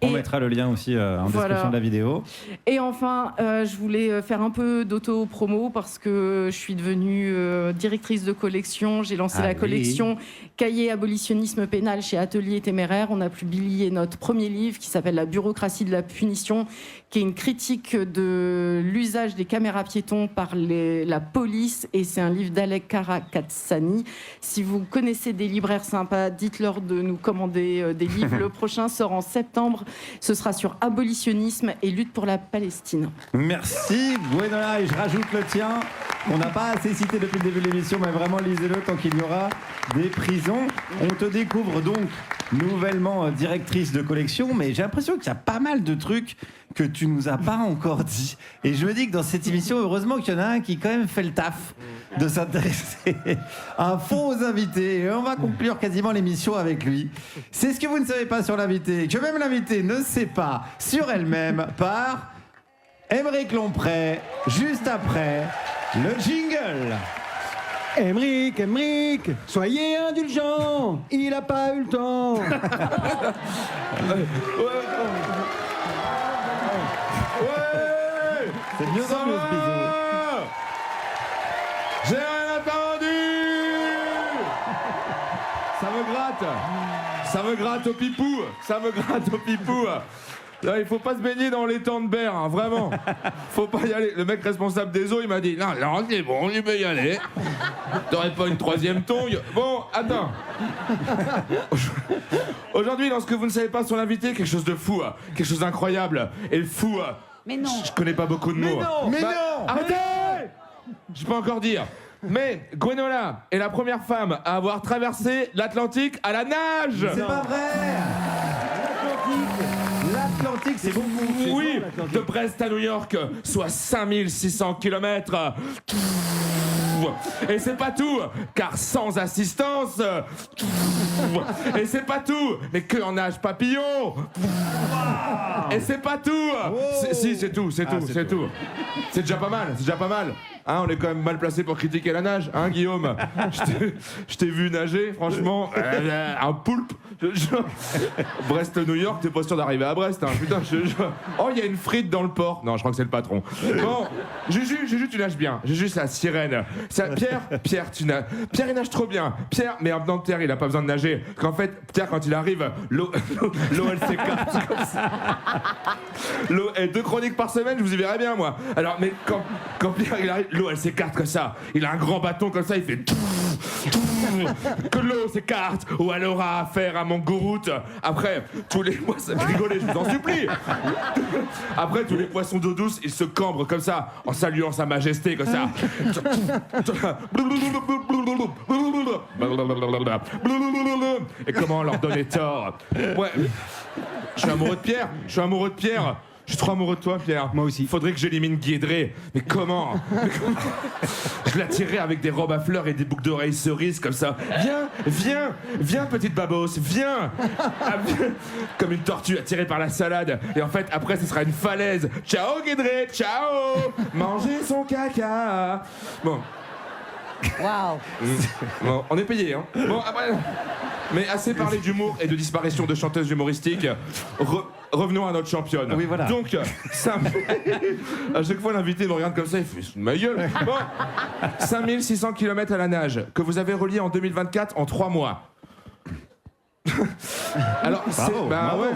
On mettra le lien aussi en description de la vidéo. Et enfin, je voulais faire un peu d'auto-promo, parce que je suis devenue directrice de collection. J'ai lancé la collection Cahiers abolitionnisme pénal chez Atelier Téméraire. On a publié notre premier livre qui s'appelle La bureaucratie de la punition, qui est une critique de l'usage des caméras piétons par la police, et c'est un livre d'Alek Karakatsani. Si vous connaissez des libraires sympas, dites-leur de nous commander des livres. Le prochain sort en septembre, ce sera sur abolitionnisme et lutte pour la Palestine. Merci Gwenola, et je rajoute le tien. On n'a pas assez cité depuis le début de l'émission, mais vraiment lisez-le tant qu'il y aura des prisons. On te découvre donc nouvellement directrice de collection, mais j'ai l'impression qu'il y a pas mal de trucs que tu nous as pas encore dit. Et je me dis que dans cette émission, heureusement qu'il y en a un qui quand même fait le taf de s'intéresser à fond aux invités. Et on va conclure quasiment l'émission avec lui. C'est ce que vous ne savez pas sur l'invité, que même l'invité ne sait pas sur elle-même, par Aymeric Lompré, juste après le jingle. Aymeric, soyez indulgent, il a pas eu le temps. C'est mieux dans le bisou. J'ai rien entendu. Ça me gratte au pipou. Là, il faut pas se baigner dans l'étang de Berre, hein, vraiment. Faut pas y aller. Le mec responsable des eaux, il m'a dit non, c'est bon, il peut y aller. T'aurais pas une troisième tongue? Bon, attends. Aujourd'hui, dans ce que vous ne savez pas sur l'invité, quelque chose de fou, quelque chose d'incroyable. Et le fou, mais non. Je connais pas beaucoup de mots. Mais non. Arrêtez! Je peux encore dire. Mais Gwenola est la première femme à avoir traversé l'Atlantique à la nage. C'est pas vrai. L'Atlantique, c'est beaucoup. Oui, de Brest à New York, soit 5600 km. Et c'est pas tout, car sans assistance. Et c'est pas tout, mais que en nage papillon. Et c'est pas tout. Si, c'est tout, c'est tout. C'est déjà pas mal, Hein, on est quand même mal placé pour critiquer la nage, hein, Guillaume? Je t'ai vu nager, franchement, un poulpe. Brest-New York, t'es pas sûr d'arriver à Brest, hein, putain. Oh, il y a une frite dans le port. Non, je crois que c'est le patron. Bon, Juju, tu nages bien. Juju, c'est la sirène. Pierre, Pierre, il nage trop bien. Pierre, mais en dedans de terre, il a pas besoin de nager. Parce qu'en fait, Pierre, quand il arrive, l'eau, elle s'écarte comme ça. L'eau, et 2 chroniques par semaine, je vous y verrai bien, moi. Alors, mais quand Pierre, il arrive, l'eau, elle s'écarte comme ça. Il a un grand bâton comme ça, il fait... Que l'eau s'écarte ou elle aura affaire à mon gouroute. Après, tous les poissons... Rigolez, je vous en supplie. Après, tous les poissons d'eau douce, ils se cambrent comme ça, en saluant sa majesté, comme ça. Et comment leur donner tort? Ouais. Je suis amoureux de Pierre. Je suis trop amoureux de toi, Pierre. Moi aussi. Faudrait que j'élimine Guédré. Mais comment? Je l'attirerais avec des robes à fleurs et des boucles d'oreilles cerises comme ça. Viens, petite babos, viens. Comme une tortue attirée par la salade. Et en fait, après, ce sera une falaise. Ciao, Guédré, ciao. Manger son caca. Bon. Waouh. Bon, on est payé, hein. Bon, après... Mais assez parlé d'humour et de disparition de chanteuses humoristiques. Revenons à notre championne. Oui, voilà. Donc, à chaque fois l'invité me regarde comme ça, il fait ma gueule. Bon, 5600 km à la nage, que vous avez relié en 2024 en 3 mois. Alors, bravo,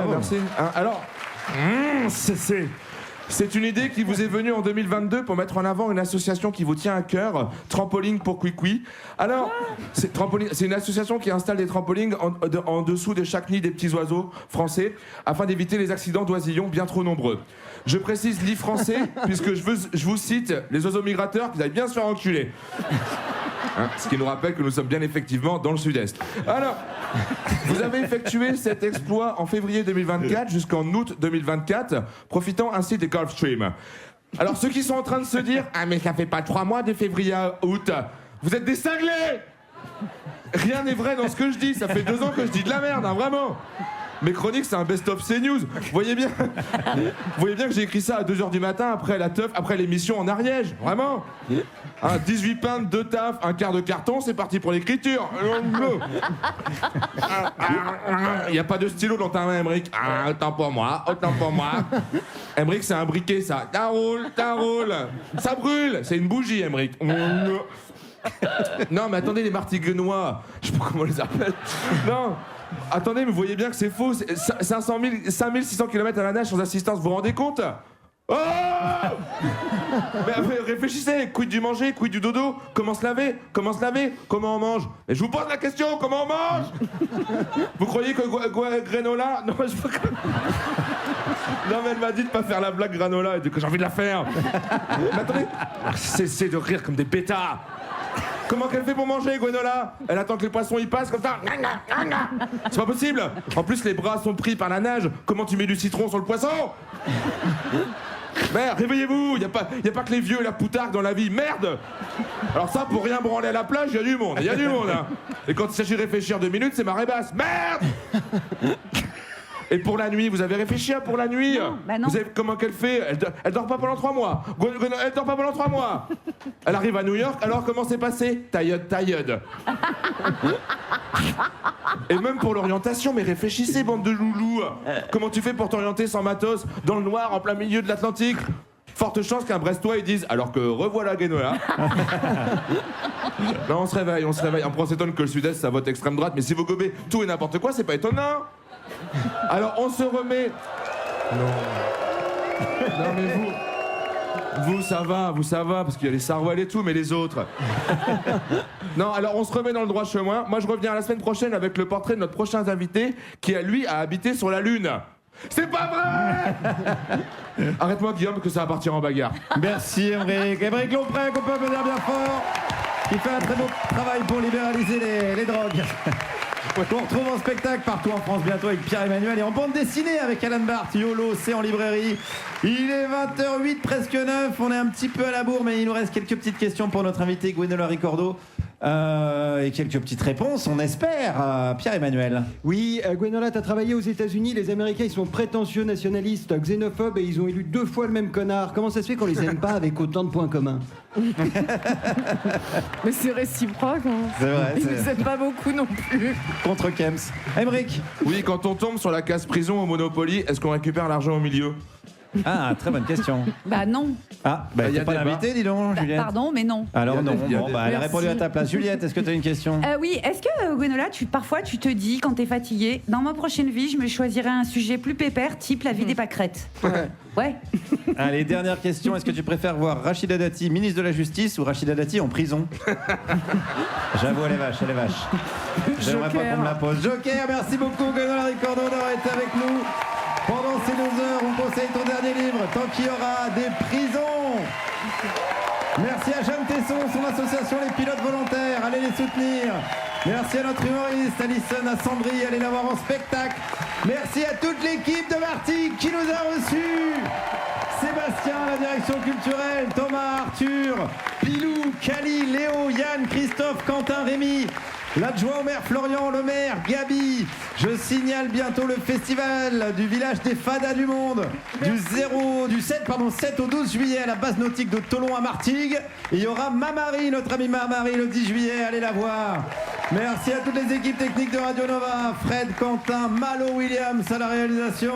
merci. Hein, alors, c'est une idée qui vous est venue en 2022 pour mettre en avant une association qui vous tient à cœur, Trampoline pour Kwikwi. Alors, c'est une association qui installe des trampolines en dessous de chaque nid des petits oiseaux français afin d'éviter les accidents d'oisillons bien trop nombreux. Je précise nid français puisque je vous cite les oiseaux migrateurs qui aillent bien se faire enculer. Hein, ce qui nous rappelle que nous sommes bien effectivement dans le sud-est. Alors, vous avez effectué cet exploit en février 2024 jusqu'en août 2024, profitant ainsi des Gulfstream. Alors, ceux qui sont en train de se dire « Ah, mais ça fait pas 3 mois de février à août !» Vous êtes des cinglés! Rien n'est vrai dans ce que je dis, ça fait 2 ans que je dis de la merde, hein, vraiment. Mes chroniques, c'est un best-of CNews. Vous voyez bien que j'ai écrit ça à 2h du matin après la teuf, après l'émission en Ariège. Vraiment. 18 pintes, 2 taf, un quart de carton, c'est parti pour l'écriture. Il n'y a pas de stylo dans ta main, Emmerich. Autant pour moi. Emmerich, c'est un briquet, ça. Ça roule. Ça brûle. C'est une bougie, Emmerich. Non, mais attendez, les martiguenois. Je sais pas comment on les appelle. Non. Attendez, mais vous voyez bien que c'est faux. 5600 km à la nage sans assistance, vous vous rendez compte? Oh! Mais réfléchissez, quid du manger, quid du dodo? Comment se laver? Comment on mange? Et je vous pose la question, comment on mange? Vous croyez que granola? Non, non, mais elle m'a dit de pas faire la blague granola et que j'ai envie de la faire. Mais attendez, cessez de rire comme des bêtas. Comment qu'elle fait pour manger, Gwenola? Elle attend que les poissons y passent comme ça. C'est pas possible. En plus, les bras sont pris par la nage. Comment tu mets du citron sur le poisson? Merde, réveillez-vous. Y a pas que les vieux et la poutarde dans la vie. Merde. Alors ça, pour rien branler à la plage, y a du monde. Hein. Et quand il s'agit de réfléchir 2 minutes, c'est marée basse. Merde. Et pour la nuit, vous avez réfléchi pour la nuit? Non, bah non. Vous savez comment qu'elle fait? Elle dort pas pendant 3 mois. Elle dort pas pendant 3 mois. Elle arrive à New York, alors comment c'est passé? Tailleud. Et même pour l'orientation, mais réfléchissez, bande de loulous. Comment tu fais pour t'orienter sans matos, dans le noir, en plein milieu de l'Atlantique? Forte chance qu'un Brestois ils disent alors que revoilà Guenola. Non, on se réveille. On s'étonne que le Sud-Est ça vote extrême droite, mais si vous gobez tout et n'importe quoi, c'est pas étonnant. Alors on se remet Non mais vous ça va, parce qu'il y a les Sarwell et tout, mais les autres. Non, alors on se remet dans le droit chemin. Moi je reviens la semaine prochaine avec le portrait de notre prochain invité qui lui a habité sur la Lune. C'est pas vrai. Arrête-moi Guillaume que ça va partir en bagarre. Merci Émeric. Émeric Lompré, qu'on peut applaudir bien fort, qui fait un très beau travail pour libéraliser les drogues. Qu'on retrouve en spectacle partout en France bientôt avec Pierre-Emmanuel et en bande dessinée avec Alan Barth. YOLO, c'est en librairie. Il est 20h08, presque 9. On est un petit peu à la bourre, mais il nous reste quelques petites questions pour notre invité Gwenola Ricordo. Et quelques petites réponses, on espère. Pierre-Emmanuel. Oui, Gwenola, tu as travaillé aux États-Unis. Les Américains, ils sont prétentieux, nationalistes, xénophobes et ils ont élu 2 fois le même connard. Comment ça se fait qu'on les aime pas avec autant de points communs? Mais c'est réciproque. Hein. C'est vrai. Ils ne s'aiment pas beaucoup non plus. Contre Kems. Émeric. Oui, quand on tombe sur la case prison au Monopoly, est-ce qu'on récupère l'argent au milieu? Ah, très bonne question. Bah non. Ah, bah t'es pas l'invité, dis donc, Juliette. Pardon, mais non. Alors non, bon, elle a Merci. répondu à ta place. Juliette, est-ce que tu as une question? Oui, est-ce que Gwenola, parfois tu te dis quand t'es fatiguée, dans ma prochaine vie, je me choisirai un sujet plus pépère, type la vie des pâquerettes. Ouais. Allez, dernière question. Est-ce que tu préfères voir Rachida Dati, ministre de la Justice, ou Rachida Dati en prison? J'avoue, elle est vache, elle est vache. J'aimerais pas qu'on me la pose. Joker, merci beaucoup, Gwenola Ricordo, d'avoir été avec nous. Pendant ces 2 heures, on conseille ton dernier livre, Tant qu'il y aura des prisons. Merci à Jeanne Tesson, son association Les Pilotes Volontaires, allez les soutenir. Merci à notre humoriste Alison Assambri, allez la voir en spectacle. Merci à toute l'équipe de Martigues qui nous a reçus. Sébastien à la direction culturelle, Thomas, Arthur, Pilou, Cali, Léo, Yann, Christophe, Quentin, Rémi. L'adjoint au maire Florian, le maire Gabi. Je signale bientôt le festival du village des Fadas du Monde du 7 au 12 juillet à la base nautique de Toulon à Martigues. Et il y aura Mamari, notre amie Mamari, le 10 juillet, allez la voir. Merci à toutes les équipes techniques de Radio Nova, Fred, Quentin, Malo, Williams à la réalisation,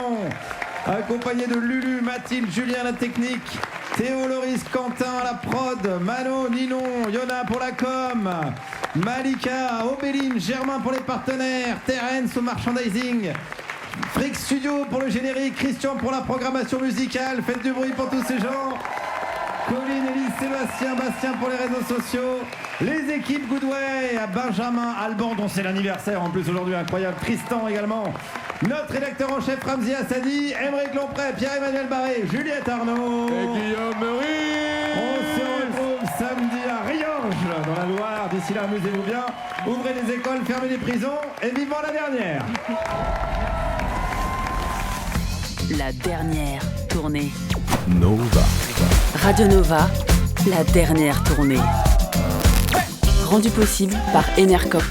accompagné de Lulu, Mathilde, Julien la technique, Théo, Loris, Quentin à la prod, Mano, Ninon, Yona pour la com, Malika, Obéline, Germain pour les partenaires, Terence au merchandising, Frick Studio pour le générique, Christian pour la programmation musicale, faites du bruit pour tous ces gens, Colline, Élise, Sébastien, Bastien pour les réseaux sociaux, les équipes Goodway, à Benjamin, Alban dont c'est l'anniversaire en plus aujourd'hui, incroyable, Tristan également, notre rédacteur en chef Ramzi Assadi, Émeric Lompré, Pierre-Emmanuel Barré, Juliette Arnaud et Guillaume Meurice. On se retrouve samedi à Riorges dans la Loire. D'ici là, amusez-vous bien, ouvrez les écoles, fermez les prisons et vivement la dernière. La dernière tournée. Nova. Radio Nova, la dernière tournée. Rendue possible par Enercop.